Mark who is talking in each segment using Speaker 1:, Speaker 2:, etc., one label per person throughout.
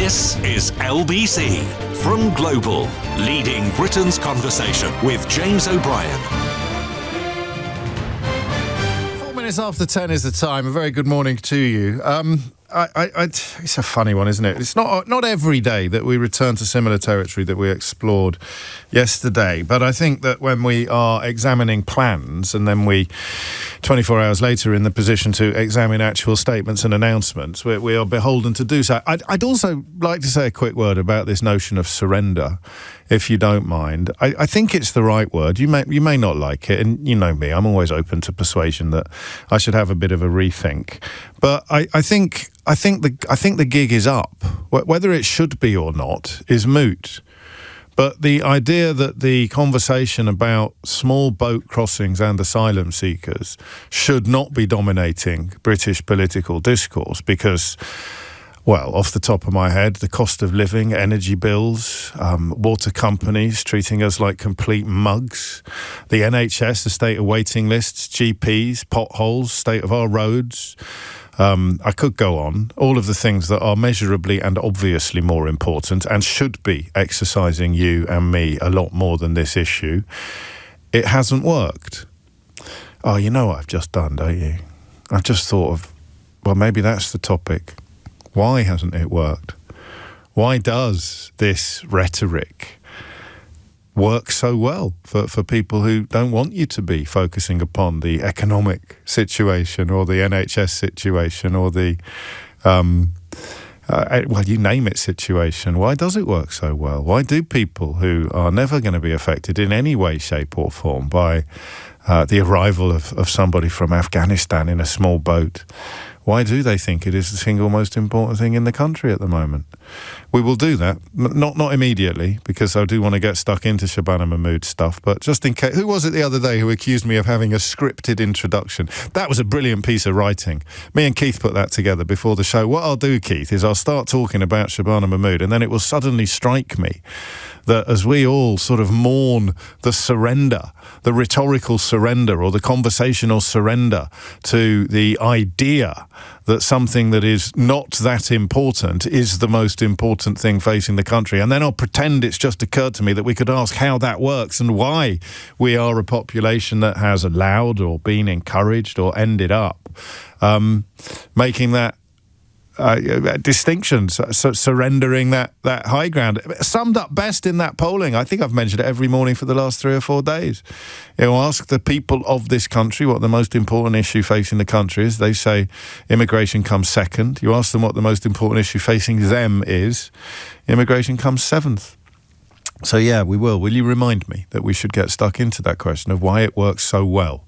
Speaker 1: This is LBC from Global, leading Britain's conversation with James O'Brien.
Speaker 2: 4 minutes after 10 is the time. A very good morning to you. It's a funny one, isn't it? It's not every day that we return to similar territory that we explored yesterday. But I think that when we are examining plans and then we, 24 hours later, in the position to examine actual statements and announcements, we are beholden to do so. I'd also like to say a quick word about this notion of surrender, if you don't mind. I think it's the right word. You may not like it, and you know me, I'm always open to persuasion that I should have a bit of a rethink. But I think the gig is up. Whether it should be or not is moot. But the idea that the conversation about small boat crossings and asylum seekers should not be dominating British political discourse because, well, off the top of my head, the cost of living, energy bills, water companies treating us like complete mugs, the NHS, the state of waiting lists, GPs, potholes, state of our roads. I could go on. All of the things that are measurably and obviously more important and should be exercising you and me a lot more than this issue. It hasn't worked. Oh, you know what I've just done, don't you? I've just thought of, well, maybe that's the topic. Why hasn't it worked? Why does this rhetoric work so well for people who don't want you to be focusing upon the economic situation or the NHS situation or the, well, you name it situation? Why does it work so well? Why do people who are never going to be affected in any way, shape or form by the arrival of somebody from Afghanistan in a small boat, why do they think it is the single most important thing in the country at the moment? We will do that, not immediately, because I do want to get stuck into Shabana Mahmood stuff, but just in case. Who was it the other day who accused me of having a scripted introduction? That was a brilliant piece of writing. Me and Keith put that together before the show. What I'll do, Keith, is I'll start talking about Shabana Mahmood, and then it will suddenly strike me that as we all sort of mourn the surrender, the rhetorical surrender or the conversational surrender to the idea that something that is not that important is the most important thing facing the country. And then I'll pretend it's just occurred to me that we could ask how that works and why we are a population that has allowed or been encouraged or ended up making that distinctions, surrendering that high ground. Summed up best in that polling. I think I've mentioned it every morning for the last 3 or 4 days. You know, ask the people of this country what the most important issue facing the country is. They say immigration comes second. You ask them what the most important issue facing them is. Immigration comes seventh. So yeah, we will. Will you remind me that we should get stuck into that question of why it works so well?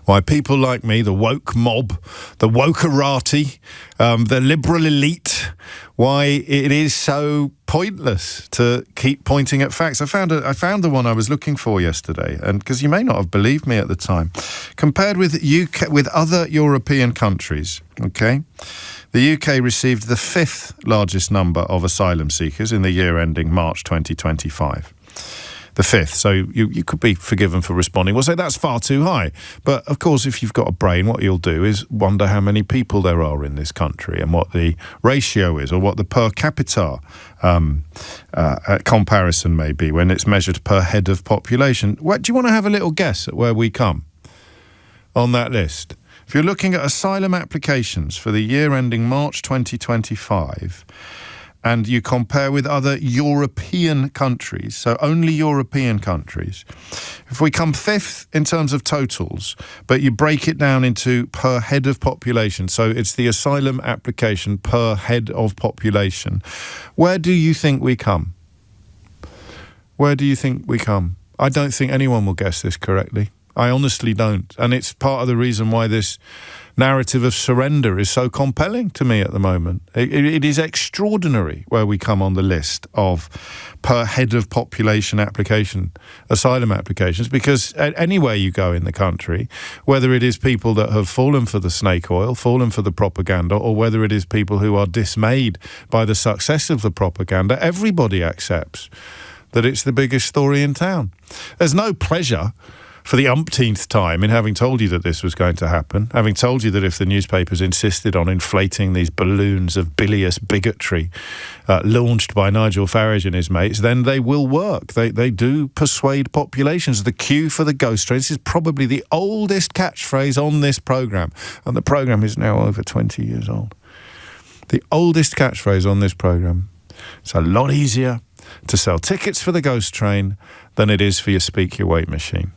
Speaker 2: Why people like me, the woke mob, the wokerati, the liberal elite, why it is so pointless to keep pointing at facts. I found the one I was looking for yesterday, and because you may not have believed me at the time, compared with other European countries, okay? The UK received the 5th largest number of asylum seekers in the year ending March 2025. The 5th. So you could be forgiven for responding, well, say that's far too high. But of course, if you've got a brain, what you'll do is wonder how many people there are in this country and what the ratio is or what the per capita comparison may be when it's measured per head of population. Do you want to have a little guess at where we come on that list? If you're looking at asylum applications for the year ending March 2025 and you compare with other European countries, so only European countries, if we come 5th in terms of totals, but you break it down into per head of population, so it's the asylum application per head of population, where do you think we come? Where do you think we come? I don't think anyone will guess this correctly. I honestly don't. And it's part of the reason why this narrative of surrender is so compelling to me at the moment. It is extraordinary where we come on the list of per head of population asylum applications, because anywhere you go in the country, whether it is people that have fallen for the snake oil, fallen for the propaganda, or whether it is people who are dismayed by the success of the propaganda, everybody accepts that it's the biggest story in town. There's no pleasure for the umpteenth time in having told you that this was going to happen, having told you that if the newspapers insisted on inflating these balloons of bilious bigotry launched by Nigel Farage and his mates, then they will work. They do persuade populations. The queue for the ghost train, this is probably the oldest catchphrase on this programme, and the programme is now over 20 years old. The oldest catchphrase on this programme. It's a lot easier to sell tickets for the ghost train than it is for your speak your weight machine.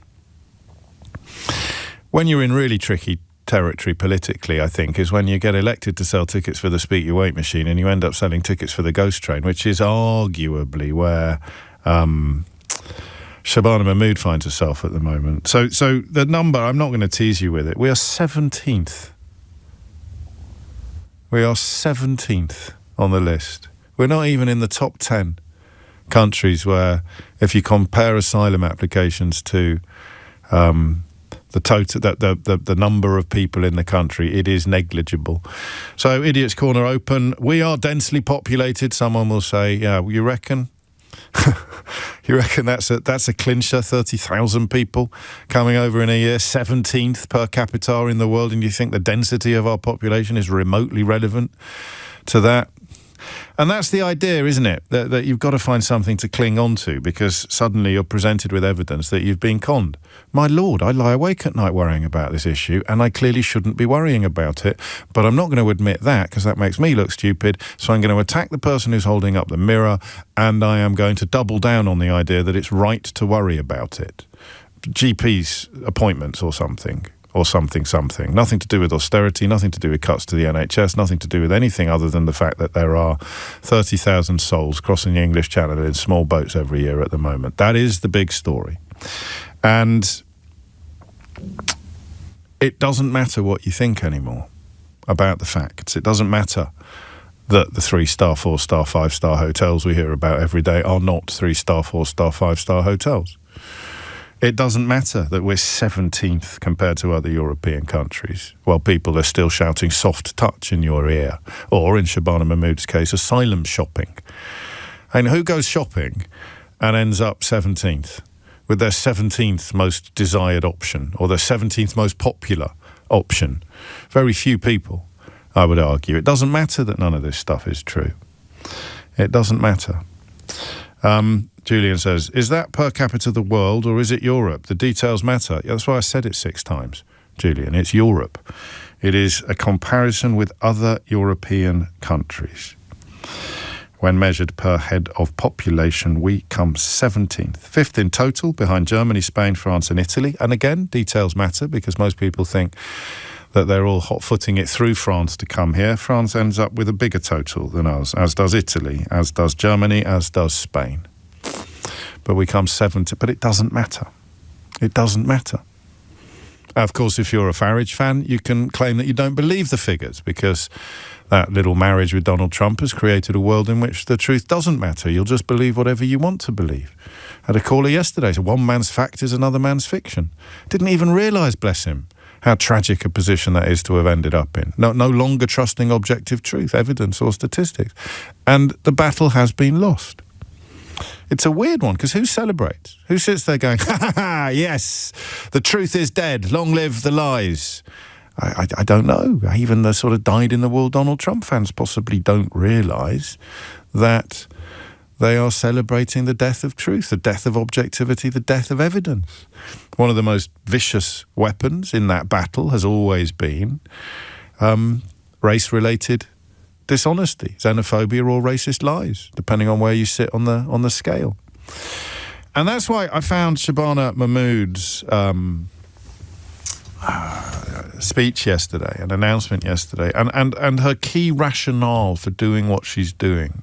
Speaker 2: When you're in really tricky territory politically, I think, is when you get elected to sell tickets for the speak your weight machine and you end up selling tickets for the ghost train, which is arguably where Shabana Mahmood finds herself at the moment. So the number, I'm not going to tease you with it. We are 17th. We are 17th on the list. We're not even in the top 10 countries where, if you compare asylum applications to the total, the number of people in the country, it is negligible. So, Idiot's Corner open. We are densely populated. Someone will say, "Yeah, you reckon? You reckon that's a clincher? 30,000 people coming over in a year, 17th per capita in the world, and you think the density of our population is remotely relevant to that?" And that's the idea, isn't it? That you've got to find something to cling on to, because suddenly you're presented with evidence that you've been conned. My Lord, I lie awake at night worrying about this issue, and I clearly shouldn't be worrying about it. But I'm not going to admit that, because that makes me look stupid. So I'm going to attack the person who's holding up the mirror, and I am going to double down on the idea that it's right to worry about it. GP's appointments or something. Nothing to do with austerity, nothing to do with cuts to the NHS, nothing to do with anything other than the fact that there are 30,000 souls crossing the English Channel in small boats every year at the moment. That is the big story. And it doesn't matter what you think anymore about the facts. It doesn't matter that the 3-star, 4-star, 5-star hotels we hear about every day are not 3-star, 4-star, 5-star hotels. It doesn't matter that we're 17th compared to other European countries, while people are still shouting soft touch in your ear, or in Shabana Mahmood's case, asylum shopping. And who goes shopping and ends up 17th with their 17th most desired option, or their 17th most popular option? Very few people, I would argue. It doesn't matter that none of this stuff is true. It doesn't matter. Julian says, is that per capita the world or is it Europe? The details matter. Yeah, that's why I said it 6 times, Julian. It's Europe. It is a comparison with other European countries. When measured per head of population, we come 17th. 5th in total, behind Germany, Spain, France and Italy. And again, details matter, because most people think that they're all hot-footing it through France to come here. France ends up with a bigger total than us, as does Italy, as does Germany, as does Spain. But we come 7th. But it doesn't matter. It doesn't matter. Of course, if you're a Farage fan, you can claim that you don't believe the figures, because that little marriage with Donald Trump has created a world in which the truth doesn't matter. You'll just believe whatever you want to believe. I had a caller yesterday, so one man's fact is another man's fiction. Didn't even realise, bless him, how tragic a position that is to have ended up in. No longer trusting objective truth, evidence or statistics. And the battle has been lost. It's a weird one, because who celebrates? Who sits there going, ha ha ha, yes, the truth is dead, long live the lies? I don't know. Even the sort of dyed-in-the-wool Donald Trump fans possibly don't realise that they are celebrating the death of truth, the death of objectivity, the death of evidence. One of the most vicious weapons in that battle has always been race-related dishonesty, xenophobia or racist lies, depending on where you sit on the scale. And that's why I found Shabana Mahmood's speech yesterday, an announcement yesterday, and her key rationale for doing what she's doing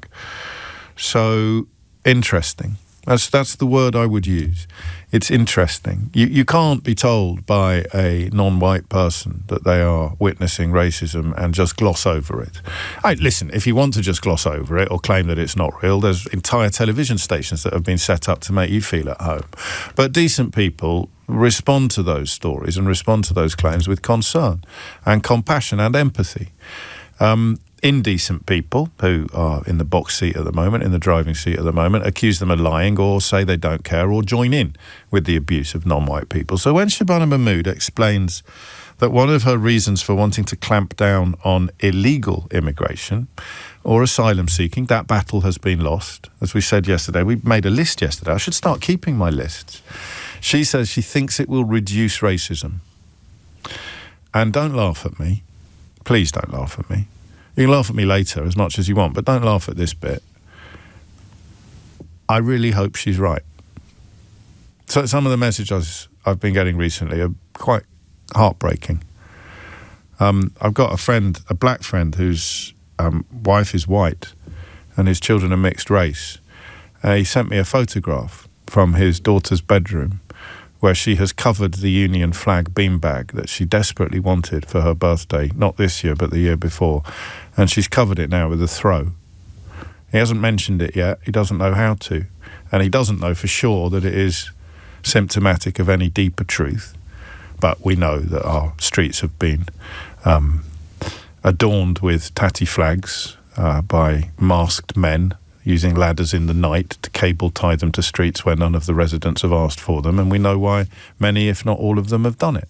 Speaker 2: so interesting. That's the word I would use. It's interesting. You can't be told by a non-white person that they are witnessing racism and just gloss over it. Listen, if you want to just gloss over it or claim that it's not real, there's entire television stations that have been set up to make you feel at home. But decent people respond to those stories and respond to those claims with concern and compassion and empathy. indecent people who are in the box seat at the moment, in the driving seat at the moment, accuse them of lying or say they don't care or join in with the abuse of non-white people. So when Shabana Mahmood explains that one of her reasons for wanting to clamp down on illegal immigration or asylum seeking, that battle has been lost. As we said yesterday, we made a list yesterday. I should start keeping my lists. She says she thinks it will reduce racism. And don't laugh at me. Please don't laugh at me. You can laugh at me later as much as you want, but don't laugh at this bit. I really hope she's right. So some of the messages I've been getting recently are quite heartbreaking. I've got a friend, a black friend, whose wife is white and his children are mixed race. He sent me a photograph from his daughter's bedroom where she has covered the Union flag beanbag that she desperately wanted for her birthday, not this year, but the year before. And she's covered it now with a throw. He hasn't mentioned it yet. He doesn't know how to. And he doesn't know for sure that it is symptomatic of any deeper truth. But we know that our streets have been adorned with tatty flags by masked men using ladders in the night to cable tie them to streets where none of the residents have asked for them. And we know why many, if not all of them, have done it.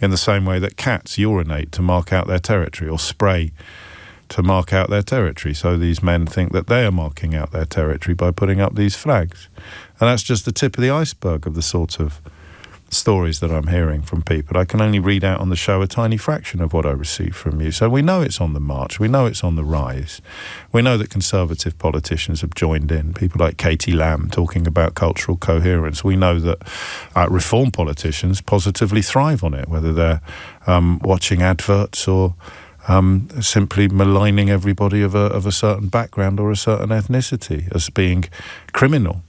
Speaker 2: In the same way that cats urinate to mark out their territory or spray to mark out their territory. So these men think that they are marking out their territory by putting up these flags. And that's just the tip of the iceberg of the sort of stories that I'm hearing from people. I can only read out on the show a tiny fraction of what I receive from you. So we know it's on the march. We know it's on the rise. We know that conservative politicians have joined in. People like Katie Lamb talking about cultural coherence. We know that reform politicians positively thrive on it, whether they're watching adverts or simply maligning everybody of a certain background or a certain ethnicity as being criminal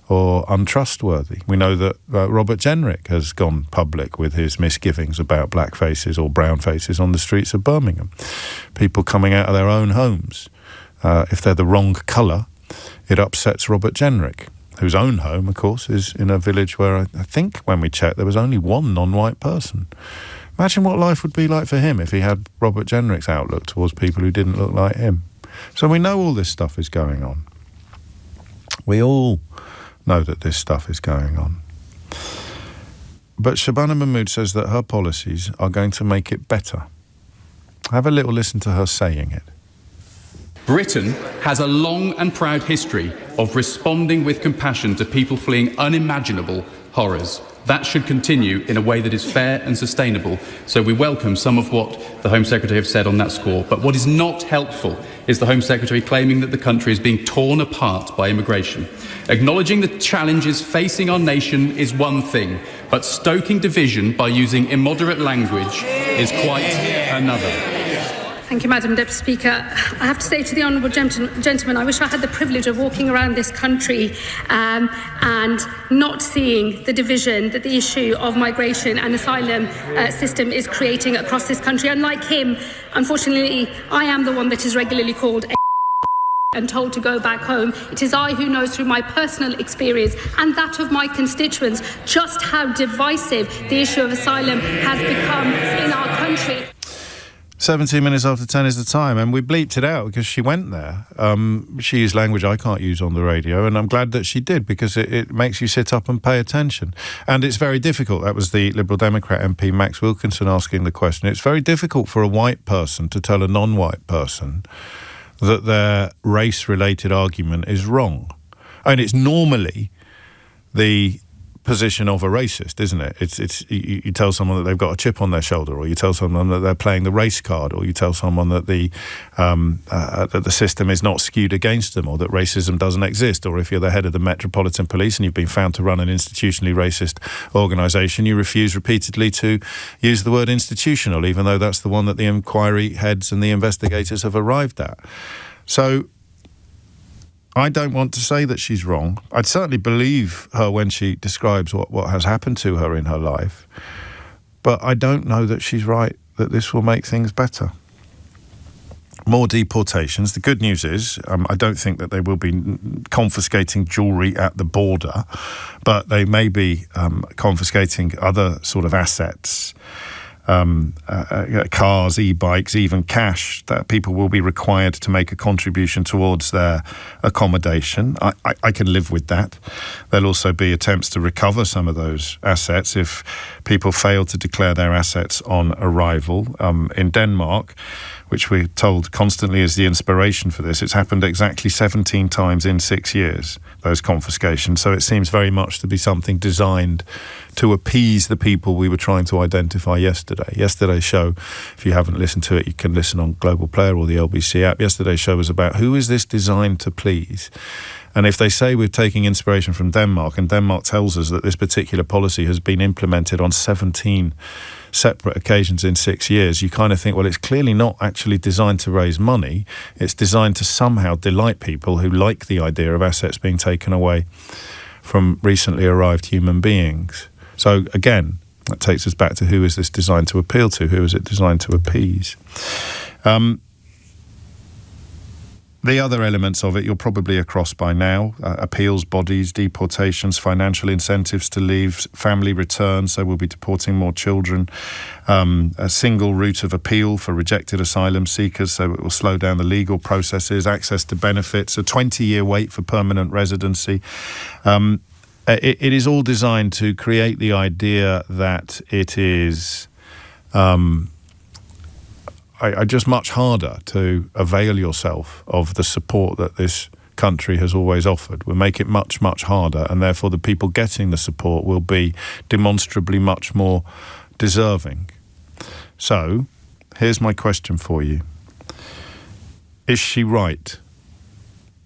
Speaker 2: or untrustworthy. We know that Robert Jenrick has gone public with his misgivings about black faces or brown faces on the streets of Birmingham. People coming out of their own homes. If they're the wrong colour, it upsets Robert Jenrick, whose own home, of course, is in a village where I think when we checked there was only one non-white person. Imagine what life would be like for him if he had Robert Jenrick's outlook towards people who didn't look like him. So we know all this stuff is going on. We all know that this stuff is going on. But Shabana Mahmood says that her policies are going to make it better. Have a little listen to her saying it.
Speaker 3: Britain has a long and proud history of responding with compassion to people fleeing unimaginable horrors. That should continue in a way that is fair and sustainable. So we welcome some of what the Home Secretary have said on that score. But what is not helpful is the Home Secretary claiming that the country is being torn apart by immigration. Acknowledging the challenges facing our nation is one thing, but stoking division by using immoderate language is quite another.
Speaker 4: Thank you, Madam Deputy Speaker. I have to say to the honourable gentleman, I wish I had the privilege of walking around this country and not seeing the division that the issue of migration and asylum system is creating across this country. Unlike him, unfortunately, I am the one that is regularly called and told to go back home. It is I who knows through my personal experience and that of my constituents just how divisive the issue of asylum has become in our country.
Speaker 2: 17 minutes after 10 is the time, and we bleeped it out because she went there. She used language I can't use on the radio, and I'm glad that she did because it makes you sit up and pay attention. And it's very difficult. That was the Liberal Democrat MP Max Wilkinson asking the question. It's very difficult for a white person to tell a non-white person that their race-related argument is wrong. I mean, it's normally the position of a racist, isn't it? It's you tell someone that they've got a chip on their shoulder, or you tell someone that they're playing the race card, or you tell someone that the system is not skewed against them, or that racism doesn't exist. Or if you're the head of the Metropolitan Police and you've been found to run an institutionally racist organisation, you refuse repeatedly to use the word institutional, even though that's the one that the inquiry heads and the investigators have arrived at. So I don't want to say that she's wrong. I'd certainly believe her when she describes what has happened to her in her life. But I don't know that she's right, that this will make things better. More deportations. The good news is, I don't think that they will be confiscating jewellery at the border, but they may be confiscating other sort of assets. cars, e-bikes, even cash, that people will be required to make a contribution towards their accommodation. I can live with that. There'll also be attempts to recover some of those assets if people fail to declare their assets on arrival. In Denmark, which we're told constantly is the inspiration for this, it's happened exactly 17 times in 6 years, those confiscations. So it seems very much to be something designed to appease the people we were trying to identify yesterday. Yesterday's show, if you haven't listened to it, you can listen on Global Player or the LBC app. Yesterday's show was about who is this designed to please? And if they say we're taking inspiration from Denmark, and Denmark tells us that this particular policy has been implemented on 17 separate occasions in 6 years, you kind of think, well, it's clearly not actually designed to raise money. It's designed to somehow delight people who like the idea of assets being taken away from recently arrived human beings. So again, that takes us back to who is this designed to appeal to? Who is it designed to appease? The other elements of it, you're probably across by now. Appeals bodies, deportations, financial incentives to leave, family returns, so we'll be deporting more children. A single route of appeal for rejected asylum seekers, so it will slow down the legal processes, access to benefits, a 20-year wait for permanent residency. It is all designed to create the idea that it is just much harder to avail yourself of the support that this country has always offered. We'll make it much, much harder, and therefore the people getting the support will be demonstrably much more deserving. So, here's my question for you. Is she right?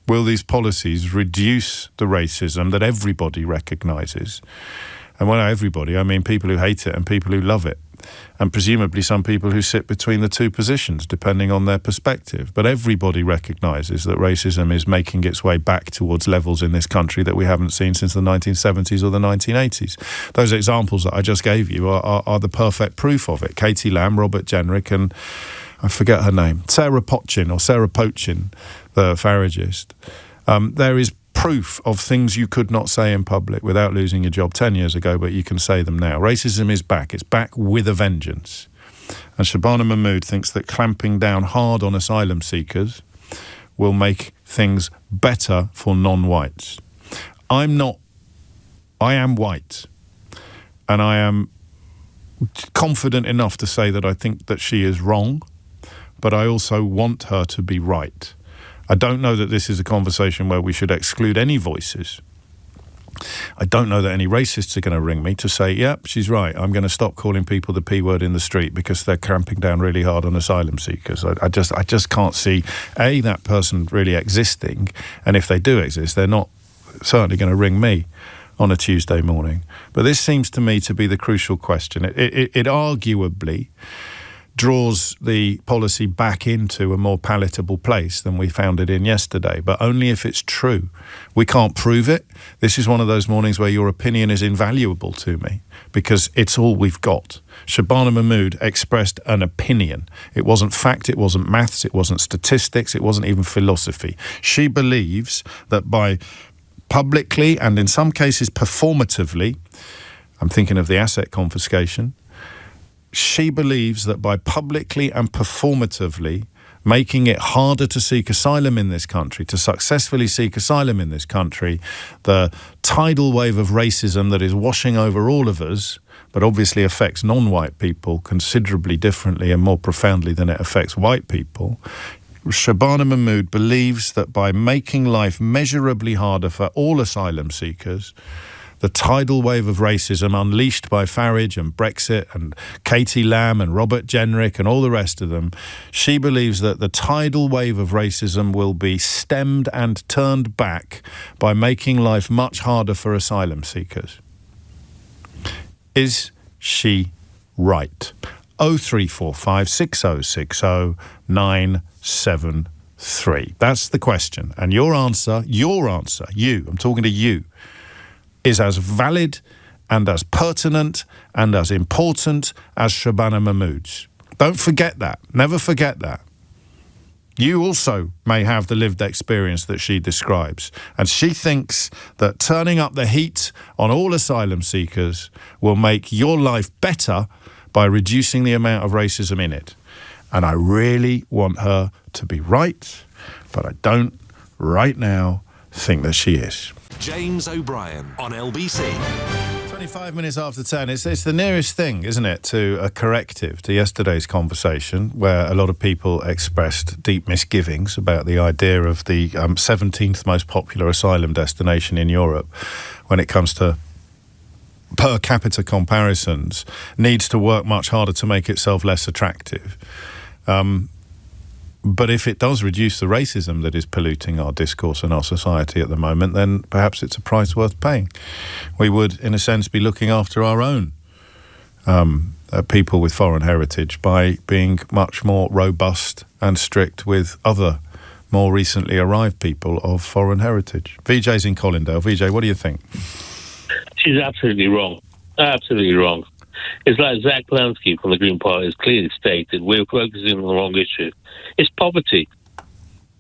Speaker 2: Will these policies reduce the racism that everybody recognises? And when I everybody, I mean people who hate it and people who love it. And presumably some people who sit between the two positions, depending on their perspective. But everybody recognises that racism is making its way back towards levels in this country that we haven't seen since the 1970s or the 1980s. Those examples that I just gave you are the perfect proof of it. Katie Lamb, Robert Jenrick, and I forget her name, Sarah Pochin, the Faragist. There is proof of things you could not say in public without losing your job 10 years ago, but you can say them now. Racism is back. It's back with a vengeance. And Shabana Mahmood thinks that clamping down hard on asylum seekers will make things better for non-whites. I am white. And I am confident enough to say that I think that she is wrong, but I also want her to be right. I don't know that this is a conversation where we should exclude any voices. I don't know that any racists are going to ring me to say, yep, she's right, I'm going to stop calling people the P word in the street because they're clamping down really hard on asylum seekers. I just can't see, A, that person really existing, and if they do exist, they're not certainly going to ring me on a Tuesday morning. But this seems to me to be the crucial question. It arguably draws the policy back into a more palatable place than we found it in yesterday, but only if it's true. We can't prove it. This is one of those mornings where your opinion is invaluable to me because it's all we've got. Shabana Mahmood expressed an opinion. It wasn't fact, it wasn't maths, it wasn't statistics, it wasn't even philosophy. She believes that by publicly and in some cases performatively, I'm thinking of the asset confiscation, she believes that by publicly and performatively making it harder to seek asylum in this country, to successfully seek asylum in this country, the tidal wave of racism that is washing over all of us, but obviously affects non-white people considerably differently and more profoundly than it affects white people. Shabana Mahmood believes that by making life measurably harder for all asylum seekers, the tidal wave of racism unleashed by Farage and Brexit and Katie Lamb and Robert Jenrick and all the rest of them, she believes that the tidal wave of racism will be stemmed and turned back by making life much harder for asylum seekers. Is she right? 0345 6060 973. That's the question. And your answer, you, I'm talking to you, is as valid and as pertinent and as important as Shabana Mahmood's. Don't forget that. Never forget that. You also may have the lived experience that she describes, and she thinks that turning up the heat on all asylum seekers will make your life better by reducing the amount of racism in it. And I really want her to be right, but I don't, right now, think that she is.
Speaker 1: James O'Brien on LBC.
Speaker 2: 25 minutes after 10. It's the nearest thing, isn't it, to a corrective to yesterday's conversation, where a lot of people expressed deep misgivings about the idea of the 17th most popular asylum destination in Europe when it comes to per capita comparisons, needs to work much harder to make itself less attractive. But if it does reduce the racism that is polluting our discourse and our society at the moment, then perhaps it's a price worth paying. We would, in a sense, be looking after our own people with foreign heritage by being much more robust and strict with other more recently arrived people of foreign heritage. VJ's in Colindale. VJ, what do you think?
Speaker 5: She's absolutely wrong. Absolutely wrong. It's like Zach Lansky from the Green Party has clearly stated, we're focusing on the wrong issue. It's poverty.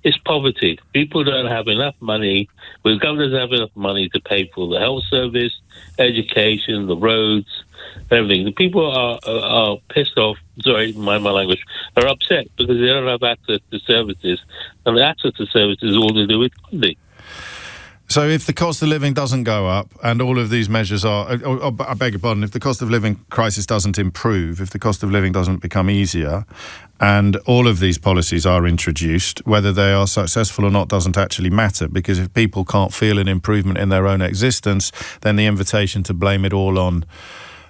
Speaker 5: It's poverty. People don't have enough money. The government doesn't have enough money to pay for the health service, education, the roads, everything. The people are pissed off, sorry, my language, are upset because they don't have access to services. And the access to services is all to do with funding.
Speaker 2: So if the cost of living doesn't go up and all of these measures are, I beg your pardon, if the cost of living crisis doesn't improve, if the cost of living doesn't become easier and all of these policies are introduced, whether they are successful or not doesn't actually matter, because if people can't feel an improvement in their own existence, then the invitation to blame it all on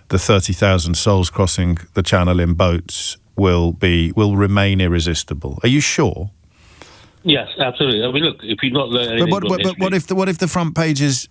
Speaker 2: the 30,000 souls crossing the channel in boats will remain irresistible. Are you sure?
Speaker 5: Yes, absolutely. I mean, look, if you're not learning anything from history...
Speaker 2: But what if the front page is...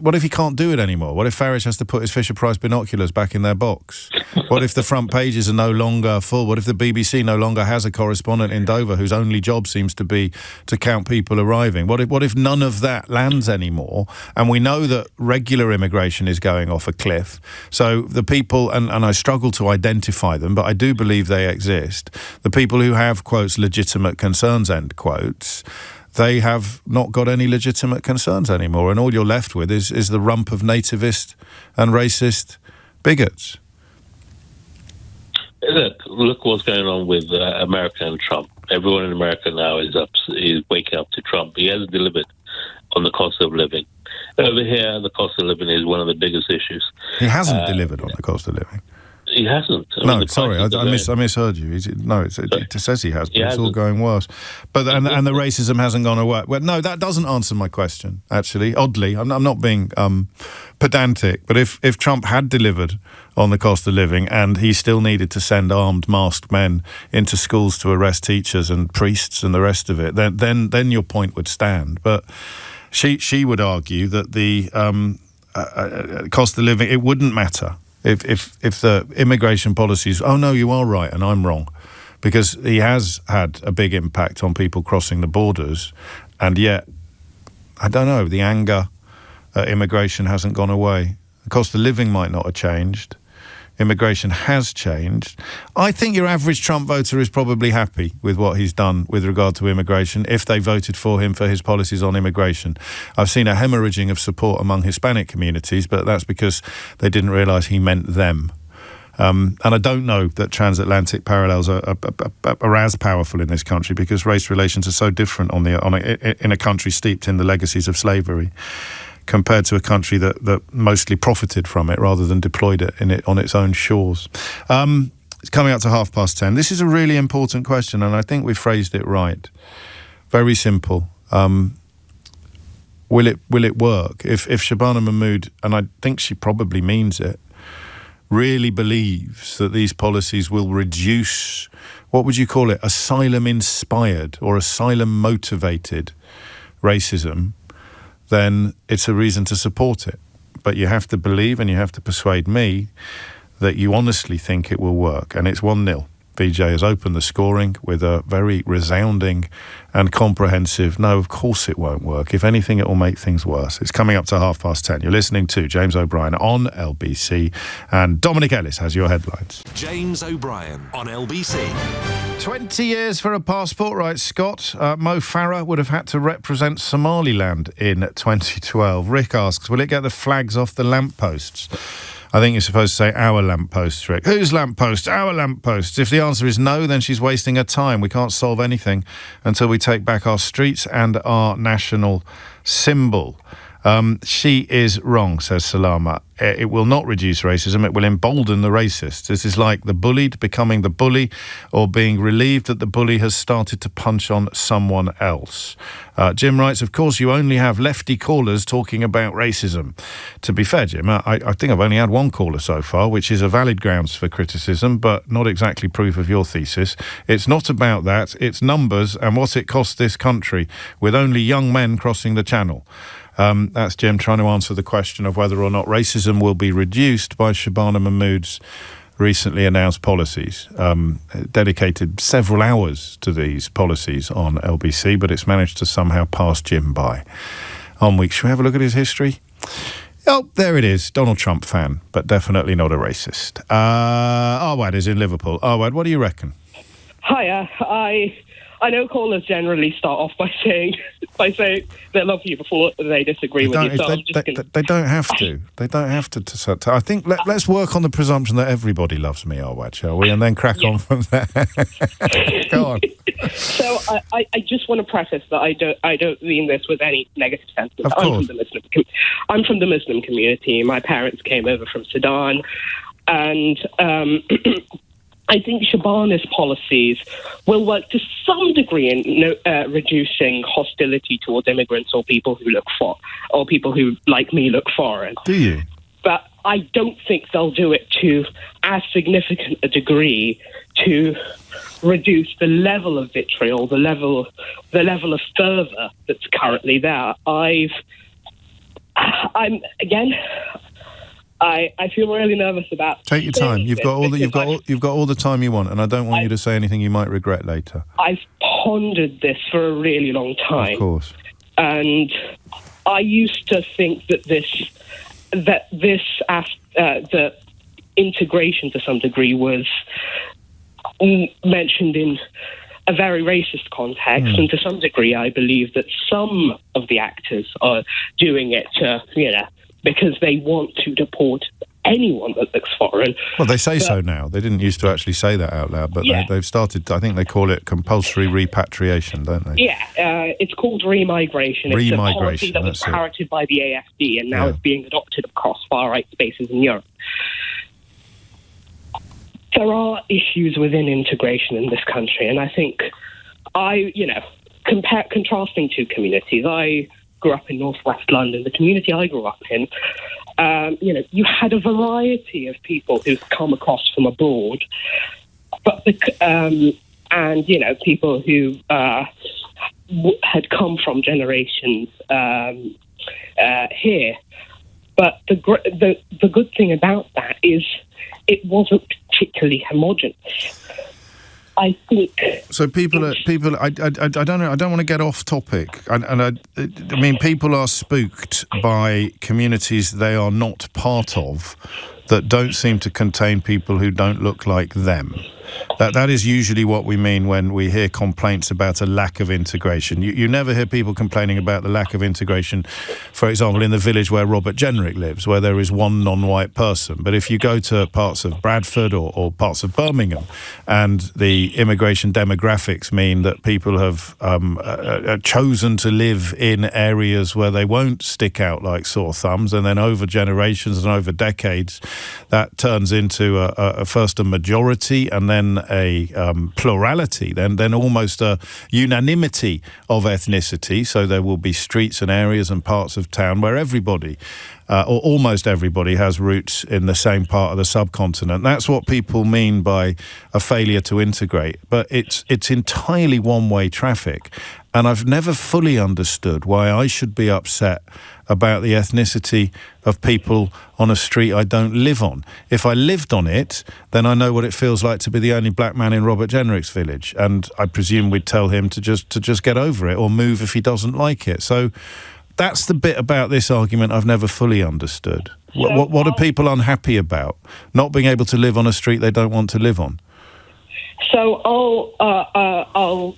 Speaker 2: What if he can't do it anymore? What if Farage has to put his Fisher-Price binoculars back in their box? What if the front pages are no longer full? What if the BBC no longer has a correspondent in Dover whose only job seems to be to count people arriving? What if none of that lands anymore? And we know that regular immigration is going off a cliff. So the people, and I struggle to identify them, but I do believe they exist, the people who have, quotes, legitimate concerns, end quotes, they have not got any legitimate concerns anymore, and all you're left with is the rump of nativist and racist bigots.
Speaker 5: Look what's going on with America and Trump. Everyone in America now is waking up to Trump. He hasn't delivered on the cost of living. Over here, the cost of living is one of the biggest issues.
Speaker 2: He hasn't delivered on the cost of living.
Speaker 5: He hasn't.
Speaker 2: I misheard you. It says he has, but it's all going worse. But and the racism hasn't gone away. Well, no, that doesn't answer my question, actually. Oddly, I'm not being pedantic, but if Trump had delivered on the cost of living and he still needed to send armed, masked men into schools to arrest teachers and priests and the rest of it, then your point would stand. But she would argue that the cost of living, it wouldn't matter. If the immigration policies, oh no, you are right and I'm wrong, because he has had a big impact on people crossing the borders, and yet, I don't know, the anger at immigration hasn't gone away. The cost of living might not have changed. Immigration has changed. I think your average Trump voter is probably happy with what he's done with regard to immigration if they voted for him for his policies on immigration. I've seen a hemorrhaging of support among Hispanic communities, but that's because they didn't realise he meant them. And I don't know that transatlantic parallels are as powerful in this country, because race relations are so different in a country steeped in the legacies of slavery, compared to a country that mostly profited from it rather than deployed it on its own shores. It's coming up to 10:30. This is a really important question, and I think we phrased it right. Very simple. Will it work? If Shabana Mahmood, and I think she probably means it, really believes that these policies will reduce, what would you call it, asylum-inspired or asylum-motivated racism, then it's a reason to support it. But you have to believe and you have to persuade me that you honestly think it will work. And it's 1-0. VJ has opened the scoring with a very resounding and comprehensive, no, of course it won't work. If anything, it will make things worse. It's coming up to 10:30. You're listening to James O'Brien on LBC, and Dominic Ellis has your headlines.
Speaker 1: James O'Brien on LBC.
Speaker 2: 20 years for a passport, right, Scott? Mo Farah would have had to represent Somaliland in 2012. Rick asks, will it get the flags off the lampposts? I think you're supposed to say our lampposts, Rick. Whose lampposts? Our lampposts. If the answer is no, then she's wasting her time. We can't solve anything until we take back our streets and our national symbol. She is wrong, says Salama. It will not reduce racism, it will embolden the racist. This is like the bullied becoming the bully, or being relieved that the bully has started to punch on someone else. Jim writes, of course you only have lefty callers talking about racism. To be fair, Jim, I think I've only had one caller so far, which is a valid grounds for criticism, but not exactly proof of your thesis. It's not about that, it's numbers and what it costs this country, with only young men crossing the channel. That's Jim trying to answer the question of whether or not racism will be reduced by Shabana Mahmood's recently announced policies. Dedicated several hours to these policies on LBC, but it's managed to somehow pass Jim by. Should we have a look at his history? Oh, there it is. Donald Trump fan, but definitely not a racist. Arwad is in Liverpool. Arwad, what do you reckon?
Speaker 6: Hiya. I know callers generally start off by saying they love you before they disagree with you. So
Speaker 2: they don't have to. They don't have to. I think let's work on the presumption that everybody loves me, Arwad, shall we? And then crack on from there. Go on.
Speaker 6: So I just want to preface that I don't mean this with any negative sentiment. I'm from the Muslim community. My parents came over from Sudan, and I think Shabana's policies will work to some degree in reducing hostility towards immigrants or people who people who, like me, look foreign.
Speaker 2: Do you?
Speaker 6: But I don't think they'll do it to as significant a degree to reduce the level of vitriol, the level of fervour that's currently there. I feel really nervous about.
Speaker 2: Take your time. You've got all the time you want, and I don't want you to say anything you might regret later.
Speaker 6: I've pondered this for a really long time.
Speaker 2: Of course.
Speaker 6: And I used to think that the integration to some degree was mentioned in a very racist context, and to some degree, I believe that some of the actors are doing it to, because they want to deport anyone that looks foreign.
Speaker 2: Well, they say so now. They didn't used to actually say that out loud, but they've started. I think they call it compulsory repatriation, don't they?
Speaker 6: Yeah, it's called remigration. It's a policy that was parroted by the AFD, and now it's being adopted across far-right spaces in Europe. There are issues within integration in this country, and I think contrasting two communities, I grew up in northwest London. The community I grew up in, you had a variety of people who've come across from abroad, but people who had come from generations here. But the good thing about that is it wasn't particularly homogenous. I think
Speaker 2: so. People. I don't know. I don't want to get off topic. I mean, people are spooked by communities they are not part of, that don't seem to contain people who don't look like them. That is usually what we mean when we hear complaints about a lack of integration. You never hear people complaining about the lack of integration, for example, in the village where Robert Jenrick lives, where there is one non-white person. But if you go to parts of Bradford or parts of Birmingham, and the immigration demographics mean that people have chosen to live in areas where they won't stick out like sore thumbs, and then over generations and over decades, that turns into first a majority and then a plurality, then almost a unanimity of ethnicity. So there will be streets and areas and parts of town where everybody, or almost everybody, has roots in the same part of the subcontinent. That's what people mean by a failure to integrate. But it's entirely one-way traffic. And I've never fully understood why I should be upset about the ethnicity of people on a street I don't live on. If I lived on it, then I know what it feels like to be the only black man in Robert Jenrick's village, and I presume we'd tell him to just get over it or move if he doesn't like it. So that's the bit about this argument I've never fully understood. What are people unhappy about? Not being able to live on a street they don't want to live on.
Speaker 6: So I'll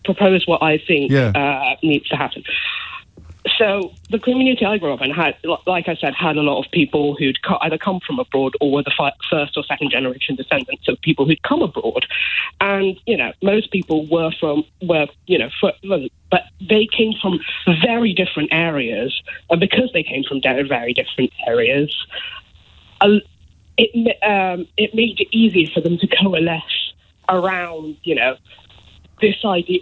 Speaker 6: propose what I think needs to happen. So the community I grew up in had, like I said, had a lot of people who'd either come from abroad or were the first or second generation descendants of people who'd come abroad. And, most people were but they came from very different areas. And because they came from very different areas, it made it easier for them to coalesce around, this idea,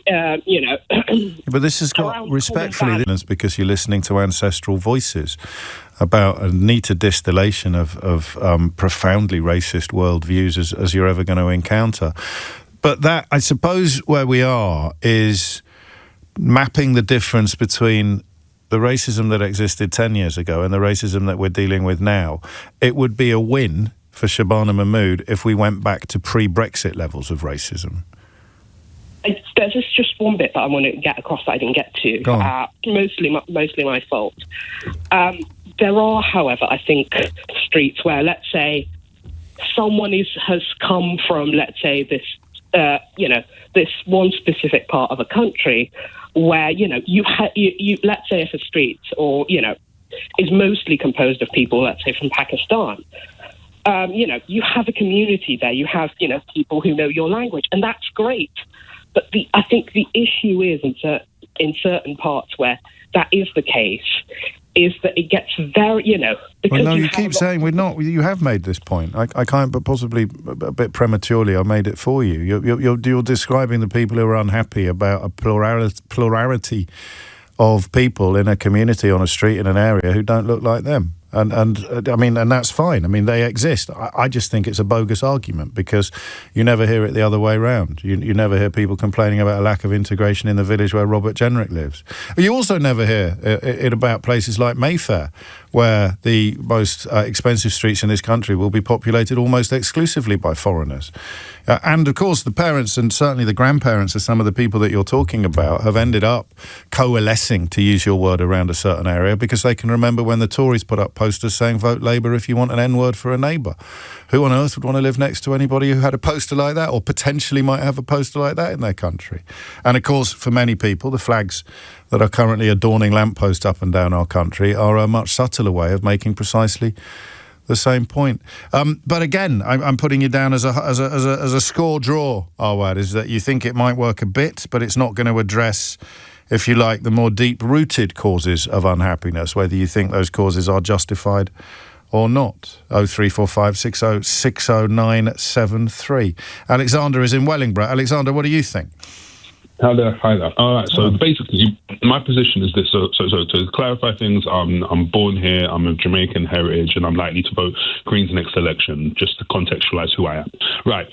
Speaker 2: But this has got, respectfully, because you're listening to ancestral voices about a neater distillation of profoundly racist worldviews as you're ever going to encounter. But that, I suppose, where we are is mapping the difference between the racism that existed 10 years ago and the racism that we're dealing with now. It would be a win for Shabana Mahmood if we went back to pre-Brexit levels of racism.
Speaker 6: There's just one bit that I want to get across that I didn't get to. Mostly my fault. There are, however, I think, streets where, let's say, someone has come from, let's say, this one specific part of a country where, you let's say if a street or, is mostly composed of people, let's say, from Pakistan. You have a community there. You have, people who know your language, and that's great. But I think the issue is in certain parts where that is the case, is that it gets very, because
Speaker 2: you keep saying we're not. You have made this point. I can't, but possibly a bit prematurely, I made it for you. You're describing the people who are unhappy about a plurality of people in a community, on a street, in an area who don't look like them. And I mean, and that's fine. I mean, they exist. I just think it's a bogus argument because you never hear it the other way round. You never hear people complaining about a lack of integration in the village where Robert Jenrick lives. You also never hear it about places like Mayfair, where the most expensive streets in this country will be populated almost exclusively by foreigners. And, of course, the parents and certainly the grandparents of some of the people that you're talking about have ended up coalescing, to use your word, around a certain area because they can remember when the Tories put up posters saying vote Labour if you want an N-word for a neighbour. Who on earth would want to live next to anybody who had a poster like that or potentially might have a poster like that in their country? And, of course, for many people, the flags that are currently adorning lampposts up and down our country are a much subtler way of making precisely the same point. But again, I'm putting you down as a score draw, Arwad, is that you think it might work a bit, but it's not going to address, if you like, the more deep-rooted causes of unhappiness, whether you think those causes are justified or not. 0345 60 60973. Alexander is in Wellingborough. Alexander, what do you think?
Speaker 7: Hi there. All right. So basically, my position is this. So to clarify things, I'm born here. I'm of Jamaican heritage, and I'm likely to vote Green's next election. Just to contextualise who I am. Right.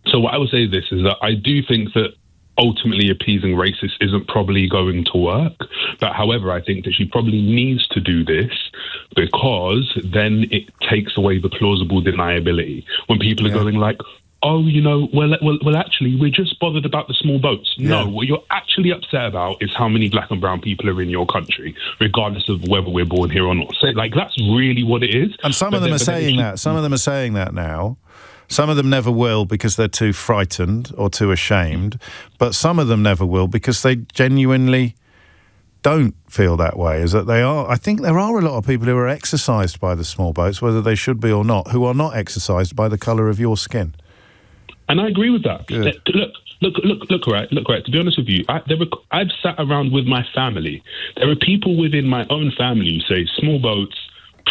Speaker 7: So what I would say is this: is that I do think that ultimately appeasing racists isn't probably going to work. But however, I think that she probably needs to do this because then it takes away the plausible deniability when people are going like, oh, well, actually, we're just bothered about the small boats. Yeah. No, what you're actually upset about is how many black and brown people are in your country, regardless of whether we're born here or not. So, that's really what it is.
Speaker 2: And some of them are saying that. Some of them are saying that now. Some of them never will because they're too frightened or too ashamed. But some of them never will because they genuinely don't feel that way. Is that they are? I think there are a lot of people who are exercised by the small boats, whether they should be or not, who are not exercised by the colour of your skin.
Speaker 7: And I agree with that. Good. Look, right. To be honest with you, I've sat around with my family. There are people within my own family who say small boats,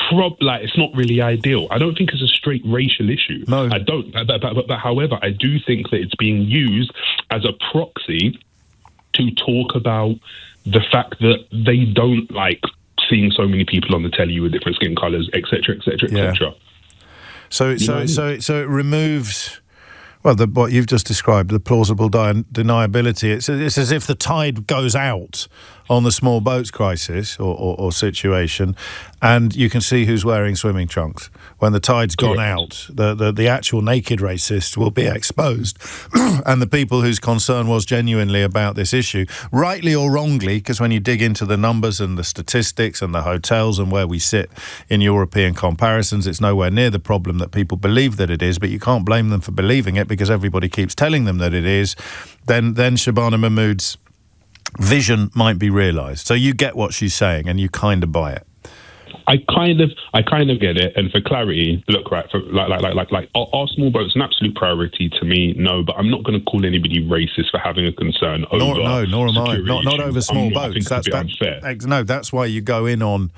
Speaker 7: it's not really ideal. I don't think it's a straight racial issue.
Speaker 2: No.
Speaker 7: I don't. But however, I do think that it's being used as a proxy to talk about the fact that they don't like seeing so many people on the telly with different skin colours, etc., etc., etc.
Speaker 2: So it removes. Well, what you've just described, the plausible deniability, it's as if the tide goes out on the small boats crisis or situation, and you can see who's wearing swimming trunks. When the tide's gone out, the actual naked racist will be exposed. And the people whose concern was genuinely about this issue, rightly or wrongly, because when you dig into the numbers and the statistics and the hotels and where we sit in European comparisons, it's nowhere near the problem that people believe that it is, but you can't blame them for believing it because everybody keeps telling them that it is. Then Shabana Mahmood's vision might be realised. So you get what she's saying and you kind of buy it.
Speaker 7: I kind of get it. And for clarity, look, right, for like are small boats an absolute priority to me? No, but I'm not going to call anybody racist for having a concern over.
Speaker 2: Nor am I. Not over small boats.
Speaker 7: I think that's unfair.
Speaker 2: No, that's why you go in on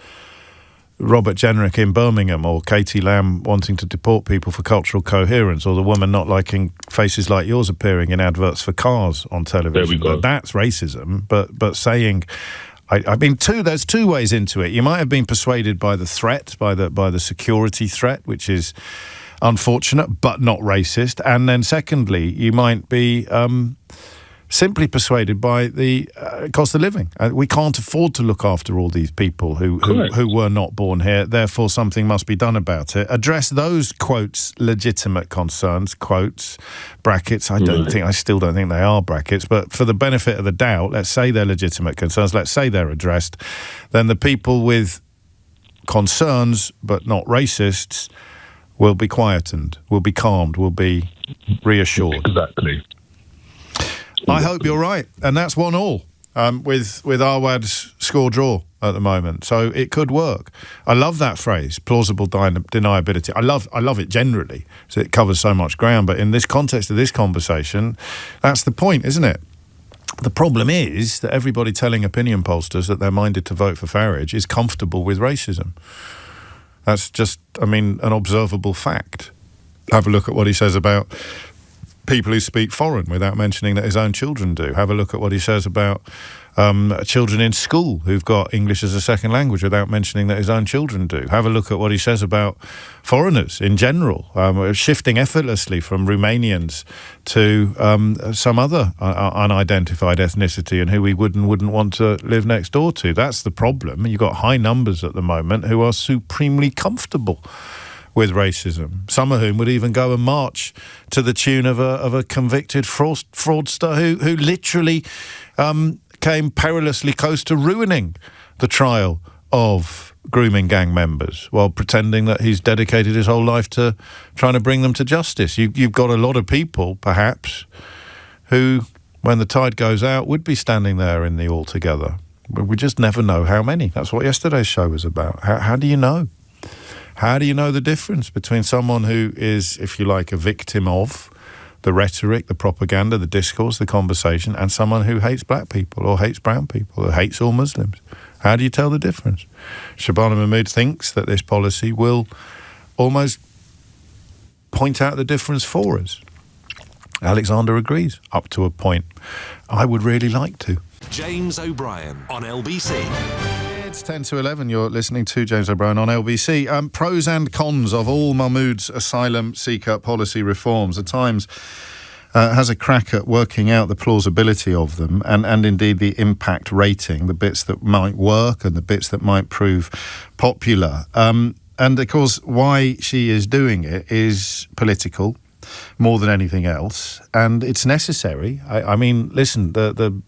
Speaker 2: Robert Jenrick in Birmingham, or Katie Lamb wanting to deport people for cultural coherence, or the woman not liking faces like yours appearing in adverts for cars on television.
Speaker 7: There we go.
Speaker 2: That's racism. But saying, I mean, there's two ways into it. You might have been persuaded by the threat, by the security threat, which is unfortunate but not racist. And then secondly, you might be simply persuaded by the cost of living. We can't afford to look after all these people who were not born here. Therefore, something must be done about it. Address those, quotes, legitimate concerns, quotes, brackets. I still don't think they are brackets, but for the benefit of the doubt, let's say they're legitimate concerns, let's say they're addressed, then the people with concerns but not racists will be quietened, will be calmed, will be reassured.
Speaker 7: Exactly.
Speaker 2: I hope you're right, and that's 1-1 with Arwad's score draw at the moment. So it could work. I love that phrase, plausible deniability. I love it generally, so it covers so much ground. But in this context of this conversation, that's the point, isn't it? The problem is that everybody telling opinion pollsters that they're minded to vote for Farage is comfortable with racism. That's just, an observable fact. Have a look at what he says about people who speak foreign without mentioning that his own children do. Have a look at what he says about children in school who've got English as a second language without mentioning that his own children do. Have a look at what he says about foreigners in general, shifting effortlessly from Romanians to some other unidentified ethnicity and who we wouldn't want to live next door to. That's the problem. You've got high numbers at the moment who are supremely comfortable with racism, some of whom would even go and march to the tune of a convicted fraudster who literally came perilously close to ruining the trial of grooming gang members while pretending that he's dedicated his whole life to trying to bring them to justice. You've got a lot of people, perhaps, who, when the tide goes out, would be standing there in the all together. But we just never know how many. That's what yesterday's show was about. How do you know? How do you know the difference between someone who is, if you like, a victim of the rhetoric, the propaganda, the discourse, the conversation, and someone who hates black people or hates brown people or hates all Muslims? How do you tell the difference? Shabana Mahmood thinks that this policy will almost point out the difference for us. Alexander agrees, up to a point. I would really like to.
Speaker 1: James O'Brien on LBC.
Speaker 2: It's 10 to 11. You're listening to James O'Brien on LBC. Pros and cons of all Mahmood's asylum seeker policy reforms. The Times has a crack at working out the plausibility of them and indeed the impact rating, the bits that might work and the bits that might prove popular. And of course, why she is doing it is political more than anything else, and it's necessary. I mean, listen, the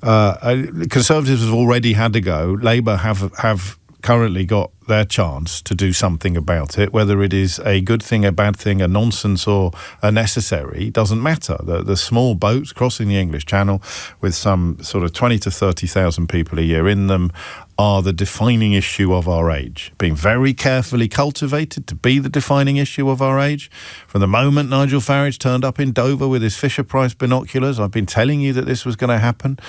Speaker 2: Conservatives have already had to go. Labour have currently got their chance to do something about it. Whether it is a good thing, a bad thing, a nonsense or a necessary, doesn't matter. The small boats crossing the English Channel with some sort of 20 to 30,000 people a year in them are the defining issue of our age, being very carefully cultivated to be the defining issue of our age. From the moment Nigel Farage turned up in Dover with his Fisher-Price binoculars, I've been telling you that this was going to happen.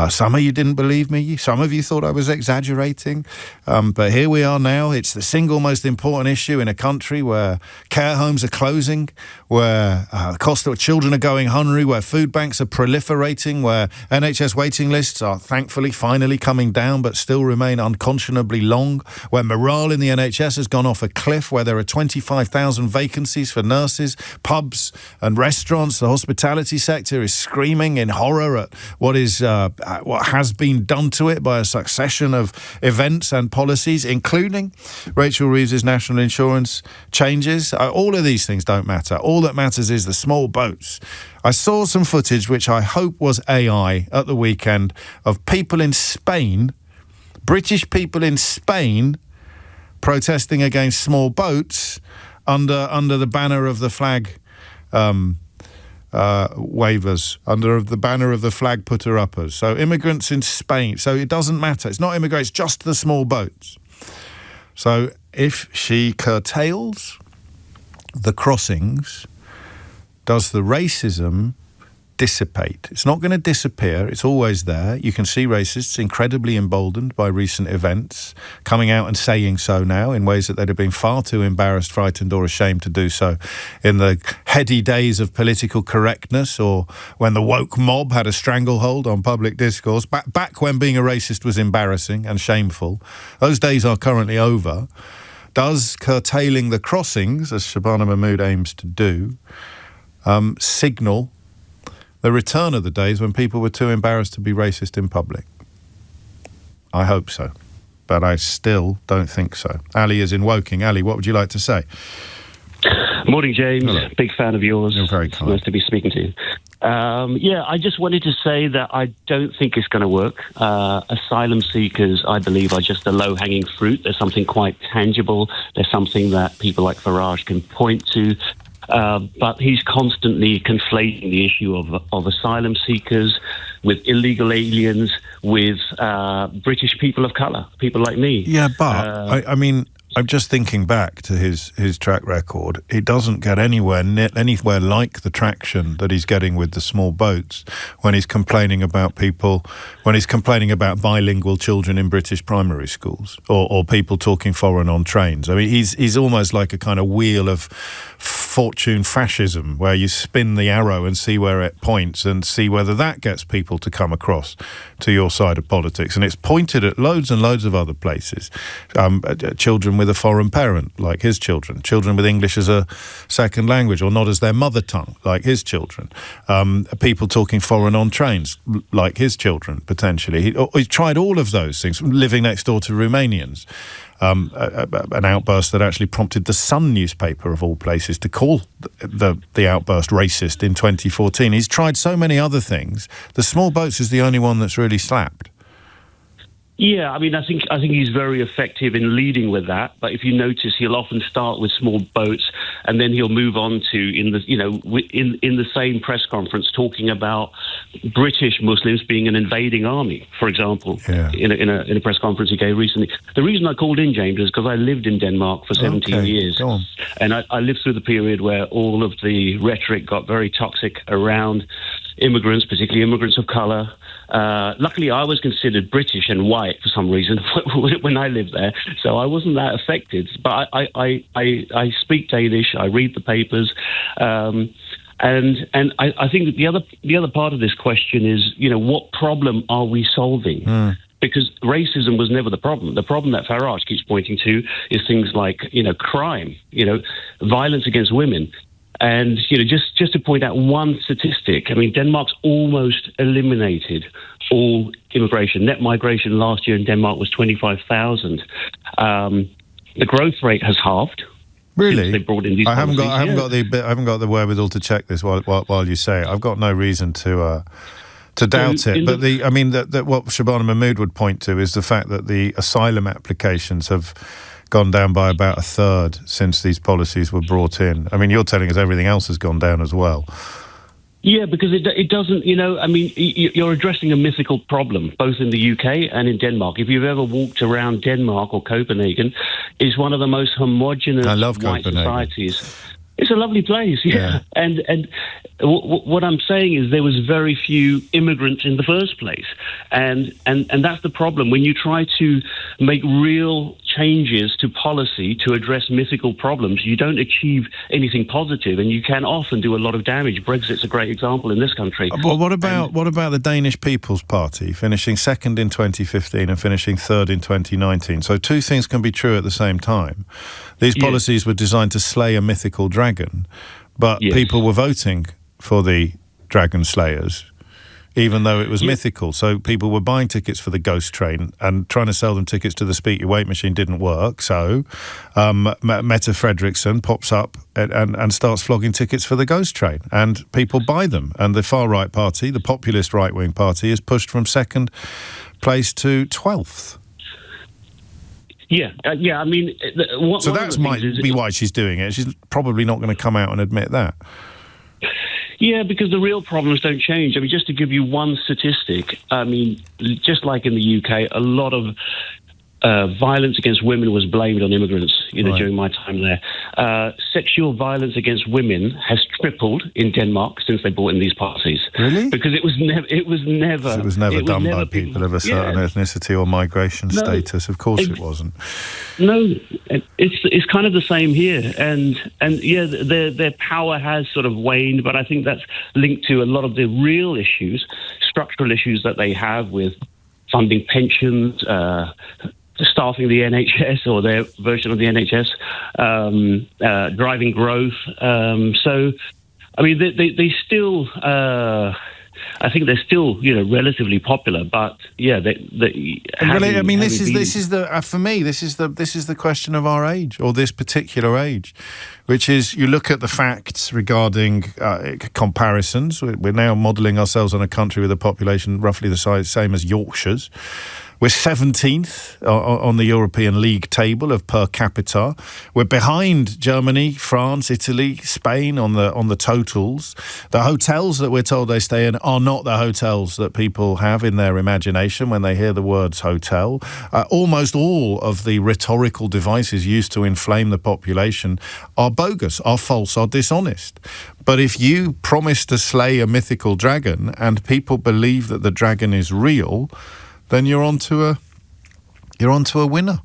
Speaker 2: Some of you didn't believe me. Some of you thought I was exaggerating. But here we are now. It's the single most important issue in a country where care homes are closing, where the cost of children are going hungry, where food banks are proliferating, where NHS waiting lists are thankfully finally coming down but still remain unconscionably long, where morale in the NHS has gone off a cliff, where there are 25,000 vacancies for nurses, pubs and restaurants. The hospitality sector is screaming in horror at what has been done to it by a succession of events and policies, including Rachel Reeves' national insurance changes. All of these things don't matter. All that matters is the small boats. I saw some footage, which I hope was AI, at the weekend of people in Spain, British people in Spain, protesting against small boats under the banner of the flag wavers under the banner of the flag putter-uppers. So immigrants in Spain. So it doesn't matter. It's not immigrants, just the small boats. So if she curtails the crossings, does the racism dissipate? It's not going to disappear. It's always there. You can see racists incredibly emboldened by recent events coming out and saying so now in ways that they'd have been far too embarrassed, frightened or ashamed to do so in the heady days of political correctness, or when the woke mob had a stranglehold on public discourse, back when being a racist was embarrassing and shameful. Those days are currently over. Does curtailing the crossings, as Shabana Mahmood aims to do, signal the return of the days when people were too embarrassed to be racist in public? I hope so, but I still don't think so. Ali is in Woking. Ali, what would you like to say?
Speaker 8: Morning, James.
Speaker 2: Hello.
Speaker 8: Big fan of yours.
Speaker 2: You're very kind.
Speaker 8: Nice to be speaking to you. I just wanted to say that I don't think it's going to work. Asylum seekers, I believe, are just a low-hanging fruit. There's something quite tangible. There's something that people like Farage can point to. But he's constantly conflating the issue of asylum seekers with illegal aliens, with British people of colour, people like me.
Speaker 2: Yeah, but I mean, I'm just thinking back to his track record. He doesn't get anywhere like the traction that he's getting with the small boats when he's complaining about bilingual children in British primary schools, or people talking foreign on trains. I mean, he's almost like a kind of wheel of fortune fascism, where you spin the arrow and see where it points and see whether that gets people to come across to your side of politics. And it's pointed at loads and loads of other places. Children with a foreign parent, like his children. Children with English as a second language or not as their mother tongue, like his children. People talking foreign on trains, like his children, potentially. He tried all of those things, living next door to Romanians. An outburst that actually prompted the Sun newspaper, of all places, to call the outburst racist in 2014. He's tried so many other things. The small boats is the only one that's really slapped.
Speaker 8: Yeah, I mean, I think he's very effective in leading with that. But if you notice, he'll often start with small boats, and then he'll move on to in the same press conference talking about British Muslims being an invading army, for example.
Speaker 2: Yeah.
Speaker 8: In a press conference he gave recently. The reason I called in, James, is because I lived in Denmark for 17 years,
Speaker 2: go on.
Speaker 8: and I lived through the period where all of the rhetoric got very toxic around immigrants, particularly immigrants of colour. Luckily, I was considered British and white for some reason when I lived there, so I wasn't that affected. But I speak Danish, I read the papers, and I think that the other part of this question is, what problem are we solving? Because racism was never the problem. The problem that Farage keeps pointing to is things like, crime, violence against women. And, just to point out one statistic, I mean, Denmark's almost eliminated all immigration. Net migration last year in Denmark was 25,000. The growth rate has halved.
Speaker 2: Really?
Speaker 8: They brought in these
Speaker 2: I haven't got the wherewithal to check this while you say it. I've got no reason to doubt it. But what Shabana Mahmood would point to is the fact that the asylum applications have gone down by about a third since these policies were brought in. I mean, you're telling us everything else has gone down as well.
Speaker 8: Yeah, because it doesn't, you're addressing a mythical problem, both in the UK and in Denmark. If you've ever walked around Denmark or Copenhagen, it's one of the most homogenous white societies. It's a lovely place, yeah. And what I'm saying is there was very few immigrants in the first place. And that's the problem. When you try to make real changes to policy to address mythical problems, you don't achieve anything positive, and you can often do a lot of damage. Brexit's a great example in this country.
Speaker 2: Well, what about the Danish People's Party finishing second in 2015 and finishing third in 2019? So two things can be true at the same time. These policies were designed to slay a mythical dragon, but people were voting for the dragon slayers, even though it was mythical. So people were buying tickets for the ghost train and trying to sell them tickets to the Speak Your Weight machine didn't work. So Mette Frederiksen pops up and starts flogging tickets for the ghost train, and people buy them. And the far-right party, the populist right-wing party, is pushed from second place to 12th.
Speaker 8: Yeah. I mean,
Speaker 2: so that might be why she's doing it. She's probably not going to come out and admit that.
Speaker 8: Yeah, because the real problems don't change. I mean, just to give you one statistic, I mean, just like in the UK, a lot of violence against women was blamed on immigrants,
Speaker 2: Right.
Speaker 8: during my time there. Sexual violence against women has tripled in Denmark since they brought in these policies.
Speaker 2: Really?
Speaker 8: Because it was never
Speaker 2: done by people of a certain ethnicity or migration status. Of course it wasn't.
Speaker 8: No, it's kind of the same here, and yeah, their power has sort of waned, but I think that's linked to a lot of the real issues, structural issues that they have with funding pensions, staffing the NHS or their version of the NHS, driving growth. So, I mean, they still. I think they're still, relatively popular, but yeah, this is the question of our age, or this particular age, which is you look at the facts regarding comparisons. We're now modelling ourselves on a country with a population roughly the same as Yorkshire's. We're 17th on the European League table of per capita. We're behind Germany, France, Italy, Spain on the totals. The hotels that we're told they stay in are not the hotels that people have in their imagination when they hear the words hotel. Almost all of the rhetorical devices used to inflame the population are bogus, are false, are dishonest. But if you promise to slay a mythical dragon and people believe that the dragon is real, then you're onto a winner.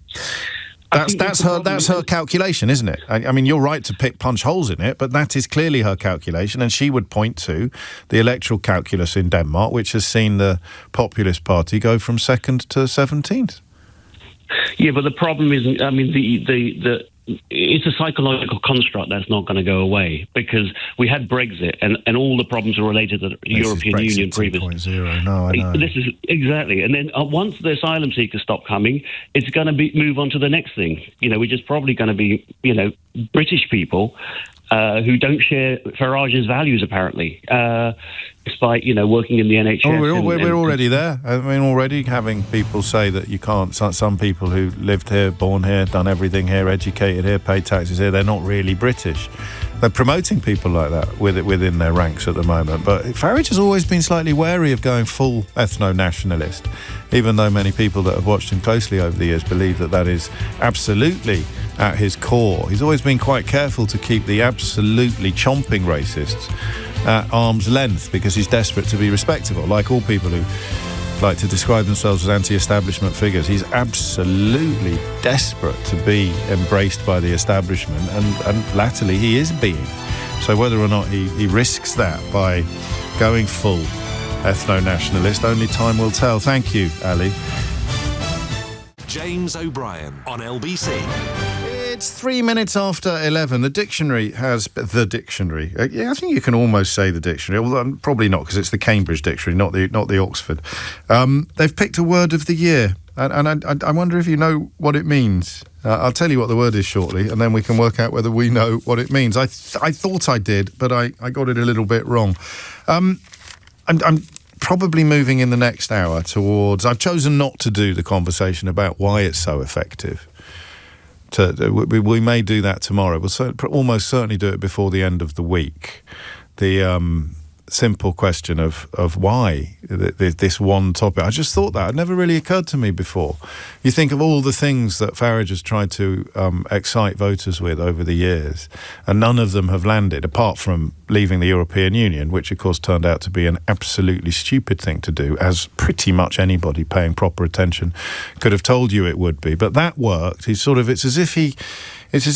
Speaker 8: That's her calculation, isn't it? I mean, you're right to punch holes in it, but that is clearly her calculation, and she would point to the electoral calculus in Denmark, which has seen the Populist Party go from 2nd to 17th. Yeah, but the problem is, I mean, it's a psychological construct that's not going to go away, because we had Brexit and all the problems are related to the European Union previously.
Speaker 2: No, I know.
Speaker 8: This is exactly. And then once the asylum seekers stop coming, it's going to move on to the next thing. Which is probably going to be, British people who don't share Farage's values, apparently, despite, working in the NHS.
Speaker 2: Oh, we're already there. I mean, already having people say that you can't, some people who lived here, born here, done everything here, educated here, paid taxes here, they're not really British. They're promoting people like that within their ranks at the moment. But Farage has always been slightly wary of going full ethno-nationalist, even though many people that have watched him closely over the years believe that is absolutely at his core. He's always been quite careful to keep the absolutely chomping racists at arm's length, because he's desperate to be respectable. Like all people who like to describe themselves as anti-establishment figures, he's absolutely desperate to be embraced by the establishment, and latterly he is being. So whether or not he risks that by going full ethno-nationalist, only time will tell. Thank you, Ali.
Speaker 1: James O'Brien on LBC.
Speaker 2: It's 3 minutes after 11. The dictionary has... The dictionary. I think you can almost say the dictionary. Although probably not, because it's the Cambridge dictionary, not the Oxford. They've picked a word of the year. And I wonder if you know what it means. I'll tell you what the word is shortly, and then we can work out whether we know what it means. I thought I did, but I got it a little bit wrong. I'm probably moving in the next hour towards... I've chosen not to do the conversation about why it's so effective. We may do that tomorrow. We'll almost certainly do it before the end of the week. The simple question of why this one topic. I just thought that. It never really occurred to me before. You think of all the things that Farage has tried to excite voters with over the years, and none of them have landed, apart from leaving the European Union, which of course turned out to be an absolutely stupid thing to do, as pretty much anybody paying proper attention could have told you it would be. But that worked. It's as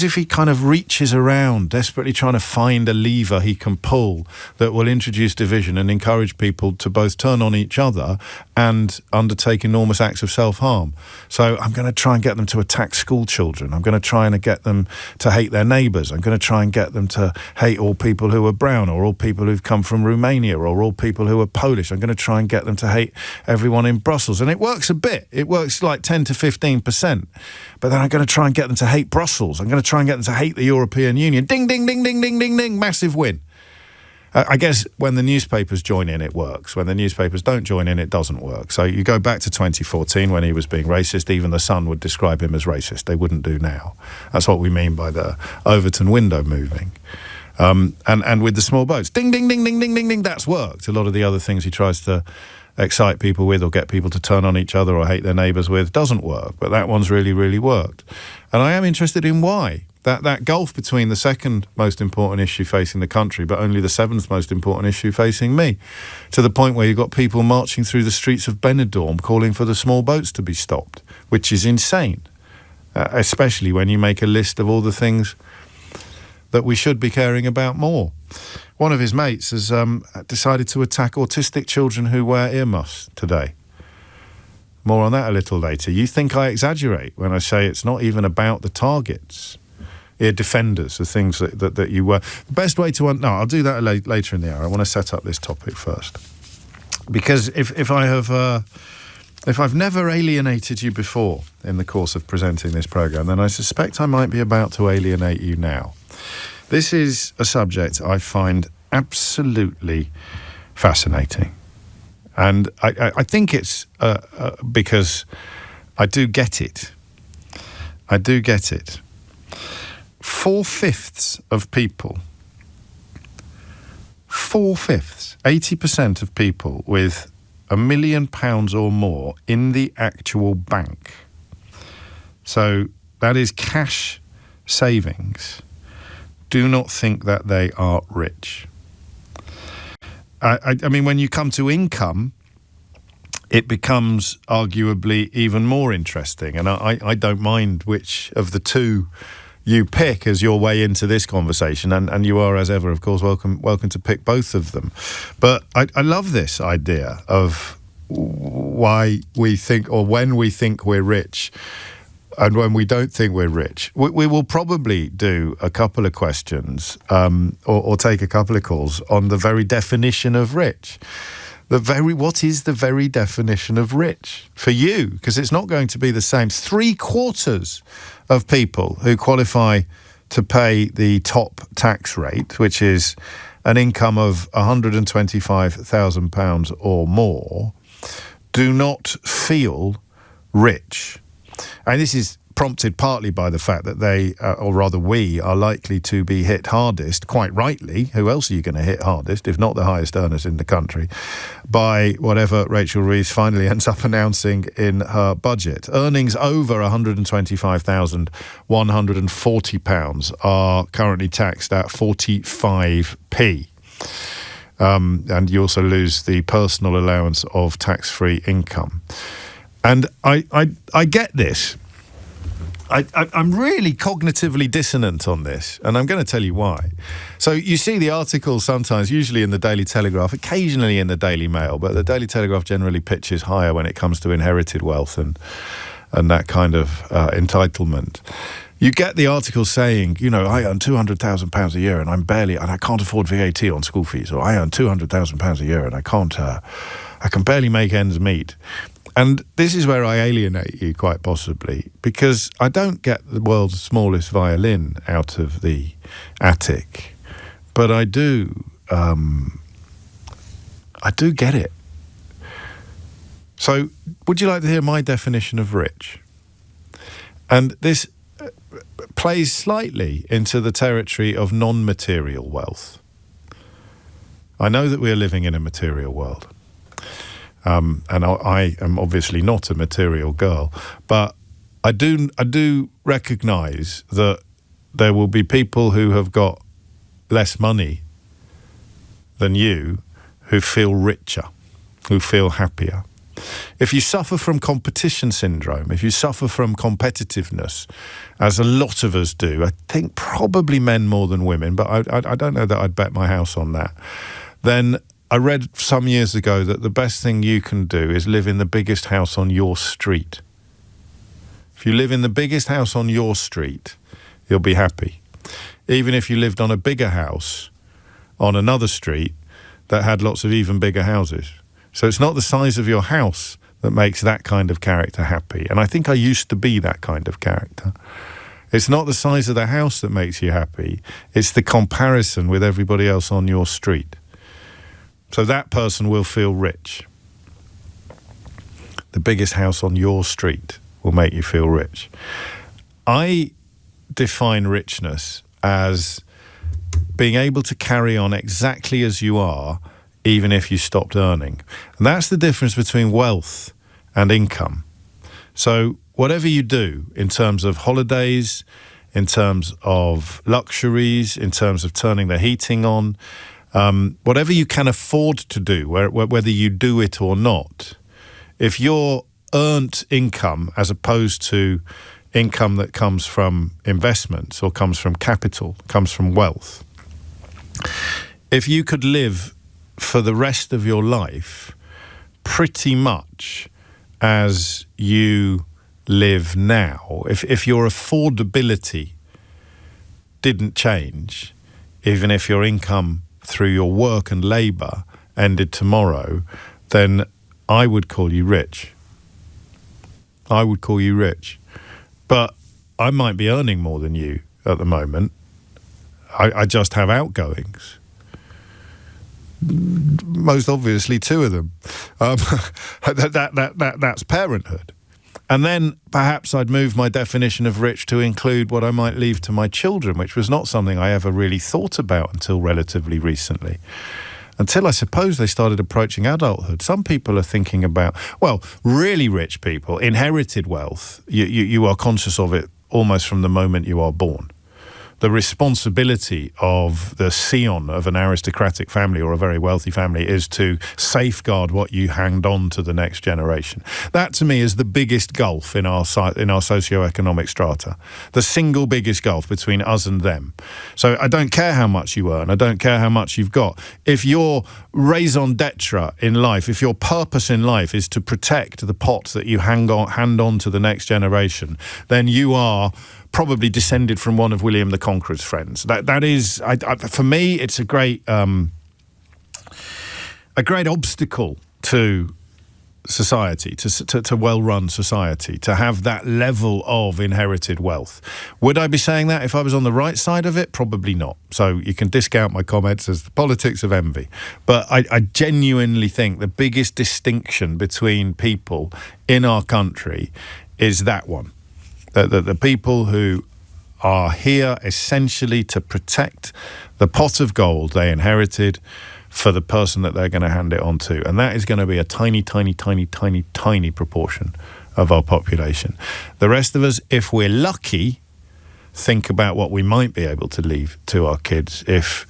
Speaker 2: if he kind of reaches around, desperately trying to find a lever he can pull that will introduce division and encourage people to both turn on each other and undertake enormous acts of self-harm. So I'm going to try and get them to attack school children. I'm going to try and get them to hate their neighbours. I'm going to try and get them to hate all people who are brown, or all people who've come from Romania, or all people who are Polish. I'm going to try and get them to hate everyone in Brussels. And it works a bit. It works like 10 to 15%. But then I'm going to try and get them to hate Brussels. I'm going to try and get them to hate the European Union. Ding, ding, ding, ding, ding, ding, ding. Massive win. I guess when the newspapers join in, it works. When the newspapers don't join in, it doesn't work. So you go back to 2014 when he was being racist. Even the Sun would describe him as racist. They wouldn't do now. That's what we mean by the Overton window moving. And with the small boats, ding, ding, ding, ding, ding, ding, ding, that's worked. A lot of the other things he tries to excite people with or get people to turn on each other or hate their neighbours with doesn't work. But that one's really, really worked. And I am interested in why. That gulf between the second most important issue facing the country, but only the seventh most important issue facing me, to the point where you've got people marching through the streets of Benidorm calling for the small boats to be stopped, which is insane, especially when you make a list of all the things that we should be caring about more. One of his mates has decided to attack autistic children who wear earmuffs today. More on that a little later. You think I exaggerate when I say it's not even about the targets. Ear defenders, the things that you wear. The best way to... No, I'll do that later in the hour. I want to set up this topic first. Because if I've never alienated you before in the course of presenting this programme, then I suspect I might be about to alienate you now. This is a subject I find absolutely fascinating. And I think it's because I do get it. I do get it. 4/5 of people, 80% of people with £1 million or more in the actual bank, so that is cash savings, do not think that they are rich. I mean, when you come to income, it becomes arguably even more interesting. And I don't mind which of the two you pick as your way into this conversation. And you are, as ever, of course, welcome to pick both of them. But I love this idea of why we think, or when we think we're rich, and when we don't think we're rich. We will probably do a couple of questions or take a couple of calls on the very definition of rich. What is the very definition of rich for you? Because it's not going to be the same. 3/4 of people who qualify to pay the top tax rate, which is an income of £125,000 or more, do not feel rich. And this is prompted partly by the fact that they, or rather we, are likely to be hit hardest, quite rightly. Who else are you going to hit hardest, if not the highest earners in the country, by whatever Rachel Reeves finally ends up announcing in her budget. Earnings over £125,140 are currently taxed at 45p. And you also lose the personal allowance of tax-free income. And I get this. I'm really cognitively dissonant on this, and I'm going to tell you why. So you see the articles sometimes, usually in the Daily Telegraph, occasionally in the Daily Mail, but the Daily Telegraph generally pitches higher when it comes to inherited wealth and that kind of entitlement. You get the article saying, you know, I earn £200,000 a year and I can't afford VAT on school fees, or I earn £200,000 a year and I can barely make ends meet. And this is where I alienate you quite possibly, because I don't get the world's smallest violin out of the attic, but I do get it. So would you like to hear my definition of rich? And this plays slightly into the territory of non-material wealth. I know that we are living in a material world. And I am obviously not a material girl, but I do recognise that there will be people who have got less money than you who feel richer, who feel happier. If you suffer from competition syndrome, if you suffer from competitiveness, as a lot of us do, I think probably men more than women, but I don't know that I'd bet my house on that, then I read some years ago that the best thing you can do is live in the biggest house on your street. If you live in the biggest house on your street, you'll be happy. Even if you lived on a bigger house on another street that had lots of even bigger houses. So it's not the size of your house that makes that kind of character happy. And I think I used to be that kind of character. It's not the size of the house that makes you happy. It's the comparison with everybody else on your street. So that person will feel rich. The biggest house on your street will make you feel rich. I define richness as being able to carry on exactly as you are, even if you stopped earning. And that's the difference between wealth and income. So whatever you do in terms of holidays, in terms of luxuries, in terms of turning the heating on, whatever you can afford to do, whether you do it or not, if your earned income as opposed to income that comes from investments or comes from capital, comes from wealth, if you could live for the rest of your life pretty much as you live now, if your affordability didn't change, even if your income through your work and labour ended tomorrow, then I would call you rich. I would call you rich. But I might be earning more than you at the moment. I just have outgoings. Most obviously 2 of them. That's parenthood. And then perhaps I'd move my definition of rich to include what I might leave to my children, which was not something I ever really thought about until relatively recently. Until I suppose they started approaching adulthood. Some people are thinking about, well, really rich people, inherited wealth. You are conscious of it almost from the moment you are born. The responsibility of the scion of an aristocratic family or a very wealthy family is to safeguard what you hanged on to the next generation. That, to me, is the biggest gulf in our socioeconomic strata. The single biggest gulf between us and them. So I don't care how much you earn. I don't care how much you've got. If your raison d'etre in life, if your purpose in life is to protect the pot that you hand on to the next generation, then you are probably descended from one of William the Conqueror's friends. That is, for me, it's a great obstacle to society, to well-run society, to have that level of inherited wealth. Would I be saying that if I was on the right side of it? Probably not. So you can discount my comments as the politics of envy. But I genuinely think the biggest distinction between people in our country is that one. The people who are here essentially to protect the pot of gold they inherited for the person that they're going to hand it on to. And that is going to be a tiny, tiny, tiny, tiny, tiny proportion of our population. The rest of us, if we're lucky, think about what we might be able to leave to our kids if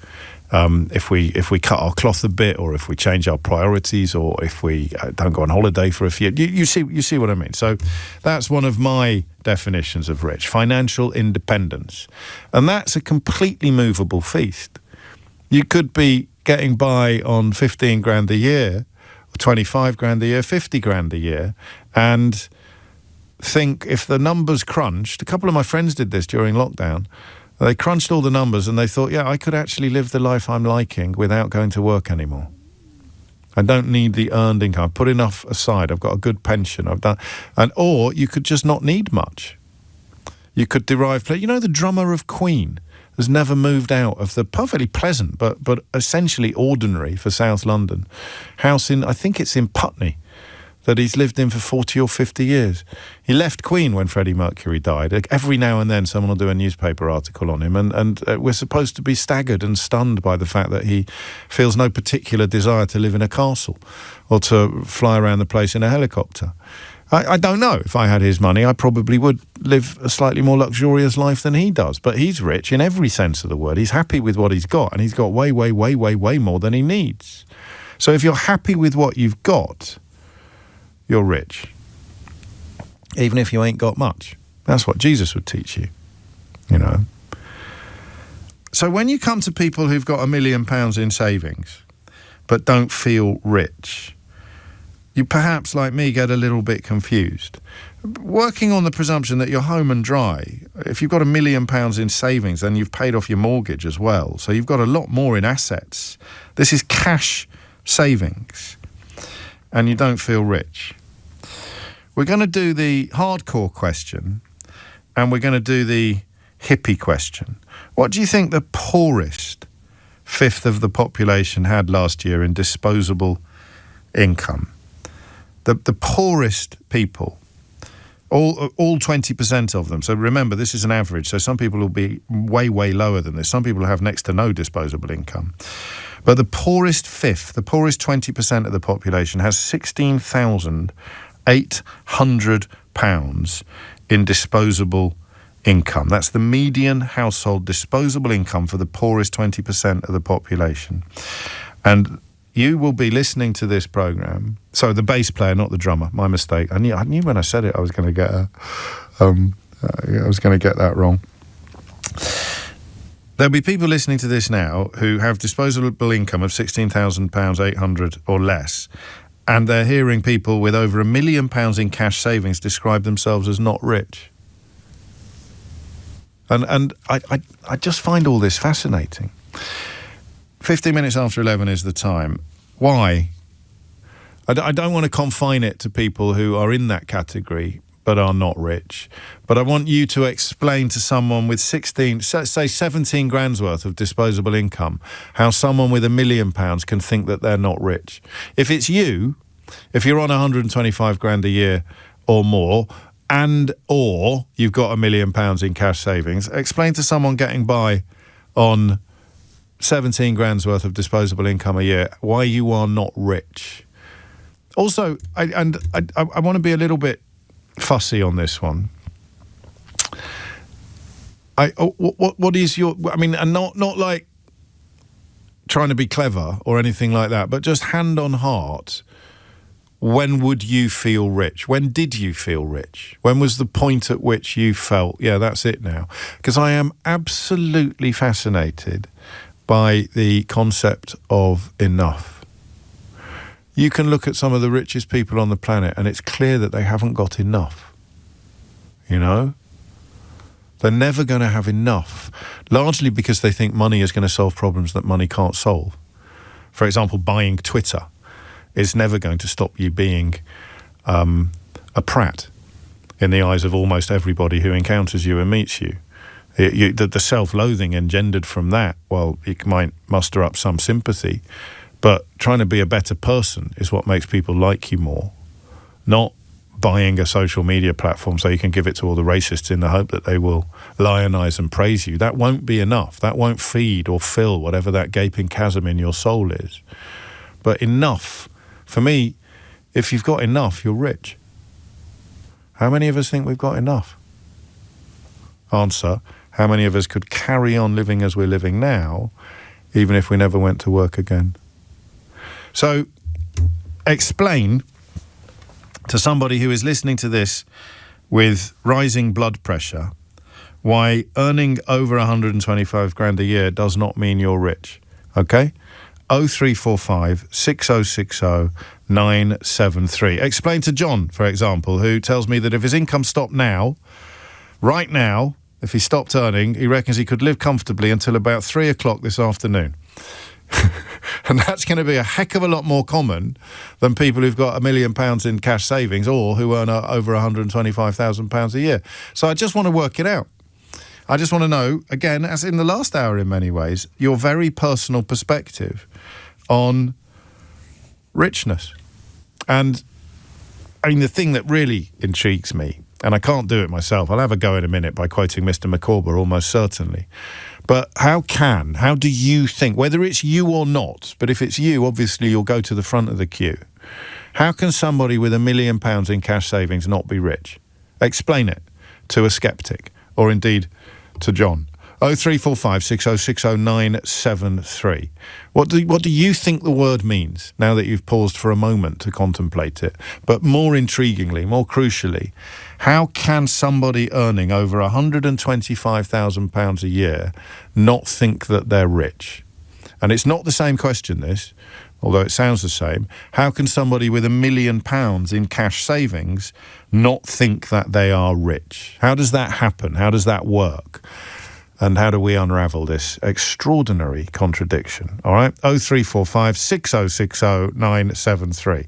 Speaker 2: we cut our cloth a bit, or if we change our priorities, or if we don't go on holiday for a few. You see what I mean. So that's one of my definitions of rich: financial independence, and that's a completely movable feast. You could be getting by on 15 grand a year, 25 grand a year, 50 grand a year, and think if the numbers crunched. A couple of my friends did this during lockdown. They crunched all the numbers and they thought, yeah, I could actually live the life I'm liking without going to work anymore. I don't need the earned income. I've put enough aside. I've got a good pension. Or you could just not need much. You could derive, the drummer of Queen has never moved out of the perfectly pleasant, but essentially ordinary for South London house I think it's in Putney, that he's lived in for 40 or 50 years. He left Queen when Freddie Mercury died. Every now and then someone will do a newspaper article on him, and we're supposed to be staggered and stunned by the fact that he feels no particular desire to live in a castle or to fly around the place in a helicopter. I don't know. If I had his money, I probably would live a slightly more luxurious life than he does. But he's rich in every sense of the word. He's happy with what he's got, and he's got way, way, way, way, way more than he needs. So if you're happy with what you've got, you're rich, even if you ain't got much. That's what Jesus would teach you, So when you come to people who've got £1 million in savings but don't feel rich, you perhaps, like me, get a little bit confused. Working on the presumption that you're home and dry, if you've got £1 million in savings, then you've paid off your mortgage as well. So you've got a lot more in assets. This is cash savings. And you don't feel rich. We're going to do the hardcore question, and we're going to do the hippie question. What do you think the poorest fifth of the population had last year in disposable income? The poorest people, All 20% of them. So remember, this is an average. So some people will be way, way lower than this. Some people have next to no disposable income. But the poorest fifth, the poorest 20% of the population has £16,800 in disposable income. That's the median household disposable income for the poorest 20% of the population. And you will be listening to this programme. So the bass player, not the drummer. My mistake. I knew when I said it, I was going to get that wrong. There'll be people listening to this now who have disposable income of £16,800 or less, and they're hearing people with over £1 million in cash savings describe themselves as not rich. And I just find all this fascinating. 15 minutes after 11 is the time. Why? I don't want to confine it to people who are in that category but are not rich. But I want you to explain to someone with 17 grand's worth of disposable income how someone with £1 million can think that they're not rich. If it's you, if you're on 125 grand a year or more, or you've got £1 million in cash savings, explain to someone getting by on 17 grand's worth of disposable income a year why you are not rich. Also, I want to be a little bit fussy on this one. What is your? I mean, and not like trying to be clever or anything like that, but just hand on heart. When would you feel rich? When did you feel rich? When was the point at which you felt, yeah, that's it now? Because I am absolutely fascinated by the concept of enough. You can look at some of the richest people on the planet and it's clear that they haven't got enough. You know? They're never going to have enough, largely because they think money is going to solve problems that money can't solve. For example, buying Twitter is never going to stop you being a prat in the eyes of almost everybody who encounters you and meets you. The self-loathing engendered from that, well, you might muster up some sympathy, but trying to be a better person is what makes people like you more, not buying a social media platform so you can give it to all the racists in the hope that they will lionize and praise you. That won't be enough. That won't feed or fill whatever that gaping chasm in your soul is. But enough, for me, if you've got enough, you're rich. How many of us think we've got enough? Answer, how many of us could carry on living as we're living now, even if we never went to work again? So, explain to somebody who is listening to this with rising blood pressure why earning over 125 grand a year does not mean you're rich. Okay? 0345 6060 973. Explain to John, for example, who tells me that if his income stopped now, right now, if he stopped earning, he reckons he could live comfortably until about 3 o'clock this afternoon. And that's going to be a heck of a lot more common than people who've got £1 million in cash savings or who earn over £125,000 a year. So I just want to work it out. I just want to know, again, as in the last hour in many ways, your very personal perspective on richness. And I mean, the thing that really intrigues me, and I can't do it myself, I'll have a go in a minute by quoting Mr. McCorber, almost certainly. But how do you think, whether it's you or not, but if it's you, obviously you'll go to the front of the queue. How can somebody with £1 million in cash savings not be rich? Explain it to a skeptic, or indeed to John. 0345 6060 973. What do you think the word means, now that you've paused for a moment to contemplate it? But more intriguingly, more crucially, how can somebody earning over £125,000 a year not think that they're rich? And it's not the same question, this, although it sounds the same. How can somebody with £1 million in cash savings not think that they are rich? How does that happen? How does that work? And how do we unravel this extraordinary contradiction? All right, 0345 6060 973.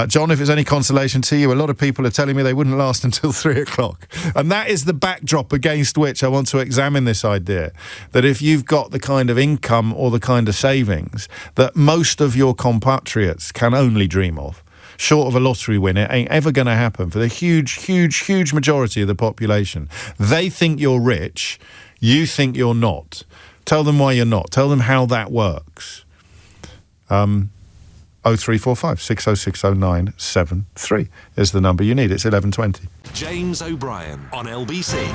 Speaker 2: John, if it's any consolation to you, a lot of people are telling me they wouldn't last until 3 o'clock. And that is the backdrop against which I want to examine this idea, that if you've got the kind of income or the kind of savings that most of your compatriots can only dream of, short of a lottery win. It ain't ever going to happen for the huge majority of the population. They think you're rich. You think you're not. Tell them why you're not. Tell them how that works. 0345 6060973 is the number you need. It's 11:20.
Speaker 1: James O'Brien on LBC.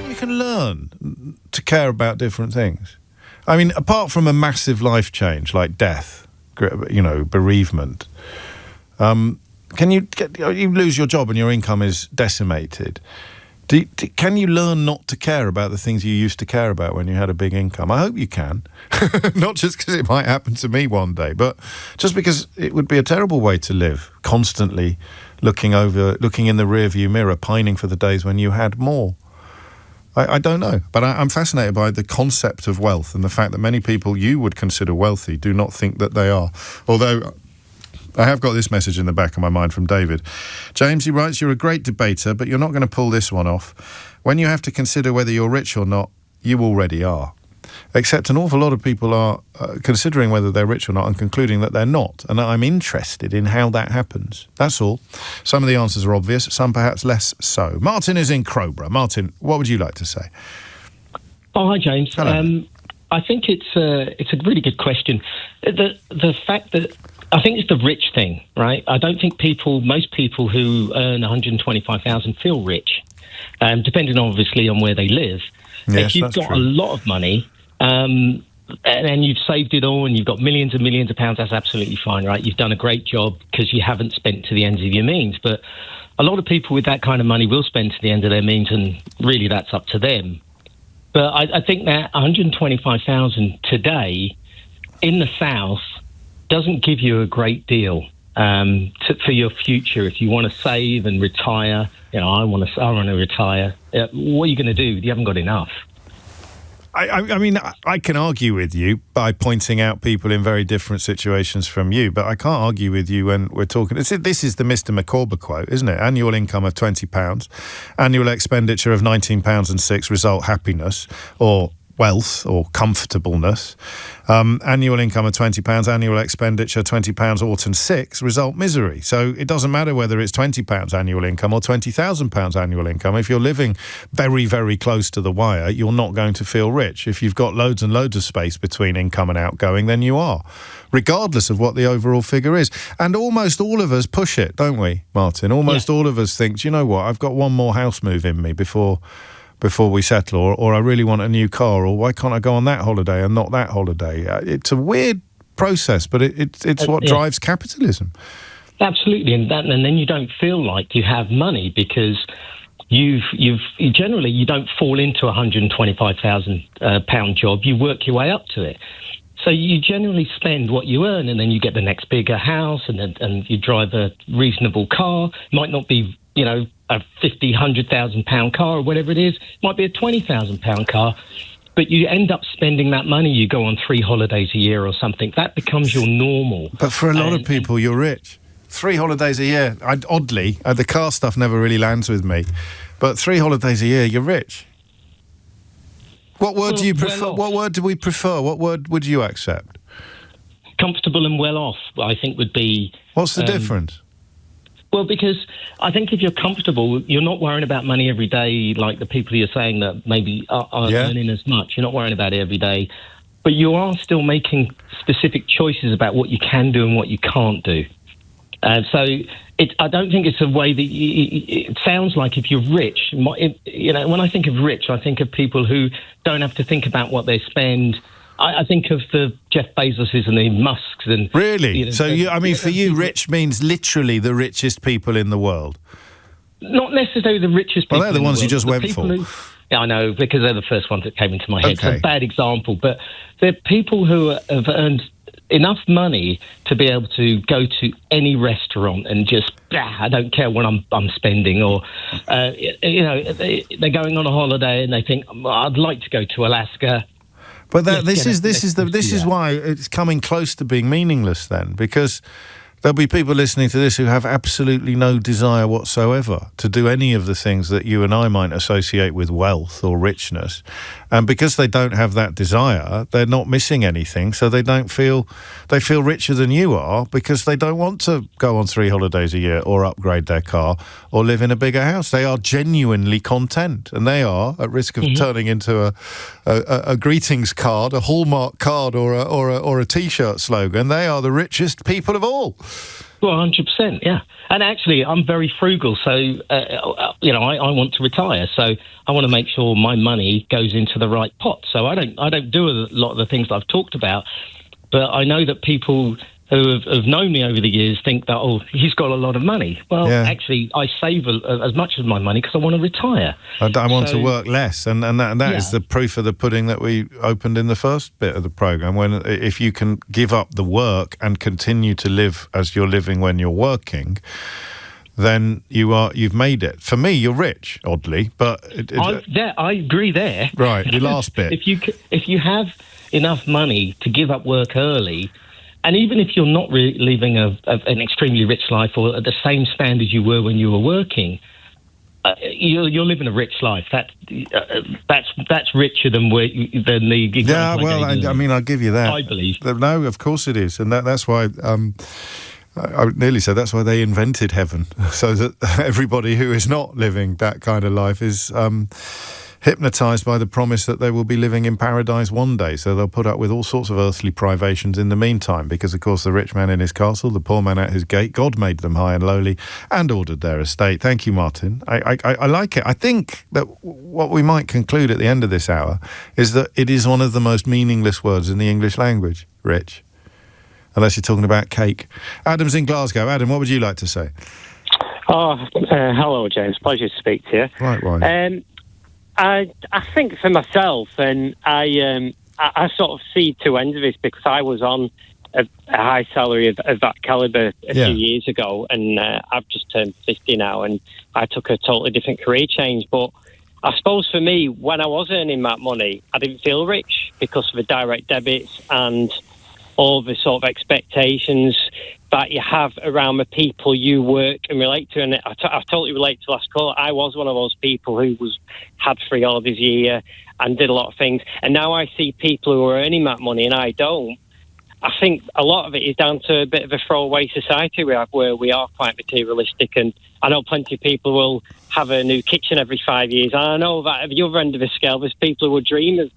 Speaker 2: You can learn to care about different things. I mean, apart from a massive life change like death, bereavement, can you lose your job and your income is decimated? Can you learn not to care about the things you used to care about when you had a big income? I hope you can. Not just because it might happen to me one day, but just because it would be a terrible way to live, constantly looking in the rearview mirror, pining for the days when you had more. I don't know, but I'm fascinated by the concept of wealth and the fact that many people you would consider wealthy do not think that they are. Although I have got this message in the back of my mind from David. James, he writes, you're a great debater, but you're not going to pull this one off. When you have to consider whether you're rich or not, you already are. Except an awful lot of people are considering whether they're rich or not and concluding that they're not. And I'm interested in how that happens. That's all. Some of the answers are obvious, some perhaps less so. Martin is in Crowborough. Martin, what would you like to say?
Speaker 9: Oh, hi, James.
Speaker 2: Hello.
Speaker 9: I think it's a really good question. The fact that I think it's the rich thing, right? I don't think most people who earn 125,000 feel rich, depending obviously on where they live.
Speaker 2: Yes,
Speaker 9: if you've got
Speaker 2: true.
Speaker 9: a lot of money and you've saved it all and you've got millions and millions of pounds, that's absolutely fine, right? You've done a great job because you haven't spent to the ends of your means. But a lot of people with that kind of money will spend to the end of their means, and really that's up to them. But I think that 125,000 today in the South doesn't give you a great deal for your future. If you want to save and retire, I want to retire. What are you going to do? You haven't got enough.
Speaker 2: I mean, I can argue with you by pointing out people in very different situations from you, but I can't argue with you when we're talking. This is the Mr. McCorber quote, isn't it? Annual income of £20, annual expenditure of £19.06, result happiness, or wealth or comfortableness. Annual income of £20, annual expenditure £20 ought and 6, result misery. So it doesn't matter whether it's £20 annual income or £20,000 annual income. If you're living very, very close to the wire, you're not going to feel rich. If you've got loads and loads of space between income and outgoing, then you are, regardless of what the overall figure is. And almost all of us push it, don't we, Martin? Almost all of us think, do you know what, I've got one more house move in me before we settle, or I really want a new car, or why can't I go on that holiday and not that holiday? It's a weird process, but it's what drives capitalism.
Speaker 9: Absolutely, and then you don't feel like you have money because you generally don't fall into a £125,000 job. You work your way up to it. So you generally spend what you earn, and then you get the next bigger house, and you drive a reasonable car. Might not be, a £100,000 car or whatever it is. It might be a £20,000 car, but you end up spending that money. You go on 3 holidays a year or something. That becomes your normal.
Speaker 2: But for a lot of people, you're rich. 3 holidays a year. Oddly, the car stuff never really lands with me, but 3 holidays a year, you're rich. What word do you prefer? What word do we prefer? What word would you accept?
Speaker 9: Comfortable and well off, I think, would be...
Speaker 2: What's the difference?
Speaker 9: Well, because I think if you're comfortable, you're not worrying about money every day like the people you're saying that maybe aren't earning as much. You're not worrying about it every day. But you are still making specific choices about what you can do and what you can't do. So I don't think it's a way that it sounds like if you're rich, when I think of rich, I think of people who don't have to think about what they spend. I think of the Jeff Bezoses and the Musks. And
Speaker 2: really? So, for you, rich means literally the richest people in the world?
Speaker 9: Not necessarily the richest people.
Speaker 2: Well, they're the ones you just went for.
Speaker 9: Yeah, I know, because they're the first ones that came into my head.
Speaker 2: Okay.
Speaker 9: It's a bad example, but they're people who have earned enough money to be able to go to any restaurant and just, I don't care what I'm spending, or they're going on a holiday and they think, I'd like to go to Alaska.
Speaker 2: But this is why it's coming close to being meaningless then, because There'll be people listening to this who have absolutely no desire whatsoever to do any of the things that you and I might associate with wealth or richness. And because they don't have that desire, they're not missing anything, so they feel richer than you are because they don't want to go on 3 holidays a year or upgrade their car or live in a bigger house. They are genuinely content, and they are at risk of turning into a greetings card, a Hallmark card or a T-shirt slogan. They are the richest people of all.
Speaker 9: Well, 100%, yeah. And actually, I'm very frugal, so, I want to retire, so I want to make sure my money goes into the right pot. So I don't do a lot of the things that I've talked about, but I know that people who have known me over the years think that, oh, he's got a lot of money. Well, actually, I save as much of my money because I want to retire.
Speaker 2: I want to work less, and that is the proof of the pudding that we opened in the first bit of the programme, when if you can give up the work and continue to live as you're living when you're working, then you've made it. For me, you're rich, oddly, but...
Speaker 9: I agree there.
Speaker 2: Right, your last bit.
Speaker 9: If you have enough money to give up work early... And even if you're not living an extremely rich life or at the same standard you were when you were working, you're living a rich life. That's richer than the example.
Speaker 2: Yeah, well, I mean, I'll give you that.
Speaker 9: I believe.
Speaker 2: No, of course it is, and that's why. I would nearly say that's why they invented heaven, so that everybody who is not living that kind of life is hypnotised by the promise that they will be living in paradise one day. So they'll put up with all sorts of earthly privations in the meantime, because, of course, the rich man in his castle, the poor man at his gate, God made them high and lowly and ordered their estate. Thank you, Martin. I like it. I think that what we might conclude at the end of this hour is that it is one of the most meaningless words in the English language, rich. Unless you're talking about cake. Adam's in Glasgow. Adam, what would you like to say?
Speaker 10: Hello, James. Pleasure to speak to you.
Speaker 2: Likewise.
Speaker 10: I think for myself, and I sort of see two ends of this, because I was on a high salary of that calibre a few years ago, and I've just turned 50 now, and I took a totally different career change. But I suppose for me, when I was earning that money, I didn't feel rich because of the direct debits and all the sort of expectations that you have around the people you work and relate to. And I totally relate to last call. I was one of those people who had 3 holidays a year and did a lot of things. And now I see people who are earning that money and I don't. I think a lot of it is down to a bit of a throwaway society we have, where we are quite materialistic. And I know plenty of people will have a new kitchen every 5 years. And I know that at the other end of the scale, there's people who would dream of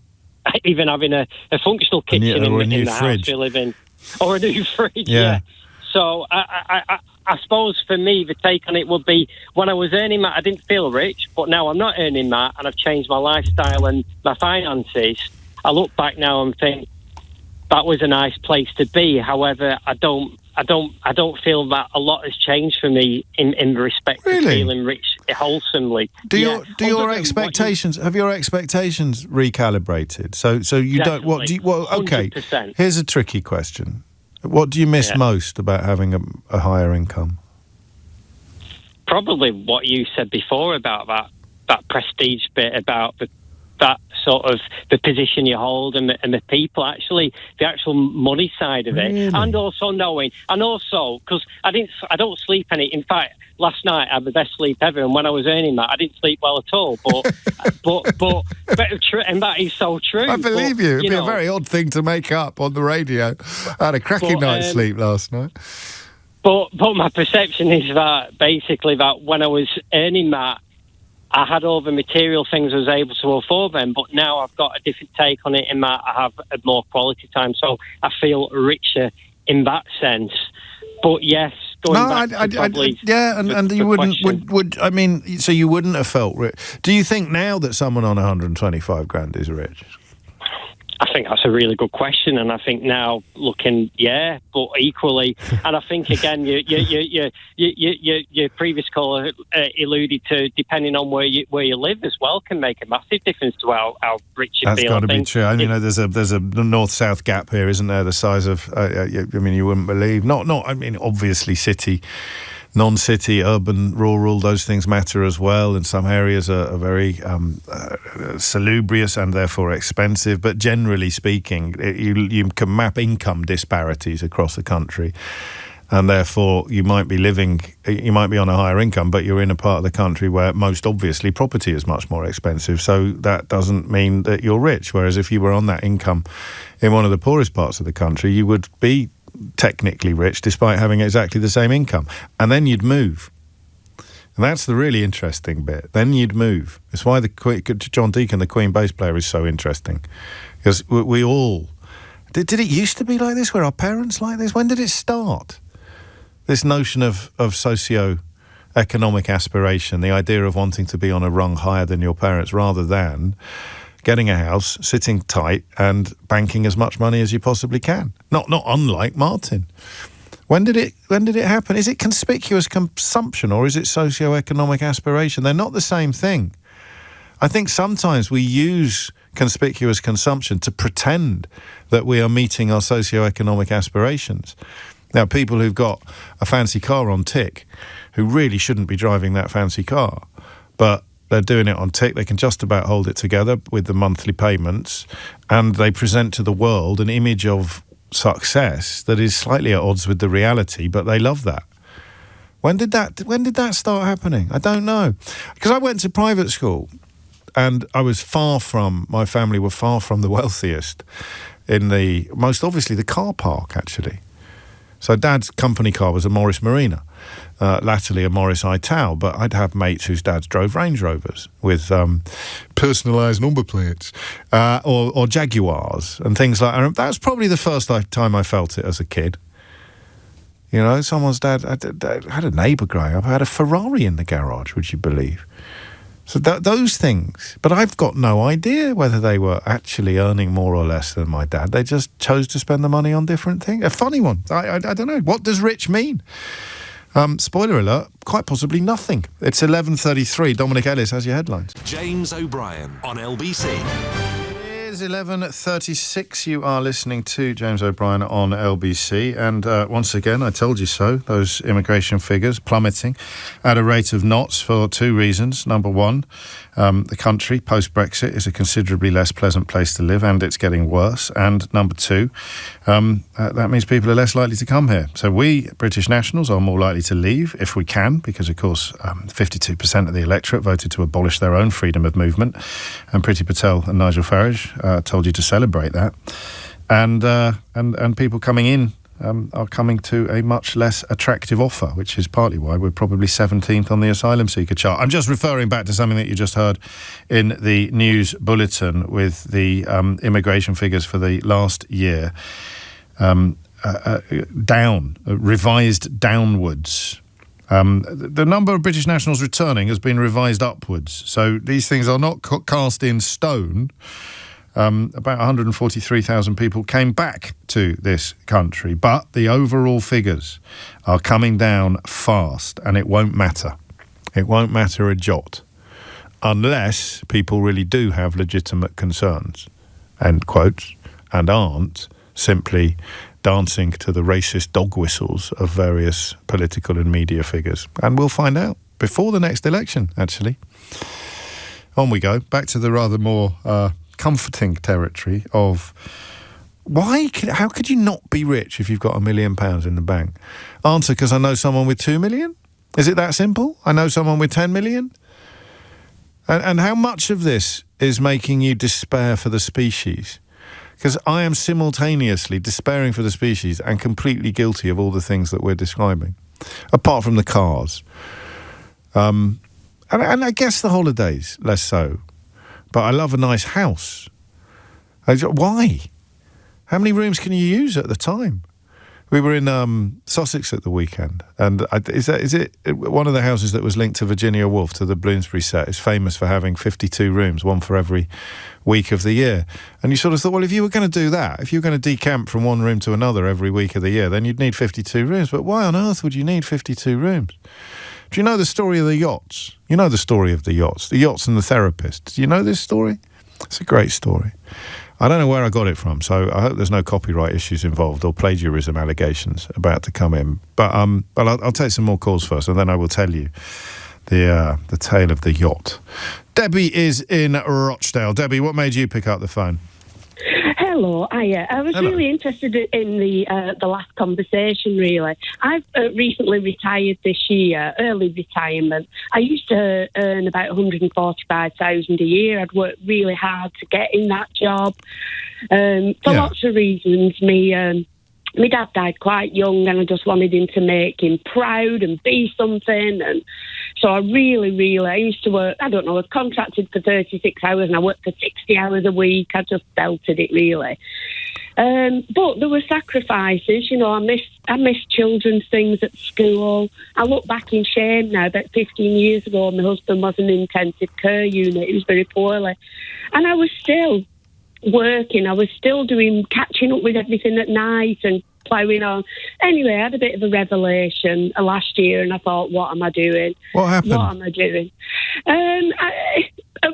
Speaker 10: even having a functional kitchen in the house they live in, or a new fridge. Yeah. So I suppose for me, the take on it would be, when I was earning that, I didn't feel rich, but now I'm not earning that, and I've changed my lifestyle and my finances. I look back now and think that was a nice place to be. However, I don't feel that a lot has changed for me in respect to feeling rich wholesomely.
Speaker 2: Have your expectations recalibrated? So you
Speaker 10: Definitely.
Speaker 2: don't. Okay.
Speaker 10: 100%.
Speaker 2: Here's a tricky question. What do you miss most about having a higher income?
Speaker 10: Probably what you said before about that prestige bit, about that sort of the position you hold and the people, actually the actual money side of it. Really? And also knowing, and also because I don't sleep any. In fact, last night I had the best sleep ever, and when I was earning that, I didn't sleep well at all. But and that is so true.
Speaker 2: I believe you. It'd be a very odd thing to make up on the radio. I had a cracking night's sleep last night.
Speaker 10: But my perception is that basically that when I was earning that, I had all the material things I was able to afford then, but now I've got a different take on it in that I have a more quality time, so I feel richer in that sense. But yes, and you wouldn't. I mean, so you wouldn't have felt rich.
Speaker 2: Do you think now that someone on 125 grand is rich?
Speaker 10: I think that's a really good question, and I think now looking, but equally, and I think again, your previous caller alluded to, depending on where you live as well, can make a massive difference to how rich you feel.
Speaker 2: That's got to be true. I mean, there's a north-south gap here, isn't there? The size of, I mean, you wouldn't believe. Not. I mean, obviously, city. Non-city, urban, rural, those things matter as well, and some areas are very salubrious and therefore expensive, but generally speaking, you can map income disparities across the country, and therefore you might be on a higher income, but you're in a part of the country where most obviously property is much more expensive, so that doesn't mean that you're rich. Whereas if you were on that income in one of the poorest parts of the country, you would be technically rich despite having exactly the same income. And then you'd move. And that's the really interesting bit. Then you'd move. It's why John Deacon, the Queen bass player, is so interesting. Because we all... Did it used to be like this? Were our parents like this? When did it start? This notion of socio-economic aspiration, the idea of wanting to be on a rung higher than your parents rather than getting a house, sitting tight and banking as much money as you possibly can. Not unlike Martin. When did it happen? Is it conspicuous consumption or is it socio-economic aspiration? They're not the same thing. I think sometimes we use conspicuous consumption to pretend that we are meeting our socio-economic aspirations. Now, people who've got a fancy car on tick, who really shouldn't be driving that fancy car, but they're doing it on tick, they can just about hold it together with the monthly payments, and they present to the world an image of success that is slightly at odds with the reality, but they love that. When did that start happening? I don't know. Because I went to private school and my family were far from the wealthiest in most obviously the car park, actually. So Dad's company car was a Morris Marina, latterly a Morris Ital, but I'd have mates whose dads drove Range Rovers with personalised number plates, or Jaguars and things like that. That's probably the first time I felt it as a kid. You know, someone's dad, I had a neighbour growing up, I had a Ferrari in the garage, would you believe? So those things. But I've got no idea whether they were actually earning more or less than my dad. They just chose to spend the money on different things. A funny one. I don't know. What does rich mean? Spoiler alert, quite possibly nothing. It's 11:33. Dominic Ellis has your headlines.
Speaker 1: James O'Brien on LBC.
Speaker 2: It is 11:36. You are listening to James O'Brien on LBC. And once again, I told you so, those immigration figures plummeting at a rate of knots for two reasons. Number one, the country, post-Brexit, is a considerably less pleasant place to live, and it's getting worse. And number two, that means people are less likely to come here. So we, British nationals, are more likely to leave if we can, because, of course, 52% of the electorate voted to abolish their own freedom of movement. And Priti Patel and Nigel Farage told you to celebrate that. And people coming in are coming to a much less attractive offer, which is partly why we're probably 17th on the asylum seeker chart. I'm just referring back to something that you just heard in the news bulletin with the immigration figures for the last year revised downwards. The number of British nationals returning has been revised upwards. So these things are not cast in stone. About 143,000 people came back to this country, but the overall figures are coming down fast, and it won't matter. It won't matter a jot, unless people really do have legitimate concerns, end quotes, and aren't simply dancing to the racist dog whistles of various political and media figures. And we'll find out before the next election, actually. On we go, back to the rather more comforting territory of how could you not be rich if you've got £1 million in the bank? Answer, because I know someone with 2 million. Is it that simple? I know someone with 10 million. And how much of this is making you despair for the species? Because I am simultaneously despairing for the species and completely guilty of all the things that we're describing, apart from the cars. And I guess the holidays, less so. But I love a nice house. Why? How many rooms can you use at the time? We were in Sussex at the weekend, and is it one of the houses that was linked to Virginia Woolf, to the Bloomsbury set, is famous for having 52 rooms, one for every week of the year. And you sort of thought, well, if you were going to do that, if you were going to decamp from one room to another every week of the year, then you'd need 52 rooms. But why on earth would you need 52 rooms? Do you know the story of the yachts? You know the story of the yachts and the therapists. Do you know this story? It's a great story. I don't know where I got it from, so I hope there's no copyright issues involved or plagiarism allegations about to come in. But I'll take some more calls first, and then I will tell you the tale of the yacht. Debbie is in Rochdale. Debbie, what made you pick up the phone?
Speaker 11: Hello. Hello, I was really interested in the last conversation, really. I've recently retired this year, early retirement. I used to earn about $145,000 a year. I'd worked really hard to get in that job for lots of reasons. My dad died quite young, and I just wanted him to make him proud and be something. And so I I used to work, I was contracted for 36 hours and I worked for 60 hours a week. I just belted it, really. But there were sacrifices, I miss children's things at school. I look back in shame now. About 15 years ago, my husband was in an intensive care unit. He was very poorly. And I was still working. I was still catching up with everything at night and ploughing on. Anyway, I had a bit of a revelation last year, and I thought, what am I doing?
Speaker 2: What happened?
Speaker 11: What am I doing?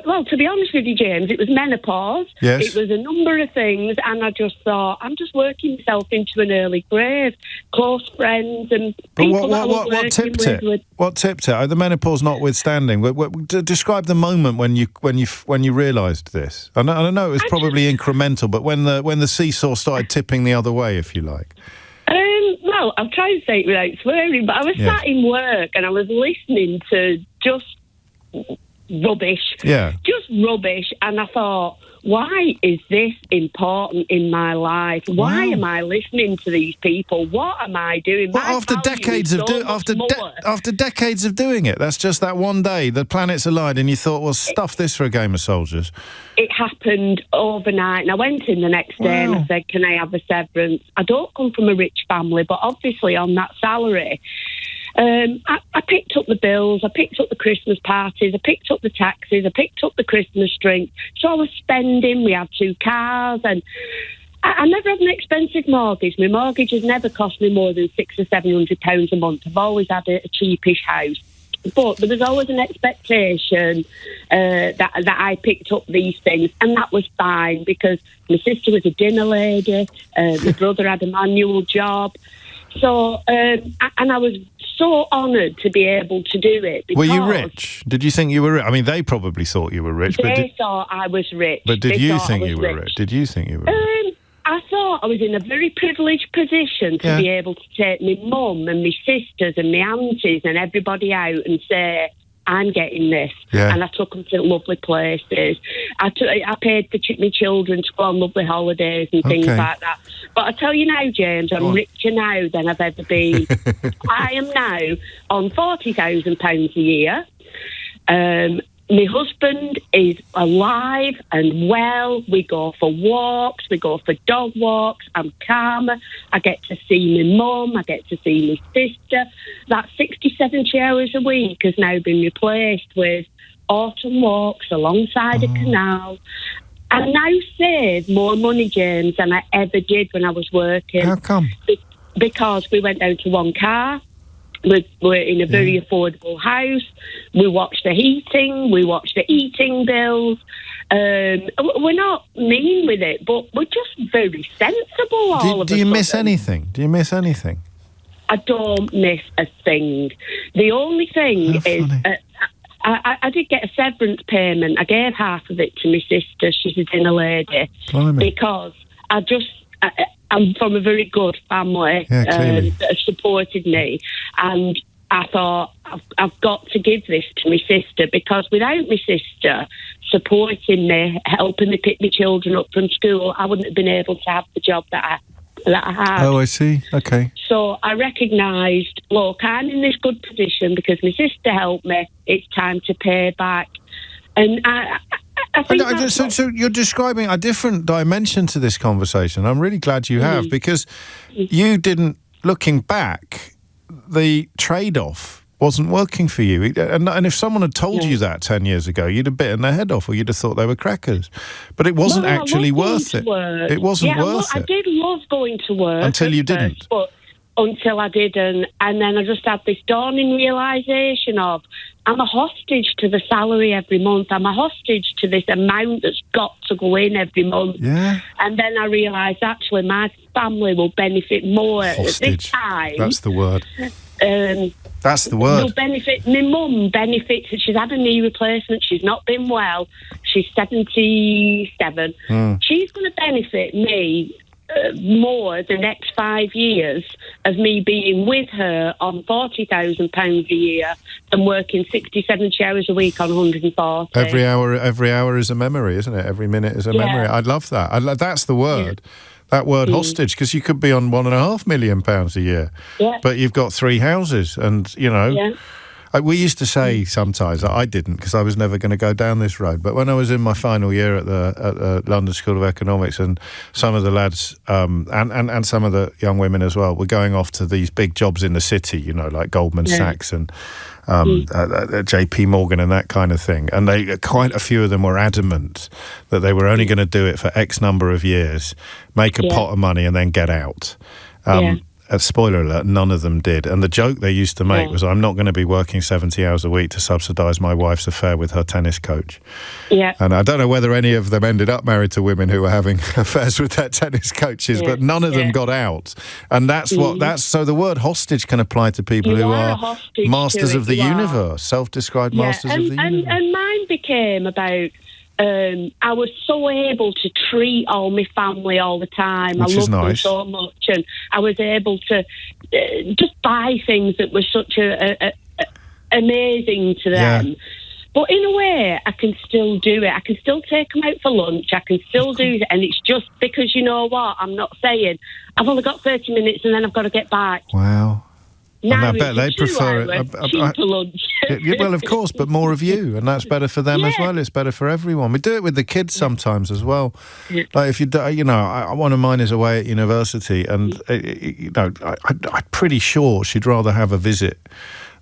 Speaker 11: Well, to be honest with you, James, it was menopause.
Speaker 2: Yes.
Speaker 11: It was a number of things, and I just thought, I'm just working myself into an early grave. Close friends and people
Speaker 2: what tipped it? What tipped it? The menopause notwithstanding, describe the moment when you realised this. I know it was probably incremental, but when the seesaw started tipping the other way, if you like.
Speaker 11: Well, I'm trying to say it without swearing, but I was sat in work and I was listening to just rubbish. Yeah. Just rubbish. And I thought, why is this important in my life? Why am I listening to these people? What am I doing?
Speaker 2: Well, after decades of doing it, that's just that one day, the planets allied, and you thought, well, stuff this for a game of soldiers.
Speaker 11: It happened overnight, and I went in the next day and I said, can I have a severance? I don't come from a rich family, but obviously on that salary, I picked up the bills, I picked up the Christmas parties, I picked up the taxis, I picked up the Christmas drink. So I was spending, we had 2 cars, and I never had an expensive mortgage. My mortgage has never cost me more than £600 or £700 a month. I've always had a cheapish house. But there was always an expectation that I picked up these things, and that was fine because my sister was a dinner lady, my brother had a manual job. So, and I was so honoured to be able to do it.
Speaker 2: Were you rich? Did you think you were rich? I mean, they probably thought you were rich.
Speaker 11: They thought I was rich.
Speaker 2: But did you think you were rich? Did you think you were rich?
Speaker 11: I thought I was in a very privileged position to be able to take my mum and my sisters and my aunties and everybody out and say, I'm getting this. Yeah. And I took them to lovely places. I paid for my children to go on lovely holidays and things like that. But I tell you now, James, I'm richer now than I've ever been. I am now on £40,000 a year. My husband is alive and well. We go for walks. We go for dog walks. I'm calmer. I get to see my mum. I get to see my sister. That 60, 70 hours a week has now been replaced with autumn walks alongside a canal. I now save more money, James, than I ever did when I was working.
Speaker 2: How come?
Speaker 11: Because we went down to one car. We're in a very affordable house. We watch the heating. We watch the eating bills. We're not mean with it, but we're just very sensible all of a sudden.
Speaker 2: Do you miss anything? Do you miss anything?
Speaker 11: I don't miss a thing. The only thing is... I did get a severance payment. I gave half of it to my sister. She's a dinner lady. Blimey. Because I'm from a very good family that have supported me. And I thought, I've got to give this to my sister, because without my sister supporting me, helping me pick my children up from school, I wouldn't have been able to have the job that I had.
Speaker 2: Oh, I see. Okay.
Speaker 11: So I recognised, look, I'm in this good position because my sister helped me. It's time to pay back. And I think
Speaker 2: so you're describing a different dimension to this conversation. I'm really glad you have, because you didn't, looking back, the trade-off wasn't working for you. And if someone had told you that 10 years ago, you'd have bitten their head off, or you'd have thought they were crackers. But it wasn't actually worth it. It wasn't worth it.
Speaker 11: I did love going to work.
Speaker 2: Until you didn't.
Speaker 11: But until I didn't. And then I just had this dawning realisation of, I'm a hostage to the salary every month. I'm a hostage to this amount that's got to go in every month. Yeah. And then I realised, actually, my family will benefit more
Speaker 2: hostage.
Speaker 11: At this time.
Speaker 2: That's the word. That's the word.
Speaker 11: You'll benefit. My mum benefits. She's had a knee replacement. She's not been well. She's 77. She's going to benefit me more the next 5 years of me being with her on £40,000 a year and working 60, 70 hours a week on 140.
Speaker 2: Every hour is a memory, isn't it? Every minute is a memory. I love that. That's the word. Yeah. That word hostage, because you could be on £1.5 million a year, but you've got 3 houses, and you know. Yeah. We used to say sometimes, I didn't because I was never going to go down this road, but when I was in my final year at the London School of Economics, and some of the lads and some of the young women as well were going off to these big jobs in the city, you know, like Goldman Sachs and JP Morgan and that kind of thing, and quite a few of them were adamant that they were only going to do it for X number of years, make a pot of money and then get out. Spoiler alert, none of them did. And the joke they used to make was, I'm not going to be working 70 hours a week to subsidise my wife's affair with her tennis coach. Yeah. And I don't know whether any of them ended up married to women who were having affairs with their tennis coaches, but none of them got out. And that's so the word hostage can apply to people who are masters of the universe, self-described masters of the universe.
Speaker 11: And mine became about... I was so able to treat all my family all the time. I loved them so much, and I was able to just buy things that were such amazing to them. Yeah. But in a way, I can still do it. I can still take them out for lunch. I can still do it, and it's just because, you know what, I'm not saying I've only got 30 minutes and then I've got to get back.
Speaker 2: Wow.
Speaker 11: Now
Speaker 2: and I bet they prefer it.
Speaker 11: Lunch.
Speaker 2: Well, of course, but more of you, and that's better for them as well. It's better for everyone. We do it with the kids sometimes as well. Yeah. Like if one of mine is away at university, and I'm pretty sure she'd rather have a visit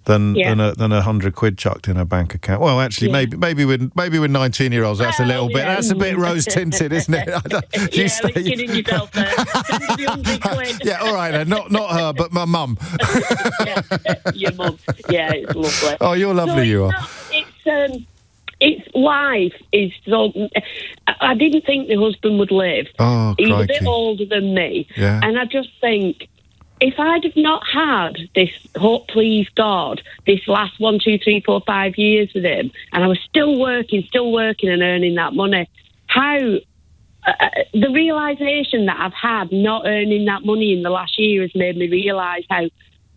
Speaker 2: than £100 chucked in her bank account. Well, actually, maybe with 19-year-olds, that's a little bit. That's a bit rose tinted, isn't it?
Speaker 11: You're kidding yourself there.
Speaker 2: Yeah, all right then. Not her, but my mum.
Speaker 11: Your mum. Yeah, it's lovely.
Speaker 2: Oh, you're lovely. You are.
Speaker 11: Its life is so... I didn't think the husband would live.
Speaker 2: Oh,
Speaker 11: he's a bit older than me, and I just think, if I'd have not had this, please God, this last 1, 2, 3, 4, 5 years with him, and I was still working and earning that money, how the realisation that I've had not earning that money in the last year has made me realise how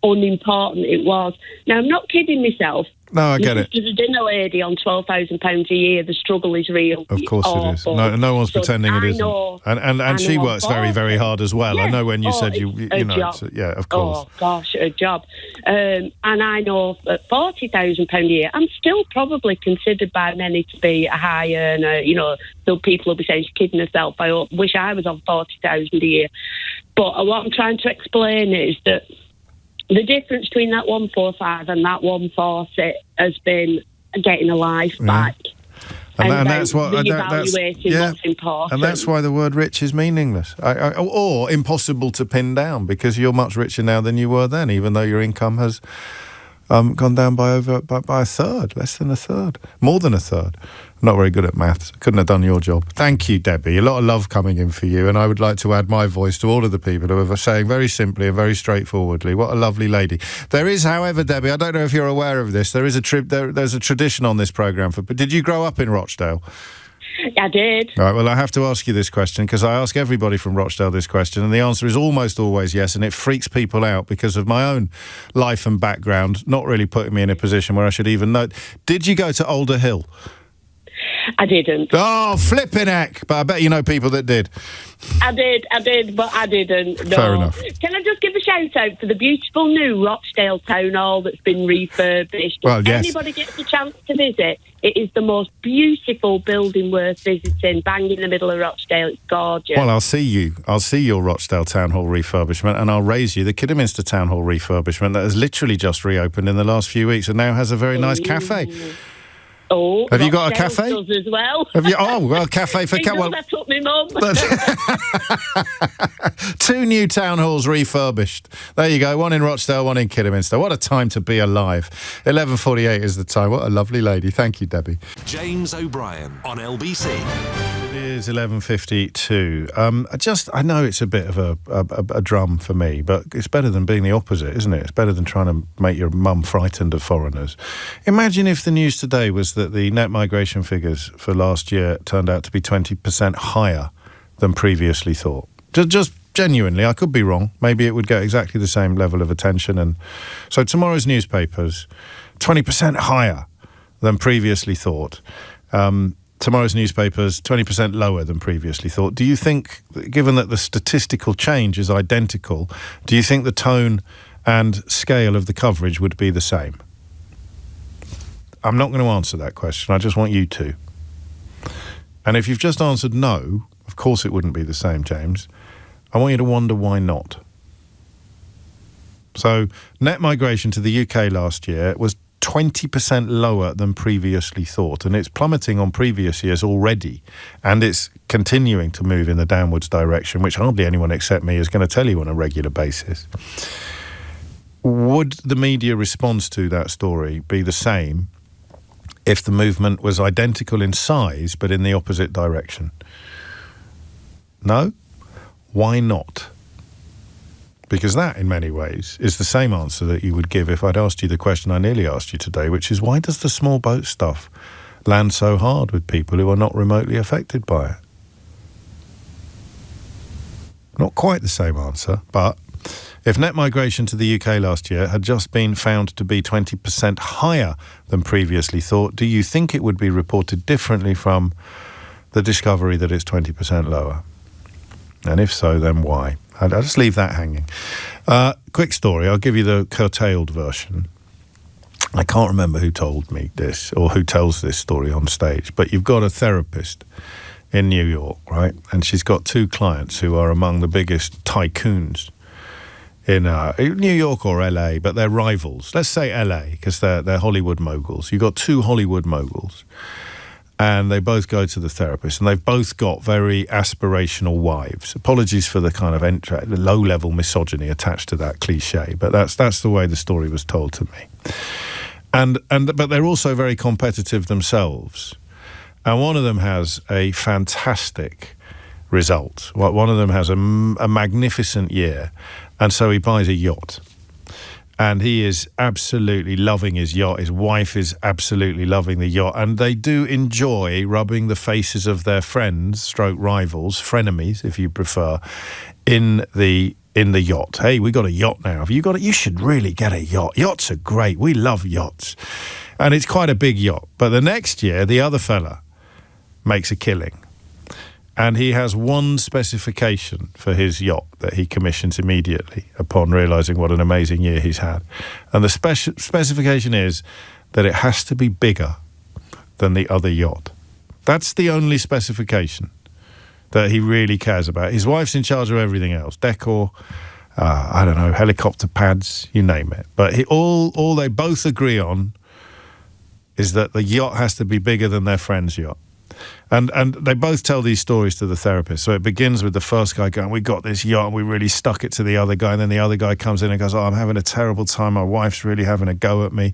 Speaker 11: unimportant it was. Now, I'm not kidding myself.
Speaker 2: No, I get it.
Speaker 11: As a dinner lady on £12,000 a year, the struggle is real.
Speaker 2: Of course it is. No one's pretending it isn't. And she works very, very hard as well. I know when you said you know, of course.
Speaker 11: Oh gosh, a job. And I know at £40,000 a year, I'm still probably considered by many to be a high earner. You know, so people will be saying she's kidding herself. I wish I was on £40,000 a year. But what I'm trying to explain is that the difference between that 145 and that 140 has been getting a life back.
Speaker 2: And that's what
Speaker 11: what's important.
Speaker 2: And that's why the word rich is meaningless, or impossible to pin down, because you're much richer now than you were then, even though your income has gone down by a third, less than a third, more than a third. I'm not very good at maths. Couldn't have done your job. Thank you, Debbie. A lot of love coming in for you, and I would like to add my voice to all of the people who are saying very simply and very straightforwardly, what a lovely lady. There is, however, Debbie, I don't know if you're aware of this, there's a tradition on this programme. Did you grow up in Rochdale?
Speaker 11: I did.
Speaker 2: All right, well, I have to ask you this question, because I ask everybody from Rochdale this question, and the answer is almost always yes, and it freaks people out because of my own life and background, not really putting me in a position where I should even know. Did you go to Alder Hill?
Speaker 11: I didn't.
Speaker 2: Oh, flipping heck. But I bet you know people that did.
Speaker 11: I did, but I didn't. No.
Speaker 2: Fair enough.
Speaker 11: Can I just give a shout out for the beautiful new Rochdale Town Hall that's been refurbished?
Speaker 2: Well,
Speaker 11: if
Speaker 2: yes.
Speaker 11: anybody gets a chance to visit, it is the most beautiful building worth visiting, bang in the middle of Rochdale. It's gorgeous.
Speaker 2: Well, I'll see your Rochdale Town Hall refurbishment, and I'll raise you the Kidderminster Town Hall refurbishment that has literally just reopened in the last few weeks and now has a very nice cafe.
Speaker 11: Oh,
Speaker 2: have you got a cafe?
Speaker 11: Does as well.
Speaker 2: Have you? Oh, well, a cafe for
Speaker 11: well, that took me mum.
Speaker 2: 2 new town halls refurbished. There you go. One in Rochdale, one in Kidderminster. What a time to be alive. 11:48 is the time. What a lovely lady. Thank you, Debbie.
Speaker 1: James O'Brien on LBC.
Speaker 2: is 11:52. I know it's a bit of a drum for me, but it's better than being the opposite, isn't it? It's better than trying to make your mum frightened of foreigners. Imagine if the news today was that the net migration figures for last year turned out to be 20% higher than previously thought. Just genuinely, I could be wrong. Maybe it would get exactly the same level of attention. And so tomorrow's newspapers, 20% higher than previously thought. Tomorrow's newspapers, 20% lower than previously thought. Do you think, given that the statistical change is identical, do you think the tone and scale of the coverage would be the same? I'm not going to answer that question. I just want you to. And if you've just answered no, of course it wouldn't be the same, James. I want you to wonder why not. So, net migration to the UK last year was 20% lower than previously thought, and it's plummeting on previous years already, and it's continuing to move in the downwards direction, which hardly anyone except me is going to tell you on a regular basis. Would the media response to that story be the same if the movement was identical in size but in the opposite direction? No? Why not? Because that, in many ways, is the same answer that you would give if I'd asked you the question I nearly asked you today, which is, why does the small boat stuff land so hard with people who are not remotely affected by it? Not quite the same answer, but if net migration to the UK last year had just been found to be 20% higher than previously thought, do you think it would be reported differently from the discovery that it's 20% lower? And if so, then why? I'll just leave that hanging. Quick story. I'll give you the curtailed version. I can't remember who told me this or who tells this story on stage, but you've got a therapist in New York, right? And she's got two clients who are among the biggest tycoons in New York or LA, but they're rivals. Let's say LA, because they're Hollywood moguls. You've got two Hollywood moguls. And they both go to the therapist, and they've both got very aspirational wives. Apologies for the kind of low-level misogyny attached to that cliche, but that's the way the story was told to me. But they're also very competitive themselves. And one of them has a fantastic result. One of them has a magnificent year, and so he buys a yacht. And he is absolutely loving his yacht. His wife is absolutely loving the yacht. And they do enjoy rubbing the faces of their friends, stroke rivals, frenemies, if you prefer, in the yacht. Hey, we got a yacht now. Have you got it? You should really get a yacht. Yachts are great. We love yachts. And it's quite a big yacht. But the next year, the other fella makes a killing. And he has one specification for his yacht that he commissions immediately upon realising what an amazing year he's had. And the specification is that it has to be bigger than the other yacht. That's the only specification that he really cares about. His wife's in charge of everything else. Decor, I don't know, helicopter pads, you name it. But all they both agree on is that the yacht has to be bigger than their friend's yacht. And they both tell these stories to the therapist. So it begins with the first guy going, we got this yacht and we really stuck it to the other guy. And then the other guy comes in and goes, I'm having a terrible time. My wife's really having a go at me.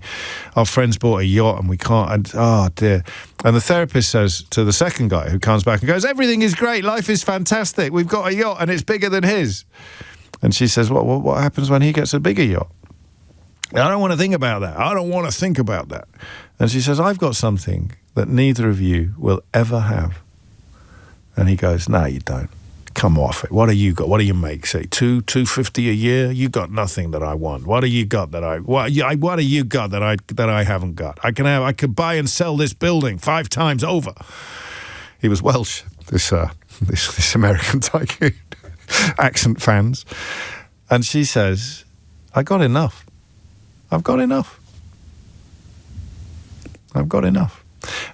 Speaker 2: Our friends bought a yacht and we can't. Oh, dear. And the therapist says to the second guy who comes back and goes, everything is great. Life is fantastic. We've got a yacht and it's bigger than his. And she says, what happens when he gets a bigger yacht? I don't want to think about that. I don't want to think about that. And she says, I've got something that neither of you will ever have. And he goes, no, you don't. Come off it. What do you got? What do you make? Say $250 a year? You got nothing that I want. What do you got that what do you got that I haven't got? I could buy and sell this building 5 times over. He was Welsh, this American tycoon. Accent fans. And she says, I got enough. I've got enough. I've got enough.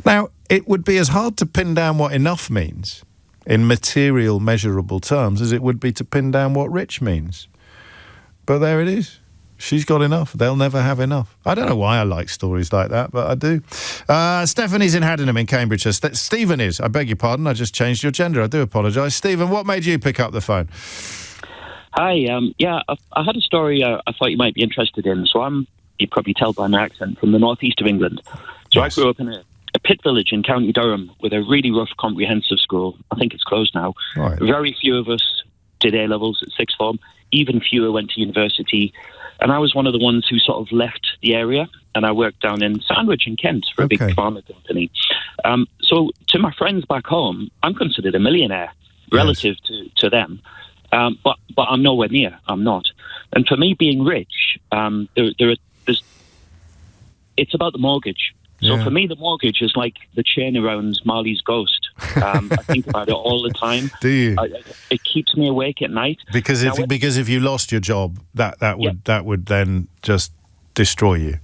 Speaker 2: Now, it would be as hard to pin down what enough means in material, measurable terms as it would be to pin down what rich means. But there it is. She's got enough. They'll never have enough. I don't know why I like stories like that, but I do. Stephanie's in Haddenham in Cambridgeshire. Stephen is. I beg your pardon. I just changed your gender. I do apologise. Stephen, what made you pick up the phone?
Speaker 12: Hi. I had a story I thought you might be interested in. So you probably tell by my accent, from the northeast of England. So yes. I grew up in pit village in County Durham with a really rough comprehensive school. I think it's closed now.
Speaker 2: Right.
Speaker 12: Very few of us did A-levels at sixth form. Even fewer went to university. And I was one of the ones who sort of left the area, and I worked down in Sandwich in Kent for a big pharma company. So to my friends back home, I'm considered a millionaire relative to them. But I'm nowhere near. I'm not. And for me, being rich, it's about the mortgage. So for me, the mortgage is like the chain around Marley's ghost. I think about it all the time.
Speaker 2: Do you?
Speaker 12: It keeps me awake at night.
Speaker 2: Because if you lost your job, that would then just destroy you.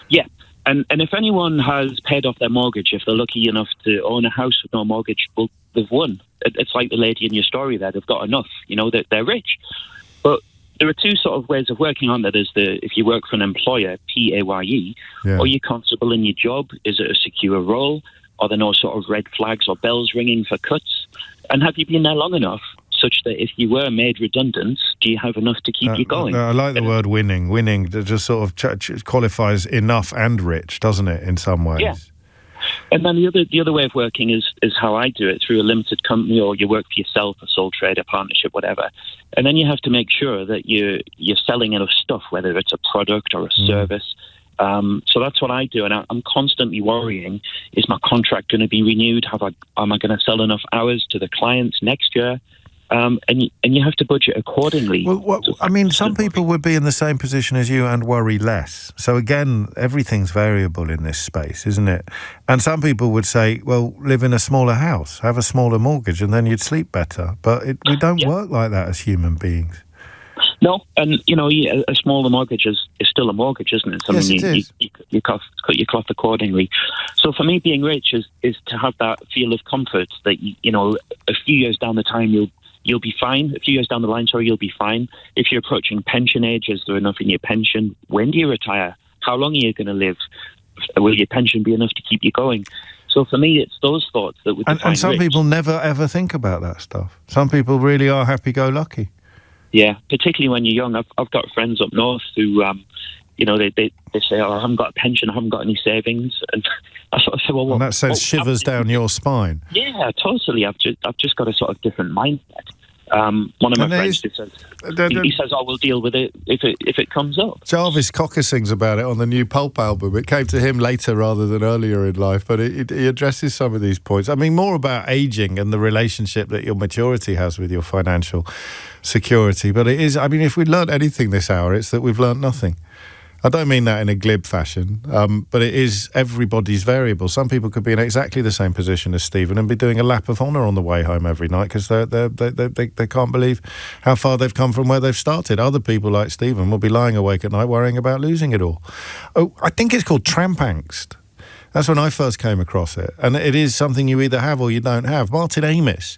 Speaker 12: Yeah. And if anyone has paid off their mortgage, if they're lucky enough to own a house with no mortgage, well, they've won. It's like the lady in your story there. They've got enough. They're rich. But there are two sort of ways of working on that. There's if you work for an employer, PAYE, or you're comfortable in your job, is it a secure role? Are there no sort of red flags or bells ringing for cuts? And have you been there long enough such that if you were made redundant, do you have enough to keep you going?
Speaker 2: I like the word winning. Winning just sort of qualifies enough and rich, doesn't it, in some ways?
Speaker 12: Yeah. And then the other way of working is how I do it, through a limited company, or you work for yourself, a sole trader, partnership, whatever. And then you have to make sure that you're selling enough stuff, whether it's a product or a service. So that's what I do, and I'm constantly worrying: is my contract going to be renewed? Am I going to sell enough hours to the clients next year? And you have to budget accordingly.
Speaker 2: Well, some people would be in the same position as you and worry less. So again, everything's variable in this space, isn't it? And some people would say, well, live in a smaller house, have a smaller mortgage, and then you'd sleep better. But we don't work like that as human beings.
Speaker 12: No, and a smaller mortgage is still a mortgage, isn't it?
Speaker 2: Yes, it is.
Speaker 12: You cut your cloth accordingly. So for me, being rich is to have that feel of comfort that a few years down the time you'll be fine. A few years down the line, you'll be fine. If you're approaching pension age, is there enough in your pension? When do you retire? How long are you going to live? Will your pension be enough to keep you going? So for me, it's those thoughts that would define
Speaker 2: And some
Speaker 12: rich.
Speaker 2: people never, ever think about that stuff. Some people really are happy-go-lucky.
Speaker 12: Yeah, particularly when you're young. I've got friends up north who, they say, I haven't got a pension, I haven't got any savings. And I sort of say, well, what?
Speaker 2: And that sends shivers down your spine.
Speaker 12: Yeah, totally. I've just got a sort of different mindset. One of my friends he says, "I will deal with it if it comes up."
Speaker 2: Jarvis Cocker sings about it on the new Pulp album. It came to him later rather than earlier in life, but he addresses some of these points. I mean, more about aging and the relationship that your maturity has with your financial security. But it is, if we've learned anything this hour, it's that we've learned nothing. I don't mean that in a glib fashion, but it is everybody's variable. Some people could be in exactly the same position as Stephen and be doing a lap of honour on the way home every night because they can't believe how far they've come from where they've started. Other people like Stephen will be lying awake at night worrying about losing it all. Oh, I think it's called tramp angst. That's when I first came across it. And it is something you either have or you don't have. Martin Amis,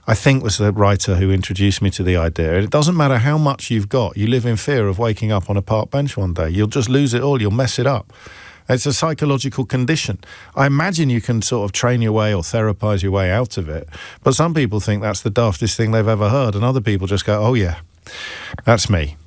Speaker 2: I think, was the writer who introduced me to the idea. It doesn't matter how much you've got. You live in fear of waking up on a park bench one day. You'll just lose it all. You'll mess it up. It's a psychological condition. I imagine you can sort of train your way or therapize your way out of it. But some people think that's the daftest thing they've ever heard. And other people just go, oh, yeah, that's me.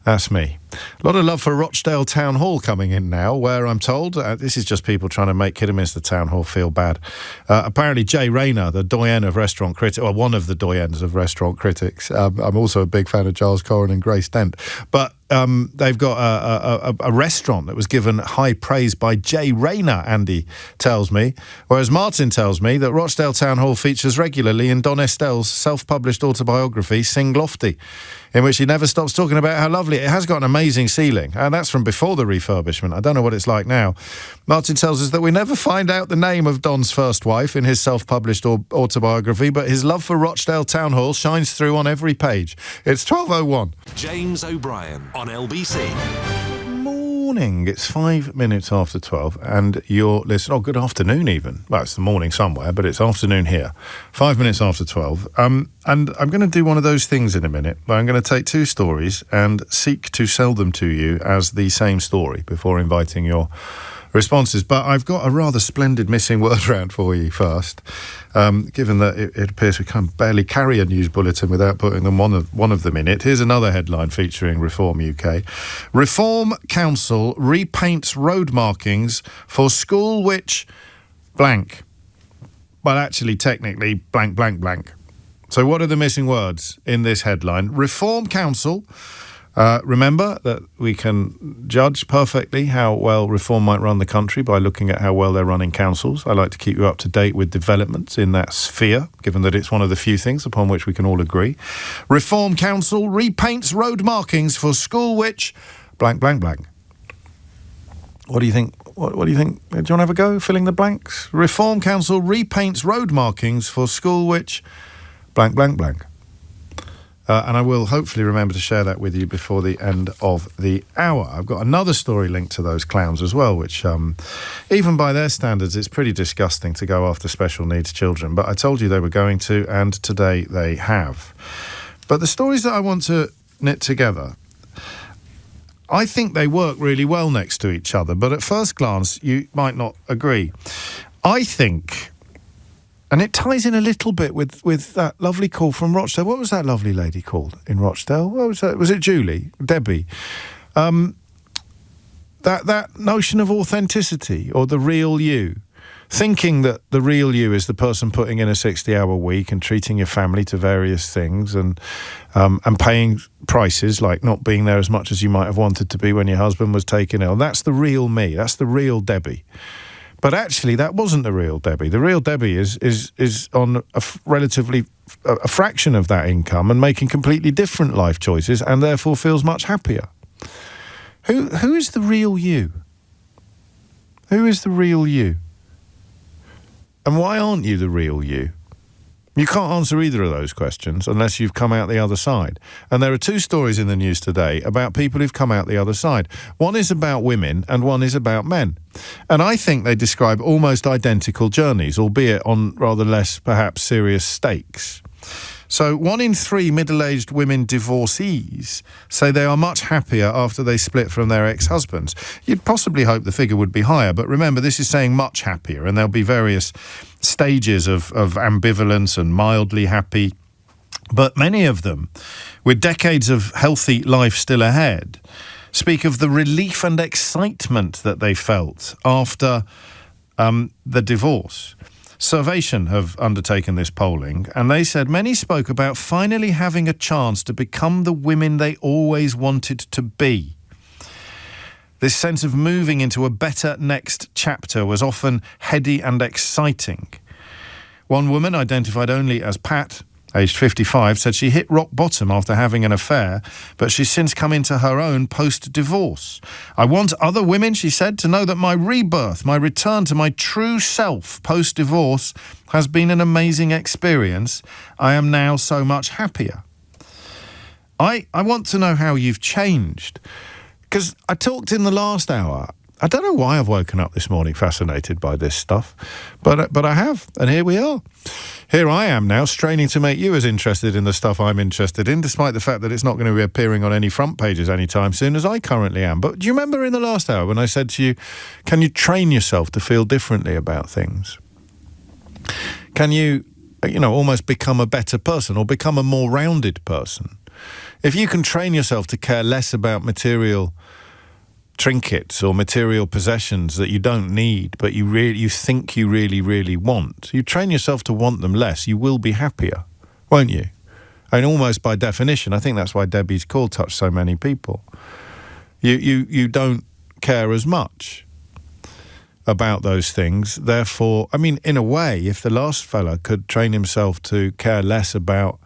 Speaker 2: That's me. A lot of love for Rochdale Town Hall coming in now, where I'm told, this is just people trying to make Kidderminster Town Hall feel bad. Apparently Jay Rayner, the doyen of restaurant critics, or one of the doyens of restaurant critics. I'm also a big fan of Giles Corran and Grace Dent. But they've got a restaurant that was given high praise by Jay Rayner, Andy tells me, whereas Martin tells me that Rochdale Town Hall features regularly in Don Estelle's self-published autobiography, Sing Lofty, in which he never stops talking about how lovely it has got an amazing ceiling, and that's from before the refurbishment. I don't know what it's like now. Martin tells us that we never find out the name of Don's first wife in his self-published autobiography, but his love for Rochdale Town Hall shines through on every page. It's 12:01.
Speaker 1: James O'Brien on LBC.
Speaker 2: Morning. It's 5 minutes after 12, and you're listening. Oh, good afternoon, even. Well, it's the morning somewhere, but it's afternoon here. 5 minutes after 12. And I'm going to do one of those things in a minute. I'm going to take two stories and seek to sell them to you as the same story before inviting your responses. But I've got a rather splendid missing word round for you first, given that it appears we can barely carry a news bulletin without putting them one of them in it. Here's another headline featuring Reform UK. Reform Council repaints road markings for school which blank. But actually, technically, blank, blank, blank. So what are the missing words in this headline? Reform Council. Remember that we can judge perfectly how well Reform might run the country by looking at how well they're running councils. I like to keep you up to date with developments in that sphere, given that it's one of the few things upon which we can all agree. Reform Council repaints road markings for school which... blank, blank, blank. What do you think? What do you think? Do you want to have a go filling the blanks? Reform Council repaints road markings for school which... blank, blank, blank. And I will hopefully remember to share that with you before the end of the hour. I've got another story linked to those clowns as well, which even by their standards, it's pretty disgusting to go after special needs children. But I told you they were going to, and today they have. But the stories that I want to knit together, I think they work really well next to each other. But at first glance, you might not agree. I think... and it ties in a little bit with that lovely call from Rochdale. What was that lovely lady called in Rochdale? What was that? Was it Julie? Debbie? That notion of authenticity or the real you. Thinking that the real you is the person putting in a 60-hour week and treating your family to various things and paying prices, like not being there as much as you might have wanted to be when your husband was taken ill. That's the real me. That's the real Debbie. But actually, that wasn't the real Debbie. The real Debbie is on a fraction of that income and making completely different life choices, and therefore feels much happier. Who is the real you? Who is the real you? And why aren't you the real you? You can't answer either of those questions unless you've come out the other side. And there are two stories in the news today about people who've come out the other side. One is about women and one is about men. And I think they describe almost identical journeys, albeit on rather less, perhaps, serious stakes. So 1 in 3 middle-aged women divorcees say they are much happier after they split from their ex-husbands. You'd possibly hope the figure would be higher, but remember, this is saying much happier, and there'll be various stages of ambivalence and mildly happy. But many of them, with decades of healthy life still ahead, speak of the relief and excitement that they felt after the divorce. Survation have undertaken this polling, and they said many spoke about finally having a chance to become the women they always wanted to be. This sense of moving into a better next chapter was often heady and exciting. One woman, identified only as Pat, aged 55, said she hit rock bottom after having an affair, but she's since come into her own post-divorce. I want other women, she said, to know that my rebirth, my return to my true self post-divorce has been an amazing experience. I am now so much happier. I want to know how you've changed, because I talked in the last hour. I don't know why I've woken up this morning fascinated by this stuff, but I have, and here we are. Here I am now, straining to make you as interested in the stuff I'm interested in, despite the fact that it's not going to be appearing on any front pages anytime soon, as I currently am. But do you remember in the last hour when I said to you, can you train yourself to feel differently about things? Can you, almost become a better person or become a more rounded person? If you can train yourself to care less about material trinkets or material possessions that you don't need, but you think you really, really want, you train yourself to want them less, you will be happier, won't you? And almost by definition, I think that's why Debbie's call touched so many people. You don't care as much about those things. Therefore, in a way, if the last fella could train himself to care less about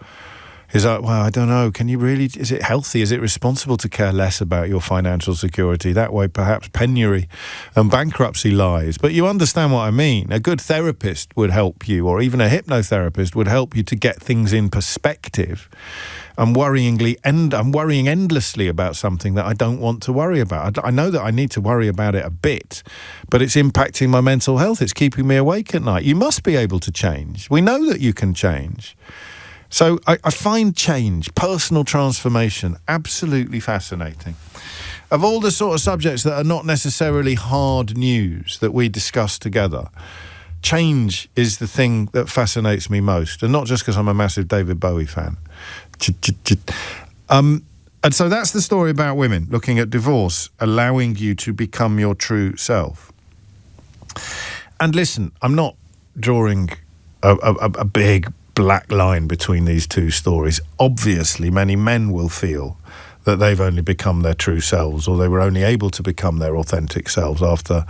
Speaker 2: I don't know, is it healthy, is it responsible to care less about your financial security? That way perhaps penury and bankruptcy lies. But you understand what I mean. A good therapist would help you, or even a hypnotherapist would help you to get things in perspective. I'm worrying endlessly about something that I don't want to worry about. I know that I need to worry about it a bit, but it's impacting my mental health. It's keeping me awake at night. You must be able to change. We know that you can change. So I find change, personal transformation, absolutely fascinating. Of all the sort of subjects that are not necessarily hard news that we discuss together, change is the thing that fascinates me most, and not just because I'm a massive David Bowie fan. And so that's the story about women, looking at divorce, allowing you to become your true self. And listen, I'm not drawing a big black line between these two stories. Obviously, many men will feel that they've only become their true selves, or they were only able to become their authentic selves after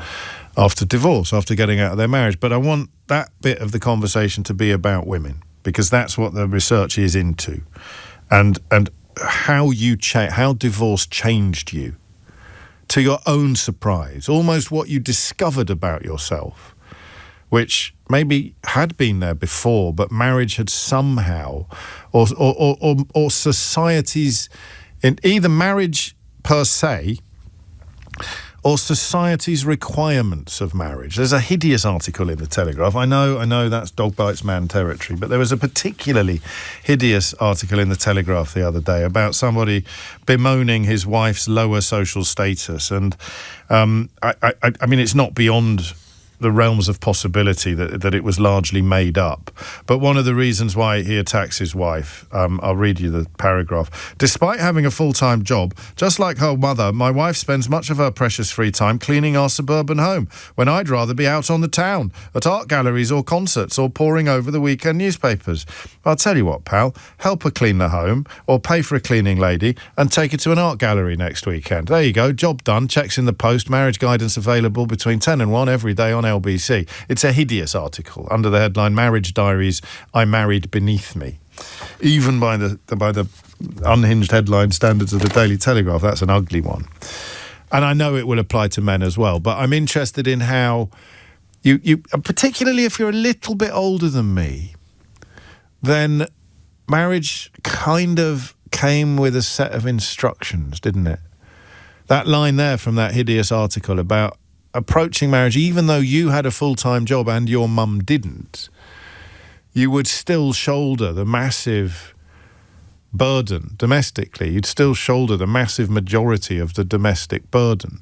Speaker 2: divorce, after getting out of their marriage. But I want that bit of the conversation to be about women, because that's what the research is into, and how divorce changed you, to your own surprise, almost what you discovered about yourself, which maybe had been there before, but marriage had somehow, or society's, in either marriage per se, or society's requirements of marriage. There's a hideous article in the Telegraph. I know that's dog bites man territory, but there was a particularly hideous article in the Telegraph the other day about somebody bemoaning his wife's lower social status. And I mean, it's not beyond the realms of possibility that it was largely made up. But one of the reasons why he attacks his wife, I'll read you the paragraph. Despite having a full-time job, just like her mother, my wife spends much of her precious free time cleaning our suburban home, when I'd rather be out on the town, at art galleries or concerts, or poring over the weekend newspapers. I'll tell you what, pal, help her clean the home, or pay for a cleaning lady, and take her to an art gallery next weekend. There you go, job done, checks in the post, marriage guidance available between 10 and 1 every day on LBC. It's a hideous article under the headline "Marriage Diaries, I Married Beneath Me." Even by the unhinged headline standards of the Daily Telegraph, that's an ugly one. And I know it will apply to men as well, but I'm interested in how you particularly if you're a little bit older than me, then marriage kind of came with a set of instructions, didn't it? That line there from that hideous article about approaching marriage, even though you had a full-time job and your mum didn't, you would still shoulder the massive burden domestically. You'd still shoulder the massive majority of the domestic burden.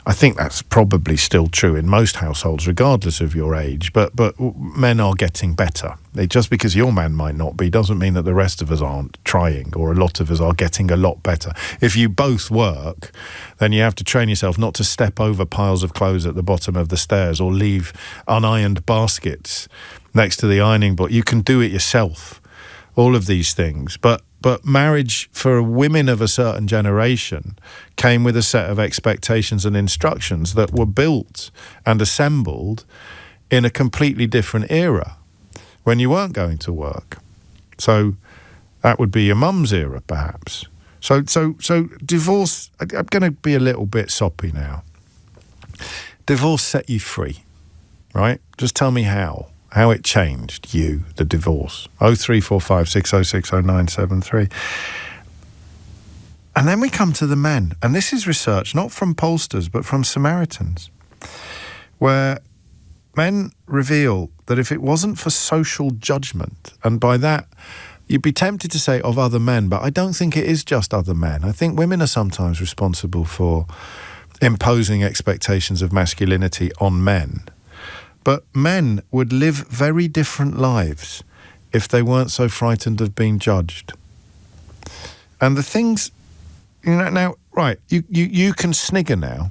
Speaker 2: I think that's probably still true in most households, regardless of your age, but men are getting better. Just because your man might not be doesn't mean that the rest of us aren't trying, or a lot of us are getting a lot better. If you both work, then you have to train yourself not to step over piles of clothes at the bottom of the stairs, or leave unironed baskets next to the ironing board. You can do it yourself, all of these things. But marriage for women of a certain generation came with a set of expectations and instructions that were built and assembled in a completely different era, when you weren't going to work. So that would be your mum's era, perhaps. So divorce, I'm going to be a little bit soppy now. Divorce set you free, right? Just tell me how it changed you, the divorce. 0345 606 0973. And then we come to the men. And this is research, not from pollsters, but from Samaritans, where men reveal that if it wasn't for social judgment, and by that, you'd be tempted to say of other men, but I don't think it is just other men. I think women are sometimes responsible for imposing expectations of masculinity on men. But men would live very different lives if they weren't so frightened of being judged. And the things, now, right, you can snigger now.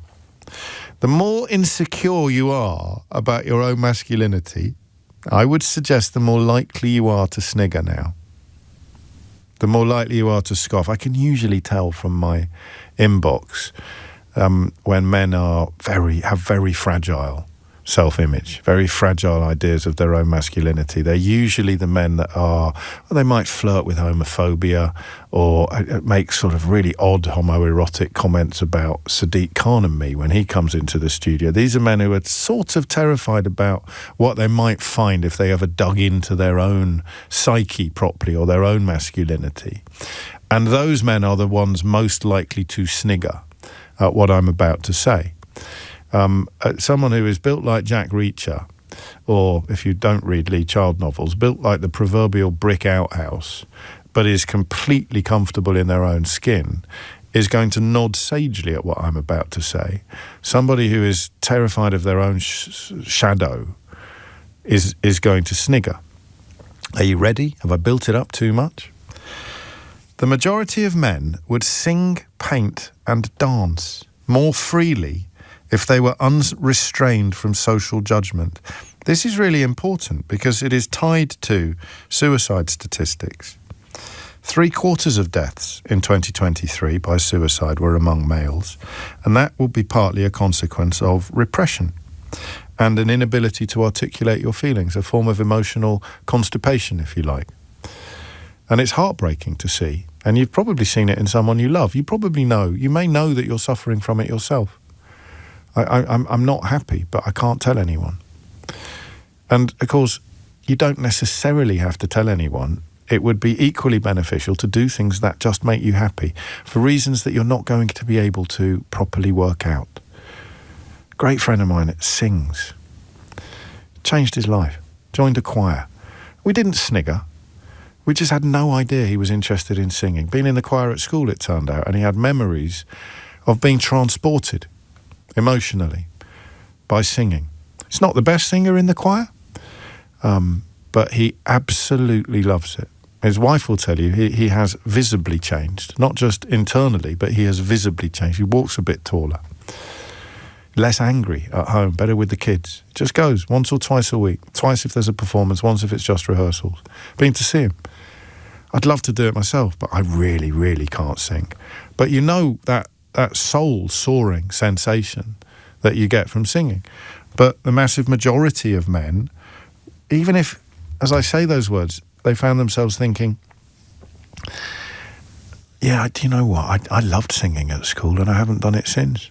Speaker 2: The more insecure you are about your own masculinity, I would suggest the more likely you are to snigger now. The more likely you are to scoff. I can usually tell from my inbox when men have very fragile self-image, very fragile ideas of their own masculinity. They're usually the men that they might flirt with homophobia, or make sort of really odd homoerotic comments about Sadiq Khan and me when he comes into the studio. These are men who are sort of terrified about what they might find if they ever dug into their own psyche properly, or their own masculinity. And those men are the ones most likely to snigger at what I'm about to say. Someone who is built like Jack Reacher, or if you don't read Lee Child novels, built like the proverbial brick outhouse, but is completely comfortable in their own skin, is going to nod sagely at what I'm about to say. Somebody who is terrified of their own shadow is going to snigger. Are you ready? Have I built it up too much? The majority of men would sing, paint, and dance more freely if they were unrestrained from social judgment. This is really important because it is tied to suicide statistics. 3/4 of deaths in 2023 by suicide were among males, and that will be partly a consequence of repression and an inability to articulate your feelings, a form of emotional constipation, if you like. And it's heartbreaking to see, and you've probably seen it in someone you love. You probably know, you may know that you're suffering from it yourself. I'm not happy, but I can't tell anyone. And of course, you don't necessarily have to tell anyone. It would be equally beneficial to do things that just make you happy for reasons that you're not going to be able to properly work out. A great friend of mine sings. Changed his life. Joined a choir. We didn't snigger. We just had no idea he was interested in singing. Been in the choir at school, it turned out, and he had memories of being transported emotionally by singing. He's not the best singer in the choir, but he absolutely loves it. His wife will tell you he has visibly changed, not just internally, but he has visibly changed. He walks a bit taller, less angry at home, better with the kids. Just goes once or twice a week, twice if there's a performance, once if it's just rehearsals. Been to see him. I'd love to do it myself, but I really, really can't sing. But you know that soul-soaring sensation that you get from singing. But the massive majority of men, even if, as I say those words, they found themselves thinking, yeah, do you know what? I loved singing at school and I haven't done it since.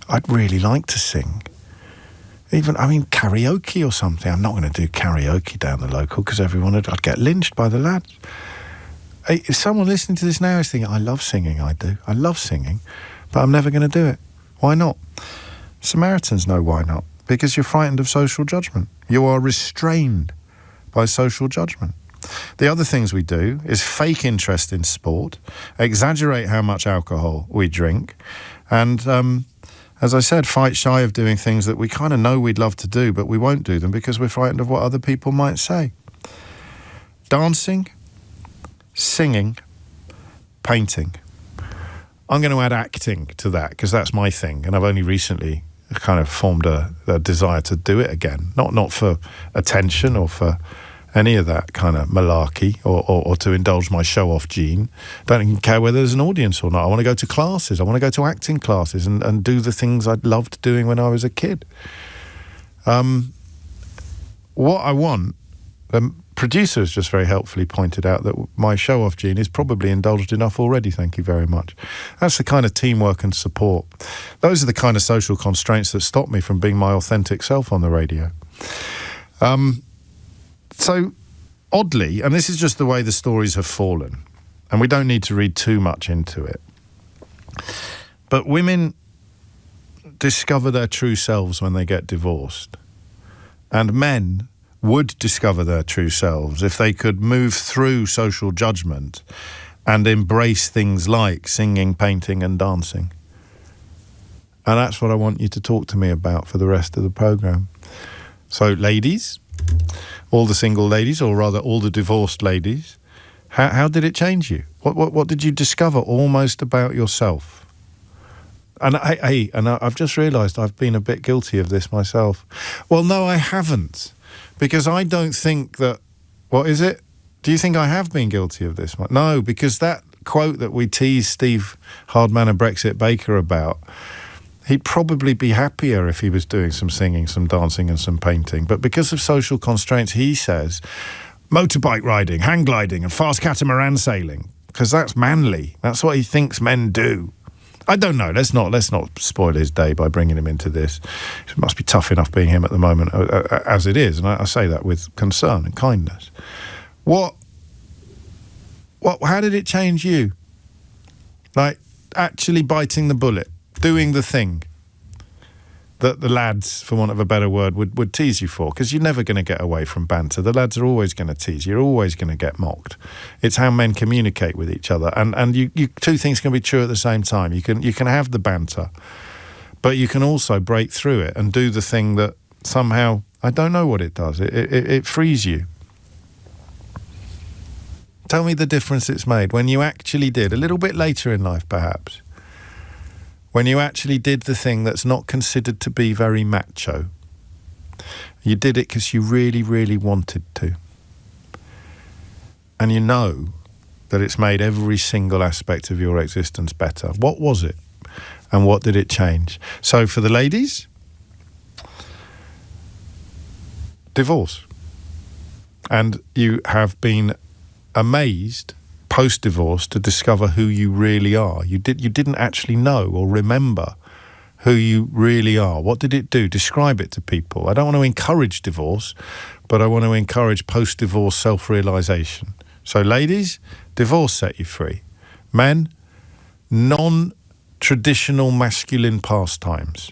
Speaker 2: I'd really like to sing. Even, karaoke or something. I'm not going to do karaoke down the local because I'd get lynched by the lads. Hey, if someone listening to this now is thinking, I love singing, I do. I love singing, but I'm never going to do it. Why not? Samaritans know why not. Because you're frightened of social judgment. You are restrained by social judgment. The other things we do is fake interest in sport, exaggerate how much alcohol we drink, and, as I said, fight shy of doing things that we kind of know we'd love to do, but we won't do them because we're frightened of what other people might say. Dancing, singing, painting. I'm going to add acting to that because that's my thing, and I've only recently kind of formed a desire to do it again, not for attention or for any of that kind of malarkey or to indulge my show-off gene. Don't even care whether there's an audience or not. I want to go to classes. I want to go to acting classes and do the things I loved doing when I was a kid. What I want, the producer has just very helpfully pointed out that my show-off gene is probably indulged enough already, thank you very much. That's the kind of teamwork and support. Those are the kind of social constraints that stop me from being my authentic self on the radio. So, oddly, and this is just the way the stories have fallen, and we don't need to read too much into it, but women discover their true selves when they get divorced, and men would discover their true selves if they could move through social judgment and embrace things like singing, painting and dancing. And that's what I want you to talk to me about for the rest of the programme. So, ladies, all the single ladies, or rather all the divorced ladies, how did it change you? What did you discover almost about yourself? And I've just realised I've been a bit guilty of this myself. Well, no, I haven't. Because I don't think that... What is it? Do you think I have been guilty of this? No, because that quote that we teased Steve Hardman Brexit Baker about, he'd probably be happier if he was doing some singing, some dancing and some painting. But because of social constraints, he says motorbike riding, hang gliding and fast catamaran sailing, because that's manly. That's what he thinks men do. I don't know. Let's not spoil his day by bringing him into this. It must be tough enough being him at the moment as it is, and I say that with concern and kindness. How did it change you? Like, actually biting the bullet, doing the thing that the lads, for want of a better word, would tease you for, because you're never going to get away from banter. The lads are always going to tease you. You're always going to get mocked. It's how men communicate with each other, and you two things can be true at the same time. You can have the banter, but you can also break through it and do the thing that somehow, I don't know what it does. It frees you. Tell me the difference it's made when you actually did, a little bit later in life perhaps, when you actually did the thing that's not considered to be very macho. You did it because you really, really wanted to. And you know that it's made every single aspect of your existence better. What was it? And what did it change? So for the ladies, divorce. And you have been amazed post-divorce to discover who you really are. You didn't actually know or remember who you really are. What did it do? Describe it to people. I don't want to encourage divorce, but I want to encourage post-divorce self-realisation. So ladies, divorce set you free. Men, non-traditional masculine pastimes.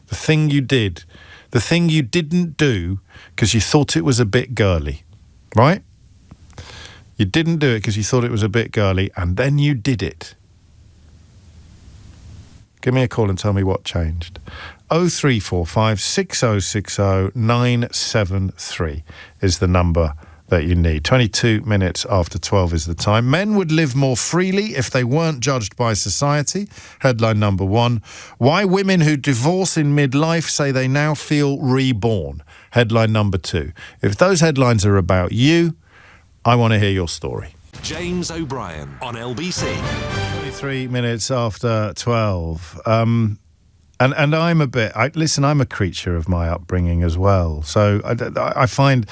Speaker 2: The thing you did, the thing you didn't do because you thought it was a bit girly, right? You didn't do it because you thought it was a bit girly, and then you did it. Give me a call and tell me what changed. 0345 6060 973 is the number that you need. 22 minutes after 12 is the time. Men would live more freely if they weren't judged by society. Headline number 1. Why women who divorce in midlife say they now feel reborn. Headline number 2. If those headlines are about you, I want to hear your story.
Speaker 1: James O'Brien on LBC.
Speaker 2: 23 minutes after 12. And I'm a bit... listen, I'm a creature of my upbringing as well. So I find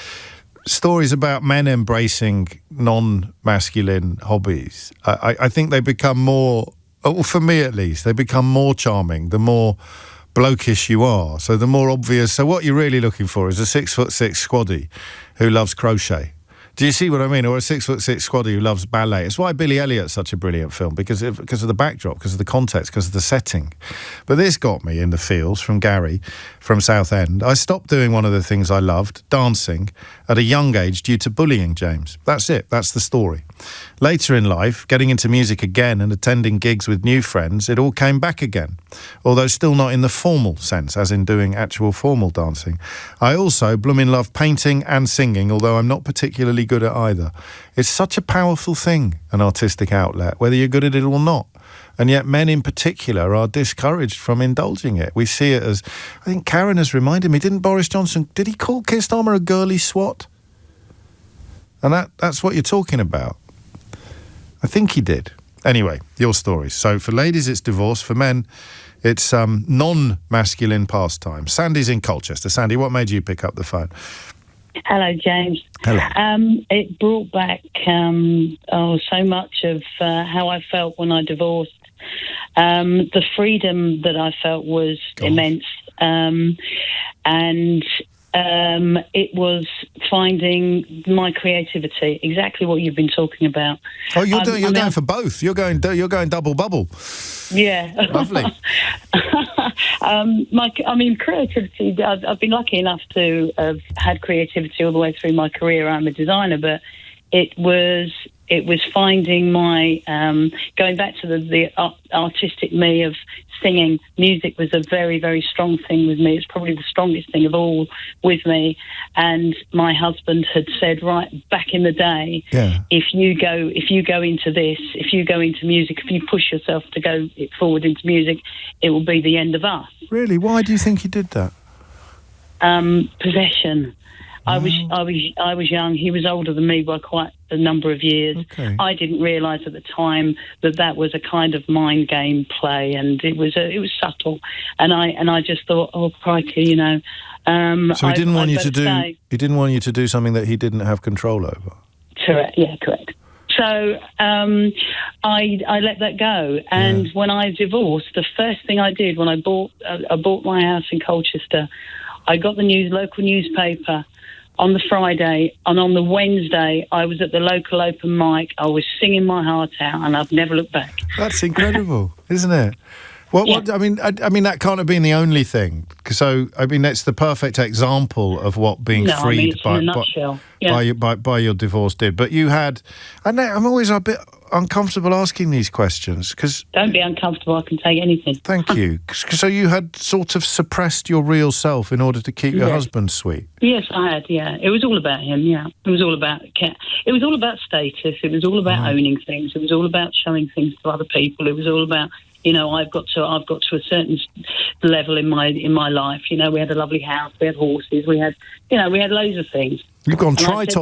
Speaker 2: stories about men embracing non-masculine hobbies, I think they become more... for me at least, they become more charming the more blokish you are. So the more obvious... So what you're really looking for is a 6'6" squaddy who loves crochet. Do you see what I mean? Or a 6'6" squaddy who loves ballet. It's why Billy Elliot's such a brilliant film, because of the backdrop, because of the context, because of the setting. But this got me in the feels from Gary from Southend. I stopped doing one of the things I loved, dancing, at a young age due to bullying, James. That's it. That's the story. Later in life, getting into music again and attending gigs with new friends, it all came back again, although still not in the formal sense, as in doing actual formal dancing. I also blooming love painting and singing, although I'm not particularly good at either. It's such a powerful thing, an artistic outlet, whether you're good at it or not. And yet men in particular are discouraged from indulging it. We see it as... I think Karen has reminded me, didn't Boris Johnson... Did he call Keir Starmer a girly swat? And that's what you're talking about. I think he did. Anyway, your story. So for ladies, it's divorce. For men, it's non-masculine pastime. Sandy's in Colchester. Sandy, what made you pick up the phone?
Speaker 13: Hello, James.
Speaker 2: Hello.
Speaker 13: It brought back so much of how I felt when I divorced. The freedom that I felt was immense. And it was finding my creativity, exactly what you've been talking about.
Speaker 2: Oh, you're going for both. You're going double bubble.
Speaker 13: Yeah,
Speaker 2: lovely.
Speaker 13: Creativity. I've been lucky enough to have had creativity all the way through my career. I'm a designer, but it was finding my going back to the artistic me of singing. Music was a very, very strong thing with me. It's probably the strongest thing of all with me. And my husband had said right back in the day, if you go into this, if you go into music, if you push yourself to go forward into music, it will be the end of us.
Speaker 2: Really? Why do you think he did that?
Speaker 13: Possession. I was young. He was older than me by quite a number of years.
Speaker 2: Okay.
Speaker 13: I didn't realise at the time that was a kind of mind game play, and it was subtle. And I just thought, oh crikey, you know.
Speaker 2: So he didn't want you to do. He didn't want you to do something that he didn't have control over.
Speaker 13: Correct. Yeah, correct. So I let that go, and when I divorced, the first thing I did when I bought my house in Colchester, I got the local newspaper on the Friday, and on the Wednesday I was at the local open mic. I was singing my heart out, and I've never looked back.
Speaker 2: That's incredible, isn't it? What I mean, that can't have been the only thing. So I mean, that's the perfect example of what being freed by your divorce did. But you had, I'm always a bit uncomfortable asking these questions because
Speaker 13: don't be uncomfortable. I can take anything.
Speaker 2: Thank you. So you had sort of suppressed your real self in order to keep your husband sweet.
Speaker 13: Yes, I had. Yeah, it was all about him. Yeah, it was all about It was all about status. It was all about owning things. It was all about showing things to other people. It was all about You know, I've got to a certain level in my life. You know, we had a lovely house, we had horses, we had loads of things.
Speaker 2: You've gone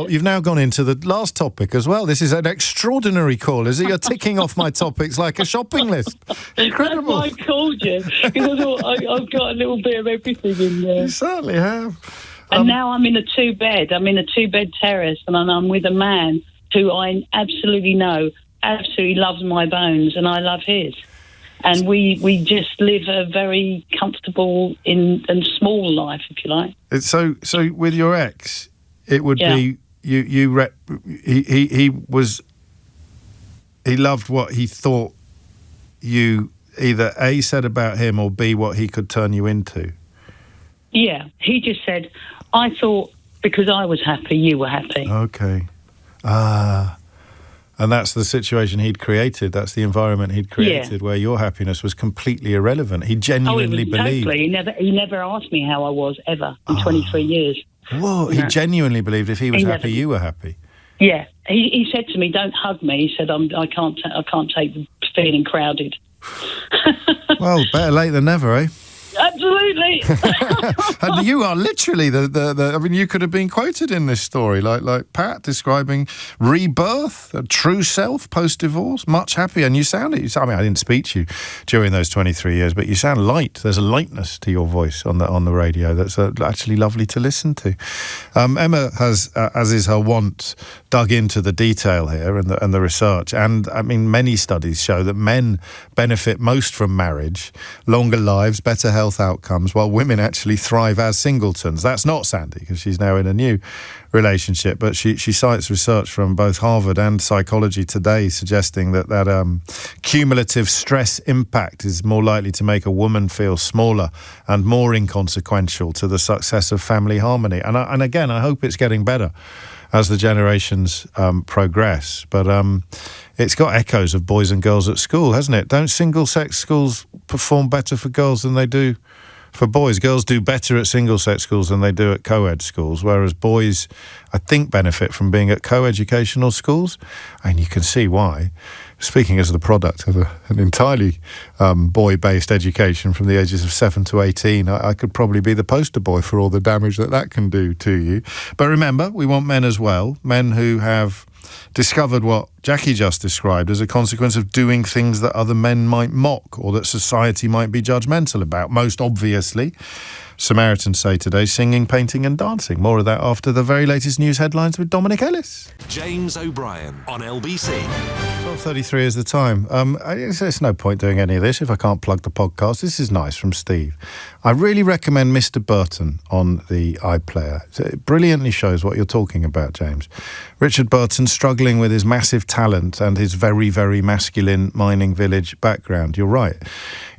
Speaker 2: You've now gone into the last topic as well. This is an extraordinary call, is it? You're ticking off my topics like a shopping list. Incredible.
Speaker 13: That's why I called you, because I thought I've got a little bit of everything in there.
Speaker 2: You certainly have.
Speaker 13: And now I'm in a two-bed. I'm in a two-bed terrace, and I'm with a man who I absolutely know absolutely loves my bones, and I love his. And we just live a very comfortable and small life, if you like.
Speaker 2: So with your ex, it would be he loved what he thought you either A, said about him, or B, what he could turn you into.
Speaker 13: Yeah, he just said, I thought because I was happy, you were happy.
Speaker 2: Okay. And that's the situation he'd created. That's the environment he'd created where your happiness was completely irrelevant. He genuinely believed.
Speaker 13: Totally. He never asked me how I was ever in 23 years.
Speaker 2: Whoa, he genuinely believed if he was happy, you were happy.
Speaker 13: Yeah. He said to me, don't hug me. He said, I can't take the feeling crowded.
Speaker 2: Well, better late than never, eh?
Speaker 13: Absolutely.
Speaker 2: And you are literally the I mean, you could have been quoted in this story, like Pat describing rebirth, a true self post-divorce, much happier. And you sounded, I mean, I didn't speak to you during those 23 years, but you sound light. There's a lightness to your voice on the radio that's actually lovely to listen to. Emma has, as is her wont, dug into the detail here and the research. And, I mean, many studies show that men benefit most from marriage, longer lives, better health outcomes, while women actually thrive as singletons. That's not Sandy, because she's now in a new relationship, but she cites research from both Harvard and Psychology Today suggesting that cumulative stress impact is more likely to make a woman feel smaller and more inconsequential to the success of family harmony. And again, I hope it's getting better as the generations progress. But it's got echoes of boys and girls at school, hasn't it? Don't single-sex schools perform better for girls than they do for boys? Girls do better at single-sex schools than they do at co-ed schools, whereas boys, I think, benefit from being at co-educational schools. And you can see why. Speaking as the product of an entirely boy-based education from the ages of 7 to 18, I could probably be the poster boy for all the damage that can do to you. But remember, we want men as well, men who have discovered what Jackie just described as a consequence of doing things that other men might mock or that society might be judgmental about. Most obviously, Samaritans say today, singing, painting and dancing. More of that after the very latest news headlines with Dominic Ellis.
Speaker 1: James O'Brien on LBC.
Speaker 2: 12:33 is the time. There's no point doing any of this if I can't plug the podcast. This is nice from Steve. I really recommend Mr. Burton on the iPlayer. It brilliantly shows what you're talking about, James. Richard Burton struggling with his massive talent and his very, very masculine mining village background. You're right.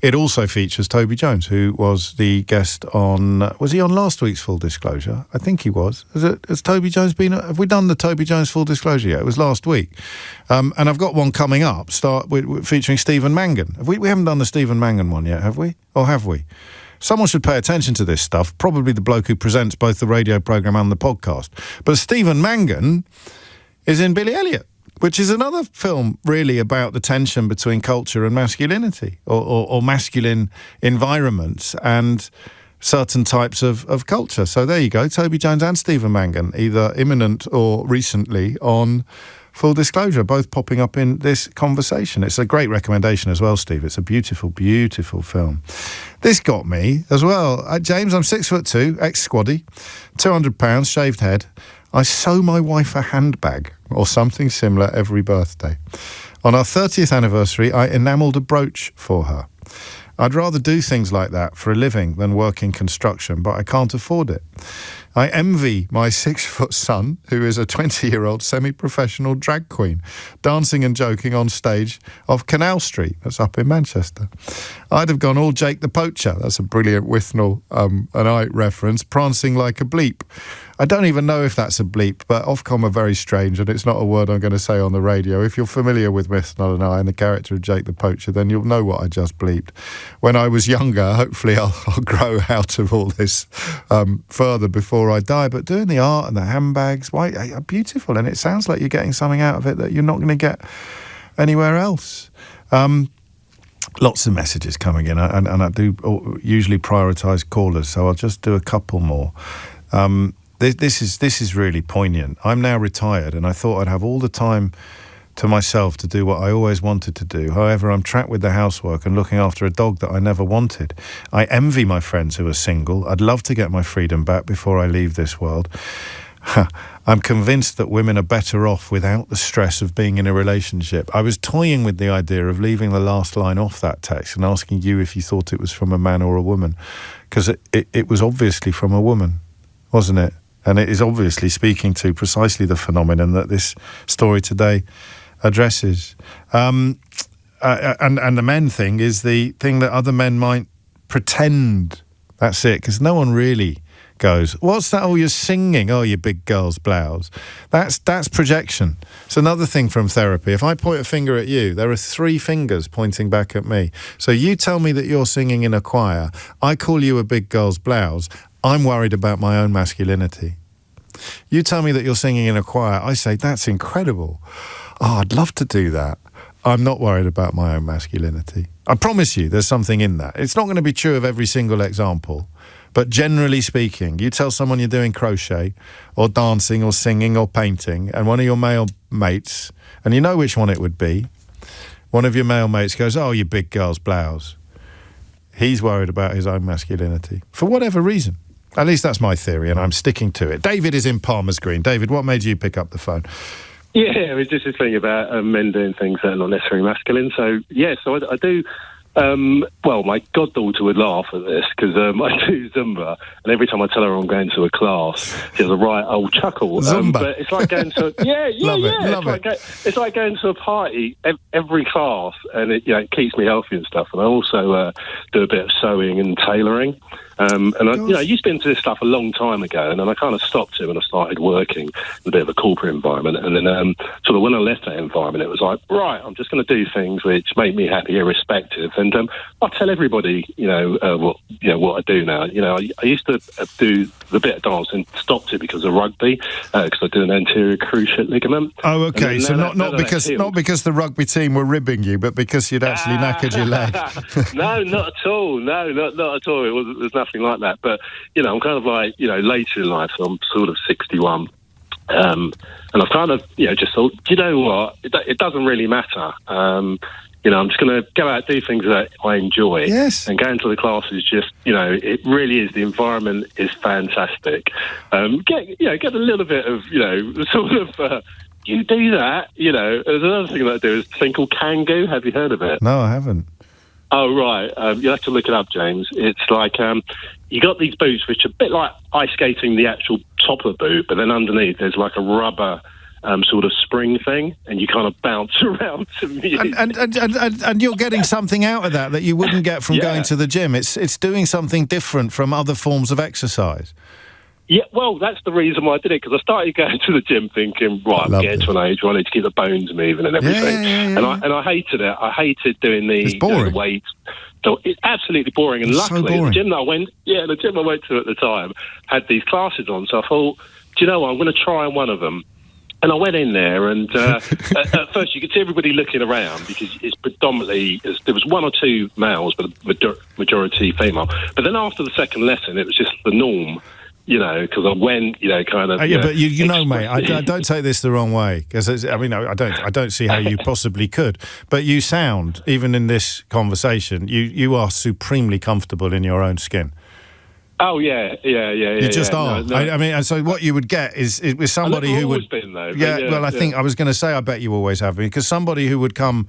Speaker 2: It also features Toby Jones, who was the guest on... was he on last week's Full Disclosure? I think he was. Has Toby Jones been... Have we done the Toby Jones Full Disclosure yet? It was last week. And I've got one coming up, featuring Stephen Mangan. We haven't done the Stephen Mangan one yet, have we? Or have we? Someone should pay attention to this stuff, probably the bloke who presents both the radio programme and the podcast. But Stephen Mangan is in Billy Elliot, which is another film really about the tension between culture and masculinity, or masculine environments and certain types of culture. So there you go, Toby Jones and Stephen Mangan, either imminent or recently on Full Disclosure, both popping up in this conversation. It's a great recommendation as well, Steve. It's a beautiful, beautiful film. This got me as well. James, I'm 6'2", ex-squaddy, £200, shaved head. I sew my wife a handbag or something similar every birthday. On our 30th anniversary, I enamelled a brooch for her. I'd rather do things like that for a living than work in construction, but I can't afford it. I envy my 6-foot son, who is a 20-year-old semi-professional drag queen, dancing and joking on stage off Canal Street. That's up in Manchester. I'd have gone all Jake the Poacher. That's a brilliant Withnell and I reference, prancing like a bleep. I don't even know if that's a bleep, but Ofcom are very strange, and it's not a word I'm going to say on the radio. If you're familiar with Withnell and I and the character of Jake the Poacher, then you'll know what I just bleeped. When I was younger, hopefully I'll grow out of all this further before I die. But doing the art and the handbags, why, are beautiful, and it sounds like you're getting something out of it that you're not going to get anywhere else. Lots of messages coming in, and I do usually prioritise callers, so I'll just do a couple more. This is really poignant. I'm now retired, and I thought I'd have all the time to myself to do what I always wanted to do. However, I'm trapped with the housework and looking after a dog that I never wanted. I envy my friends who are single. I'd love to get my freedom back before I leave this world. I'm convinced that women are better off without the stress of being in a relationship. I was toying with the idea of leaving the last line off that text and asking you if you thought it was from a man or a woman, because it was obviously from a woman, wasn't it? And it is obviously speaking to precisely the phenomenon that this story today addresses. And the men thing is the thing that other men might pretend. That's it, because no one really goes, what's that all you're singing? Oh, you big girl's blouse. That's projection. It's another thing from therapy. If I point a finger at you, there are 3 fingers pointing back at me. So you tell me that you're singing in a choir. I call you a big girl's blouse. I'm worried about my own masculinity. You tell me that you're singing in a choir. I say, that's incredible. Oh, I'd love to do that. I'm not worried about my own masculinity. I promise you there's something in that. It's not going to be true of every single example, but generally speaking, you tell someone you're doing crochet or dancing or singing or painting, and one of your male mates, and you know which one it would be, one of your male mates goes, oh, you big girl's blouse. He's worried about his own masculinity for whatever reason. At least that's my theory, and I'm sticking to it. David is in Palmer's Green. David, what made you pick up the phone?
Speaker 14: Yeah, it was just this thing about men doing things that are not necessarily masculine. So, yeah, I do. Well, my goddaughter would laugh at this because I do Zumba, and every time I tell her I'm going to a class, she has a right old chuckle.
Speaker 2: Zumba.
Speaker 14: But it's like going to it's like going to a party every class, and it keeps me healthy and stuff. And I also do a bit of sewing and tailoring. And I used to be into this stuff a long time ago, and then I kind of stopped it when I started working in a bit of a corporate environment. And then sort of when I left that environment, it was like, right, I'm just going to do things which make me happy, irrespective. And I tell everybody, what I do now. I used to do the bit of dance and stopped it because of rugby, because I did an anterior cruciate ligament.
Speaker 2: Oh, okay. So not because the rugby team were ribbing you, but because you'd actually knackered your leg.
Speaker 14: No, not at all. No, not at all. There's nothing like that. But I'm kind of like later in life, so I'm sort of 61, and I've kind of just thought, do you know what? It doesn't really matter. I'm just going to go out and do things that I enjoy.
Speaker 2: Yes.
Speaker 14: And going to the class is just, it really is. The environment is fantastic. Get a little bit of, sort of. You do that. There's another thing that I do is a thing called Kangoo. Have you heard of it?
Speaker 2: No, I haven't.
Speaker 14: Oh, right. You'll have to look it up, James. It's like you got these boots which are a bit like ice skating, the actual top of the boot, but then underneath there's like a rubber sort of spring thing, and you kind of bounce around to music.
Speaker 2: And you're getting something out of that you wouldn't get from going to the gym. It's doing something different from other forms of exercise.
Speaker 14: Yeah, well, that's the reason why I did it, because I started going to the gym thinking, right, I'm getting to an age where I need to keep the bones moving and everything. Yeah. And I hated it. I hated doing the weights. So it's absolutely boring. And luckily, the gym I went to at the time had these classes on. So I thought, do you know what? I'm going to try one of them. And I went in there, and at first you could see everybody looking around because it's predominantly, there was 1 or 2 males, but the majority female. But then after the second lesson, it was just the norm. Because I went, kind of.
Speaker 2: But you know, mate, I don't take this the wrong way, because I don't see how you possibly could. But you sound, even in this conversation, you are supremely comfortable in your own skin.
Speaker 14: Oh yeah. You
Speaker 2: just are.
Speaker 14: No.
Speaker 2: And so what you would get is with somebody who would.
Speaker 14: Been, though,
Speaker 2: I think I was going to say, I bet you always have been, because somebody who would come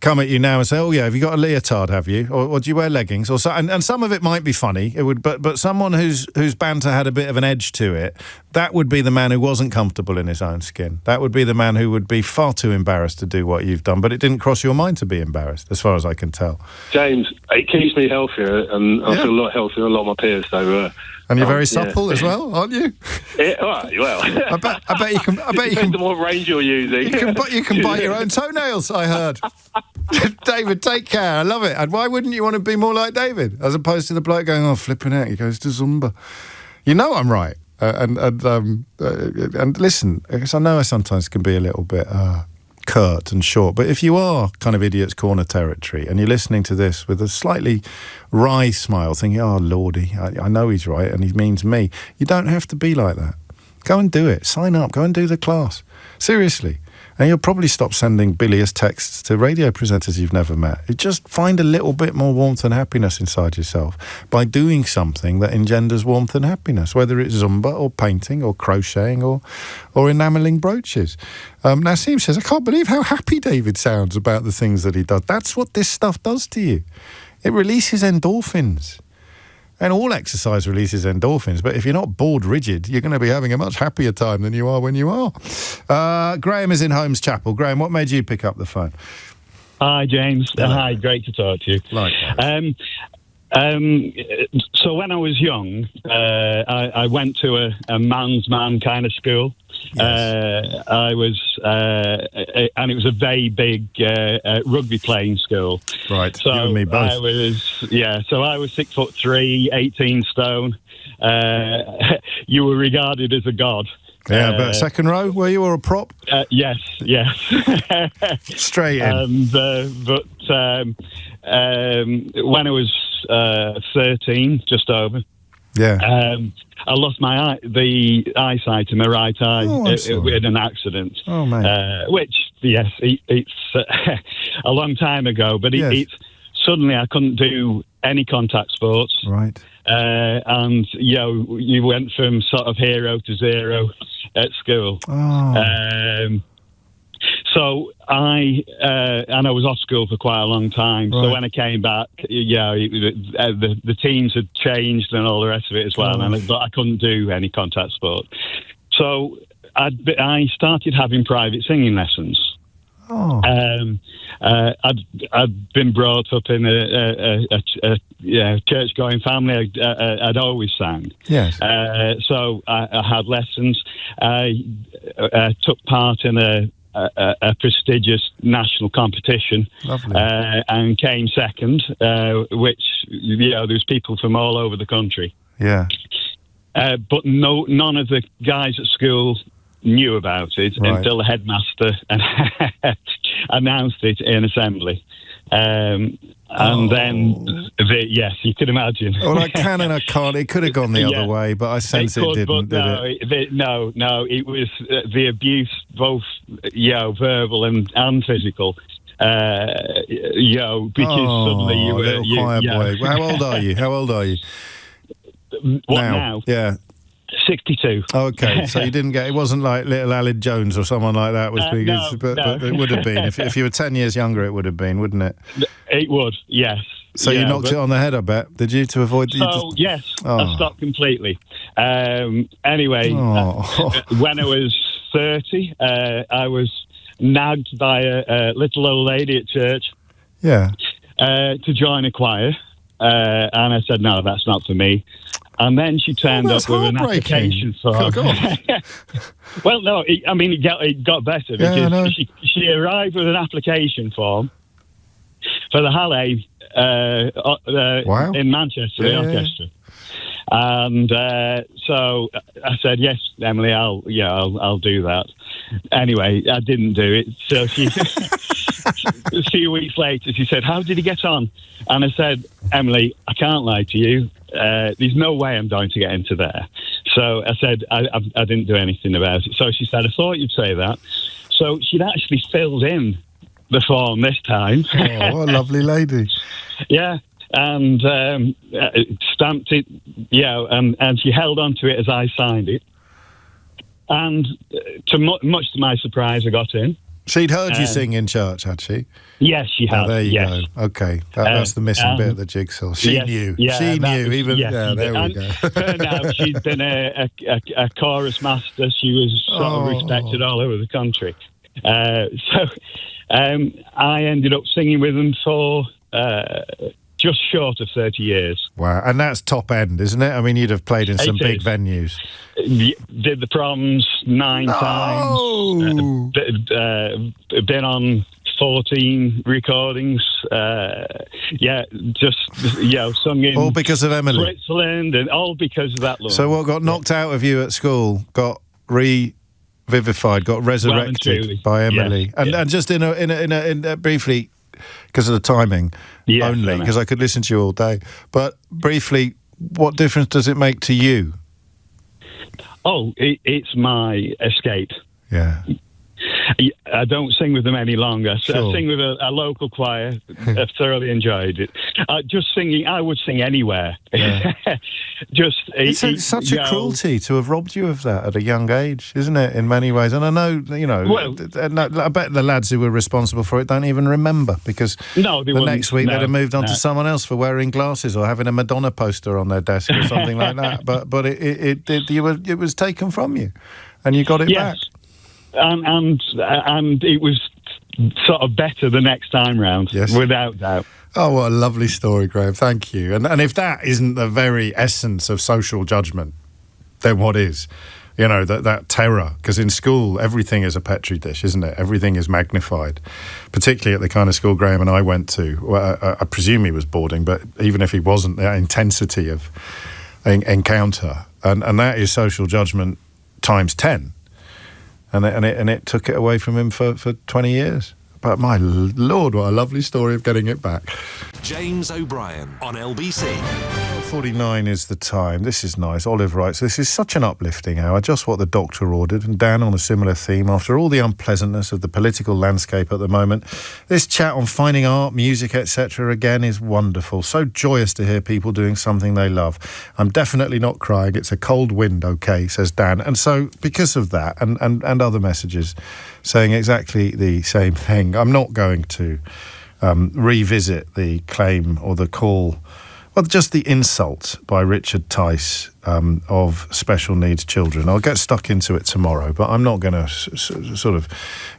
Speaker 2: at you now and say, oh yeah, have you got a leotard, have you, or do you wear leggings, or so, and some of it might be funny, it would, but someone whose banter had a bit of an edge to it, that would be the man who wasn't comfortable in his own skin. That would be the man who would be far too embarrassed to do what you've done, but it didn't cross your mind to be embarrassed, as far as I can tell.
Speaker 14: James, it keeps me healthier, and I feel a lot healthier than a lot of my peers, so
Speaker 2: and you're very supple as well, aren't you?
Speaker 14: Well,
Speaker 2: I bet you can.
Speaker 14: Depends on what range you're using.
Speaker 2: You can bite your own toenails, I heard. David, take care. I love it. And why wouldn't you want to be more like David, as opposed to the bloke going, oh, flipping out, he goes to Zumba. You know I'm right. And listen, because I know I sometimes can be a little bit curt and short. But if you are kind of Idiot's Corner territory and you're listening to this with a slightly wry smile, thinking, oh, Lordy, I know he's right and he means me, you don't have to be like that. Go and do it. Sign up. Go and do the class. Seriously. And you'll probably stop sending bilious texts to radio presenters you've never met. You just find a little bit more warmth and happiness inside yourself by doing something that engenders warmth and happiness, whether it's Zumba or painting or crocheting or enamelling brooches. Nassim says, I can't believe how happy David sounds about the things that he does. That's what this stuff does to you. It releases endorphins. And all exercise releases endorphins, but if you're not bored rigid, you're going to be having a much happier time than you are when you are. Graham is in Holmes Chapel. Graham, what made you pick up the phone?
Speaker 15: Hi, James. Hi, great to talk to you.
Speaker 2: Likewise.
Speaker 15: So when I was young, I went to a man's man kind of school. Yes. I was, and it was a very big rugby playing school.
Speaker 2: Right,
Speaker 15: so
Speaker 2: you and me both.
Speaker 15: I was 6'3", 18 stone. You were regarded as a god.
Speaker 2: Yeah, but second row, were you, or a prop?
Speaker 15: Yes.
Speaker 2: Straight in.
Speaker 15: But when I was 13, just over, I lost the eyesight in my right eye in an accident.
Speaker 2: Oh, man.
Speaker 15: Which, yes, it's a long time ago, but it's suddenly I couldn't do any contact sports.
Speaker 2: Right.
Speaker 15: And, you went from sort of hero to zero at school.
Speaker 2: Oh.
Speaker 15: So I was off school for quite a long time. Right. So when I came back, the teams had changed and all the rest of it as well. But I couldn't do any contact sport. So I started having private singing lessons.
Speaker 2: Oh.
Speaker 15: I'd been brought up in a church-going family. I'd always sang.
Speaker 2: Yes.
Speaker 15: So I had lessons. I took part in a prestigious national competition.
Speaker 2: Lovely.
Speaker 15: And came second, which there was people from all over the country.
Speaker 2: Yeah.
Speaker 15: But none of the guys at school knew about it until the headmaster announced it in assembly. And then, yes, you can imagine.
Speaker 2: Well, I can and I can't. It could have gone the other way, but I sense it didn't, did it?
Speaker 15: No, it was the abuse, both, verbal and physical. Because suddenly you were...
Speaker 2: little choir boy. Well, how old are you?
Speaker 15: What now?
Speaker 2: Yeah.
Speaker 15: 62.
Speaker 2: Okay, so you didn't get... It wasn't like little Aled Jones or someone like that was big,
Speaker 15: no.
Speaker 2: But it would have been. If you were 10 years younger, it would have been, wouldn't it?
Speaker 15: It would, yes.
Speaker 2: So you knocked it on the head, I bet, did you, to avoid...
Speaker 15: Yes, I stopped completely. Anyway, when I was 30, I was nagged by a little old lady at church to join a choir. And I said, no, that's not for me. And then she turned up with an application form. Well, no, it got better because she arrived with an application form for the Halle in Manchester, the orchestra. And so I said, yes, Emily, I'll do that. Anyway, I didn't do it. So she, a few weeks later, she said, how did he get on? And I said, Emily, I can't lie to you. There's no way I'm going to get into there. So I said, I didn't do anything about it. So she said, I thought you'd say that. So she'd actually filled in the form this time.
Speaker 2: Oh, what a lovely lady.
Speaker 15: Yeah. And stamped it, and she held on to it as I signed it. And much to my surprise, I got in.
Speaker 2: She'd heard you sing in church, had she?
Speaker 15: Yes, she had.
Speaker 2: There you go. Okay, that's the missing bit of the jigsaw. She knew. She knew. There we go.
Speaker 15: Now she'd been a chorus master. She was sort of respected all over the country. So I ended up singing with them for just short of 30 years.
Speaker 2: Wow, and that's top end, isn't it? I mean, you'd have played in some big venues.
Speaker 15: Did the proms 9 times. Been on 14 recordings. Sung in
Speaker 2: all because of Emily.
Speaker 15: Switzerland, and all because of that.
Speaker 2: So what got knocked out of you at school got vivified, got resurrected by Emily.
Speaker 15: Yes,
Speaker 2: and just in a briefly, because of the timing only, because I could listen to you all day. But briefly, what difference does it make to you?
Speaker 15: Oh, it's my escape.
Speaker 2: Yeah.
Speaker 15: I don't sing with them any longer.
Speaker 2: Sure.
Speaker 15: I sing with a local choir. I've thoroughly enjoyed it. Just singing, I would sing anywhere.
Speaker 2: Yeah.
Speaker 15: It's
Speaker 2: such a cruelty to have robbed you of that at a young age, isn't it, in many ways? And I know, I bet the lads who were responsible for it don't even remember, because the next week they'd have moved on to someone else for wearing glasses or having a Madonna poster on their desk or something like that. But it was taken from you, and you got it back.
Speaker 15: And it was sort of better the next time round, without doubt.
Speaker 2: Oh, what a lovely story, Graham. Thank you. And if that isn't the very essence of social judgment, then what is? You know, that terror. Because in school, everything is a petri dish, isn't it? Everything is magnified, particularly at the kind of school Graham and I went to. Well, I presume he was boarding, but even if he wasn't, the intensity of encounter. And that is social judgment times 10. And it took it away from him for 20 years. But my Lord, what a lovely story of getting it back.
Speaker 1: James O'Brien on LBC.
Speaker 2: 49 is the time. This is nice. Olive writes, this is such an uplifting hour, just what the doctor ordered. And Dan, on a similar theme, after all the unpleasantness of the political landscape at the moment, this chat on finding art, music, etc. again is wonderful. So joyous to hear people doing something they love. I'm definitely not crying. It's a cold wind, okay, says Dan. And so, because of that, and other messages saying exactly the same thing, I'm not going to revisit the claim or the call, well, just the insult by Richard Tice of special needs children. I'll get stuck into it tomorrow, but I'm not going to sort of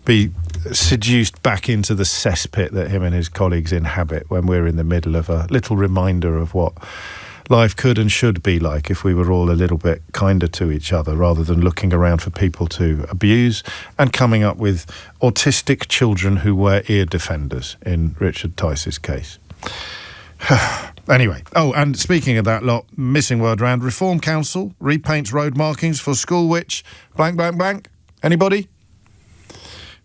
Speaker 2: be seduced back into the cesspit that him and his colleagues inhabit when we're in the middle of a little reminder of what life could and should be like if we were all a little bit kinder to each other, rather than looking around for people to abuse and coming up with autistic children who were ear defenders in Richard Tice's case. Anyway, and speaking of that lot, missing word round, Reform Council repaints road markings for school which... blank, blank, blank. Anybody?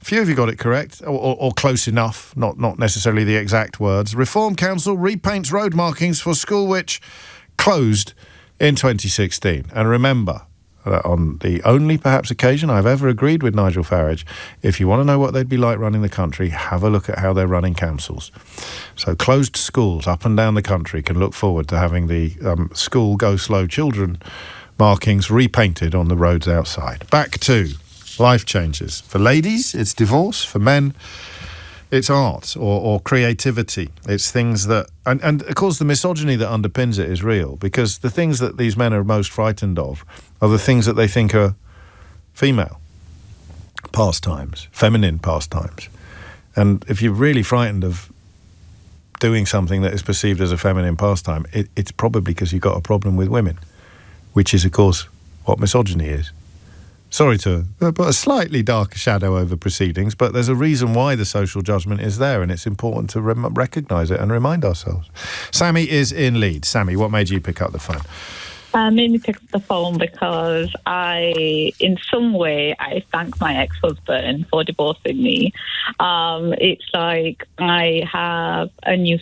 Speaker 2: Few of you got it correct, or close enough, not necessarily the exact words. Reform Council repaints road markings for school which closed in 2016. And remember, on the only perhaps occasion I've ever agreed with Nigel Farage, if you want to know what they'd be like running the country, have a look at how they're running councils. So closed schools up and down the country can look forward to having the school go slow children markings repainted on the roads outside. Back to life changes. For ladies, it's divorce. For men, it's art or creativity. It's things that... And of course, the misogyny that underpins it is real, because the things that these men are most frightened of are the things that they think are female pastimes, feminine pastimes. And if you're really frightened of doing something that is perceived as a feminine pastime, it's probably because you've got a problem with women, which is, of course, what misogyny is. Sorry to put a slightly darker shadow over proceedings, but there's a reason why the social judgment is there, and it's important to recognise it and remind ourselves. Sammy is in Leeds. Sammy, what made you pick up the phone?
Speaker 16: Made me pick up the phone because in some way, I thank my ex-husband for divorcing me. It's like I have a new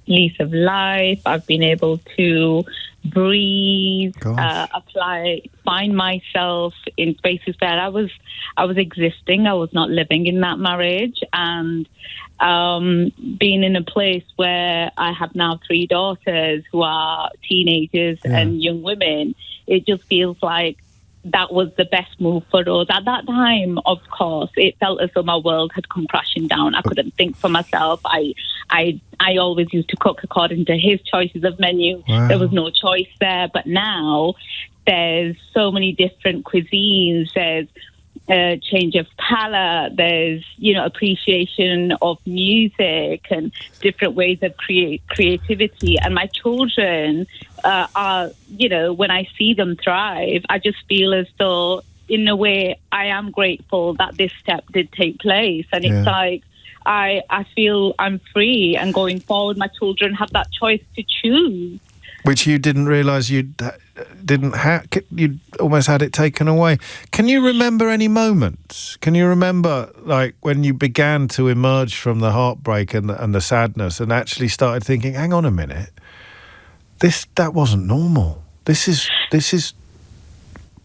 Speaker 16: lease of life. I've been able to breathe, apply, find myself in spaces that I was existing. I was not living in that marriage, and being in a place where I have now 3 daughters who are teenagers and young women. It just feels like that was the best move for us. At that time, of course, it felt as though my world had come crashing down. I couldn't think for myself. I always used to cook according to his choices of menu. Wow. There was no choice there. But now there's so many different cuisines. There's a change of palette. There's, appreciation of music and different ways of creativity. And my children are, when I see them thrive, I just feel as though, in a way, I am grateful that this step did take place. And it's like, I feel I'm free, and going forward, my children have that choice to choose.
Speaker 2: Which you didn't realise you'd almost had it taken away. Can you remember any moments? Can you remember, like, when you began to emerge from the heartbreak and the sadness and actually started thinking, hang on a minute, that wasn't normal. This is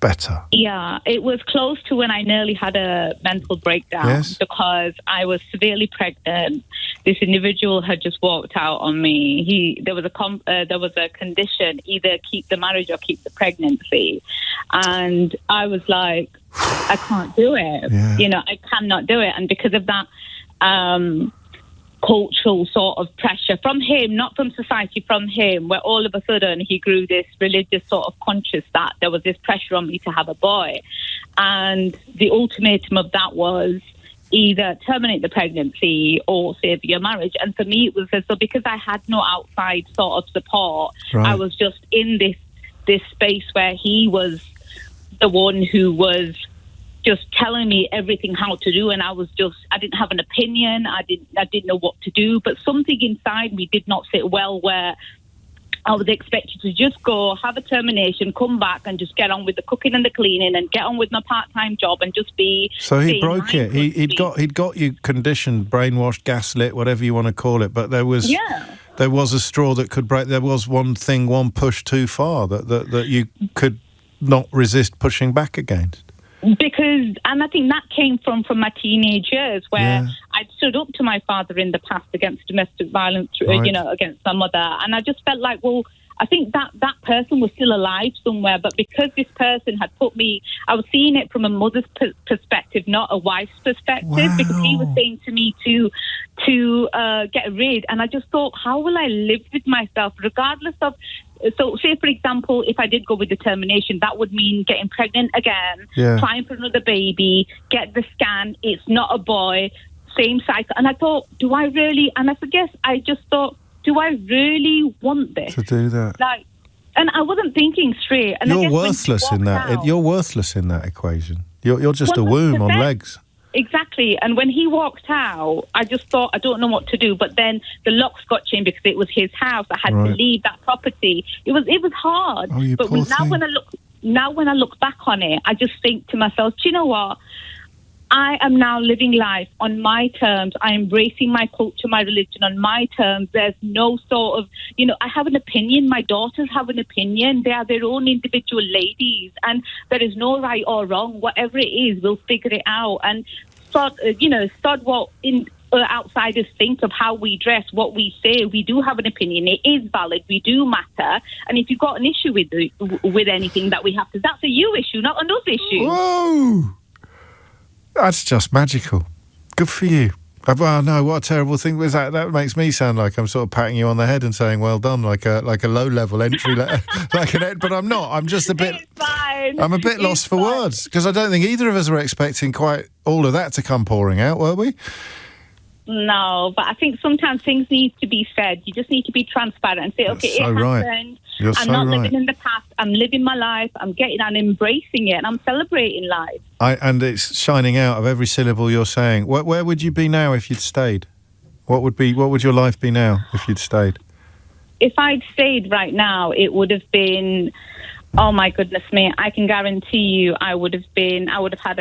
Speaker 2: better.
Speaker 16: Yeah, it was close to when I nearly had a mental breakdown because I was severely pregnant. This individual had just walked out on me. There was a condition: either keep the marriage or keep the pregnancy. And I was like, I can't do it. Yeah. I cannot do it. And because of that cultural sort of pressure from him, not from society, from him, where all of a sudden he grew this religious sort of conscious that there was this pressure on me to have a boy. And the ultimatum of that was either terminate the pregnancy or save your marriage. And for me, it was as though because I had no outside sort of support, I was just in this space where he was the one who was just telling me everything how to do, and I didn't have an opinion. I didn't know what to do, but something inside me did not sit well, where I was expected to just go, have a termination, come back and just get on with the cooking and the cleaning and get on with my part-time job and just be...
Speaker 2: So he broke it. He'd got you conditioned, brainwashed, gaslit, whatever you want to call it, but there was a straw that could break. There was one push too far that you could not resist pushing back against.
Speaker 16: Because, and I think that came from my teenage years, where I'd stood up to my father in the past against domestic violence, against my mother, and I just felt like, well, I think that person was still alive somewhere, but because this person had put me, I was seeing it from a mother's perspective, not a wife's perspective, because he was saying to me to get rid, and I just thought, how will I live with myself, regardless of... So, say, for example, if I did go with determination, that would mean getting pregnant again, trying for another baby, get the scan, it's not a boy, same cycle. And I thought, do I really... And I just thought, do I really want this?
Speaker 2: To do that.
Speaker 16: And I wasn't thinking straight. And
Speaker 2: you're worthless in that. You're worthless in that equation. You're just 100%. A womb on legs.
Speaker 16: Exactly. And when he walked out, I just thought, I don't know what to do. But then the locks got changed because it was his house. I had to leave that property. It was hard.
Speaker 2: Oh,
Speaker 16: but when I look back on it, I just think to myself, do you know what? I am now living life on my terms. I am embracing my culture, my religion on my terms. There's no sort of, I have an opinion. My daughters have an opinion. They are their own individual ladies. And there is no right or wrong. Whatever it is, we'll figure it out. And start what outsiders think of how we dress, what we say. We do have an opinion. It is valid. We do matter. And if you've got an issue with anything that we have to, that's a you issue, not an us issue.
Speaker 2: Whoa! That's just magical. Good for you. Well, no, what a terrible thing was that. That makes me sound like I'm sort of patting you on the head and saying, well done, like a low-level entry, but I'm not. I'm just a bit...
Speaker 16: It's fine.
Speaker 2: I'm a bit lost for words, because I don't think either of us were expecting quite all of that to come pouring out, were we?
Speaker 16: No, but I think sometimes things need to be said. You just need to be transparent and say,
Speaker 2: That's
Speaker 16: okay,
Speaker 2: so
Speaker 16: it
Speaker 2: right.
Speaker 16: happened.
Speaker 2: You're
Speaker 16: I'm
Speaker 2: so
Speaker 16: not
Speaker 2: right.
Speaker 16: living in the past. I'm living my life. I'm embracing it, and I'm celebrating life.
Speaker 2: And it's shining out of every syllable you're saying. Where would you be now if you'd stayed? What would your life be now if you'd stayed?
Speaker 16: If I'd stayed right now, it would have been, oh my goodness me, I can guarantee you I would have had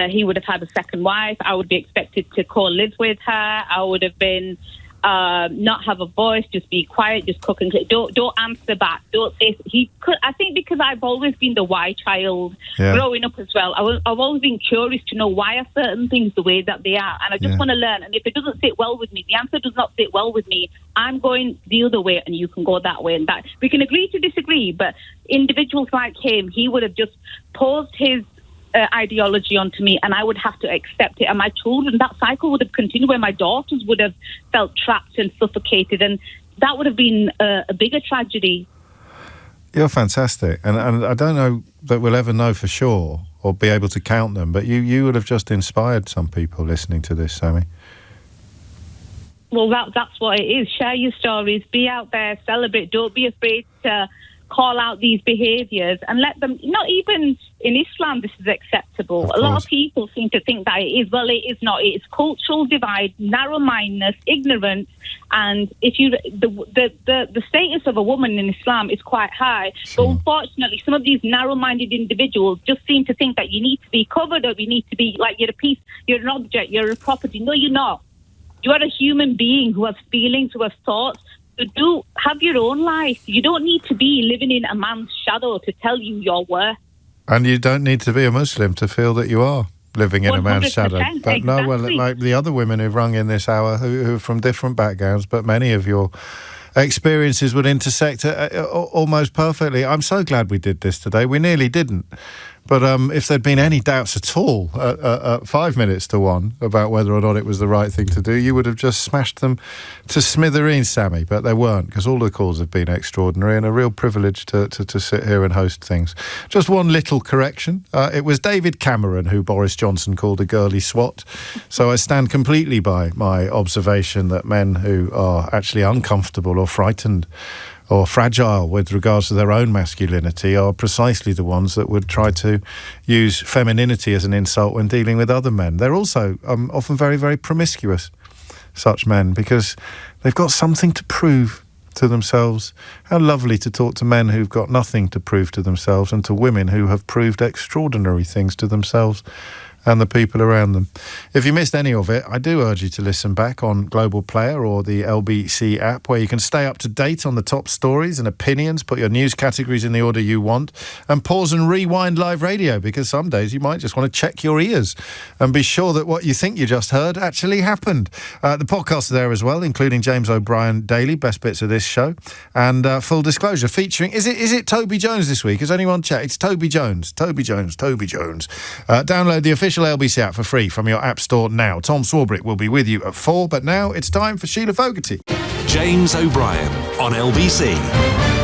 Speaker 16: he would have had a second wife. I would be expected to co-live with her. I would have been not have a voice, just be quiet, just cook and clean. Don't answer back. Don't say he could. I think because I've always been the why child growing up as well. I've always been curious to know why are certain things the way that they are, and I just want to learn. And if it doesn't sit well with me, the answer does not sit well with me, I'm going the other way, and you can go that way. And that we can agree to disagree. But individuals like him, he would have just posed his ideology onto me, and I would have to accept it. And my children, that cycle would have continued, where my daughters would have felt trapped and suffocated, and that would have been a bigger tragedy.
Speaker 2: You're fantastic, and I don't know that we'll ever know for sure or be able to count them, but you would have just inspired some people listening to this, Sammy.
Speaker 16: Well, that's what it is. Share your stories, be out there, celebrate. Don't be afraid to call out these behaviours and let them, not even in Islam this is acceptable. A lot of people seem to think that it is. Well, it is not. It is cultural divide, narrow-mindedness, ignorance, and if you the status of a woman in Islam is quite high. But unfortunately, some of these narrow-minded individuals just seem to think that you need to be covered up, you need to be like you're a piece, you're an object, you're a property. No, you're not. You are a human being who has feelings, who has thoughts. So have your own life. You don't need to be living in a man's shadow to tell you your worth.
Speaker 2: And you don't need to be a Muslim to feel that you are living in a man's shadow. But
Speaker 16: exactly.
Speaker 2: no, well, like the other women who've rung in this hour, who are from different backgrounds, but many of your experiences would intersect almost perfectly. I'm so glad we did this today. We nearly didn't. But if there'd been any doubts at all at 5 minutes to 1 about whether or not it was the right thing to do, you would have just smashed them to smithereens, Sammy. But they weren't, because all the calls have been extraordinary and a real privilege to sit here and host things. Just one little correction. It was David Cameron who Boris Johnson called a girly swat. So I stand completely by my observation that men who are actually uncomfortable or frightened or fragile with regards to their own masculinity are precisely the ones that would try to use femininity as an insult when dealing with other men. They're also often very, very promiscuous, such men, because they've got something to prove to themselves. How lovely to talk to men who've got nothing to prove to themselves and to women who have proved extraordinary things to themselves and the people around them. If you missed any of it, I do urge you to listen back on Global Player or the LBC app, where you can stay up to date on the top stories and opinions, put your news categories in the order you want, and pause and rewind live radio, because some days you might just want to check your ears and be sure that what you think you just heard actually happened. The podcasts are there as well, including James O'Brien Daily, best bits of this show, and Full Disclosure, featuring, is it Toby Jones this week? Has anyone checked? It's Toby Jones. Download the official LBC app for free from your app store now. Tom Swarbrick will be with you at 4, but now it's time for Sheila Fogarty.
Speaker 1: James O'Brien on LBC.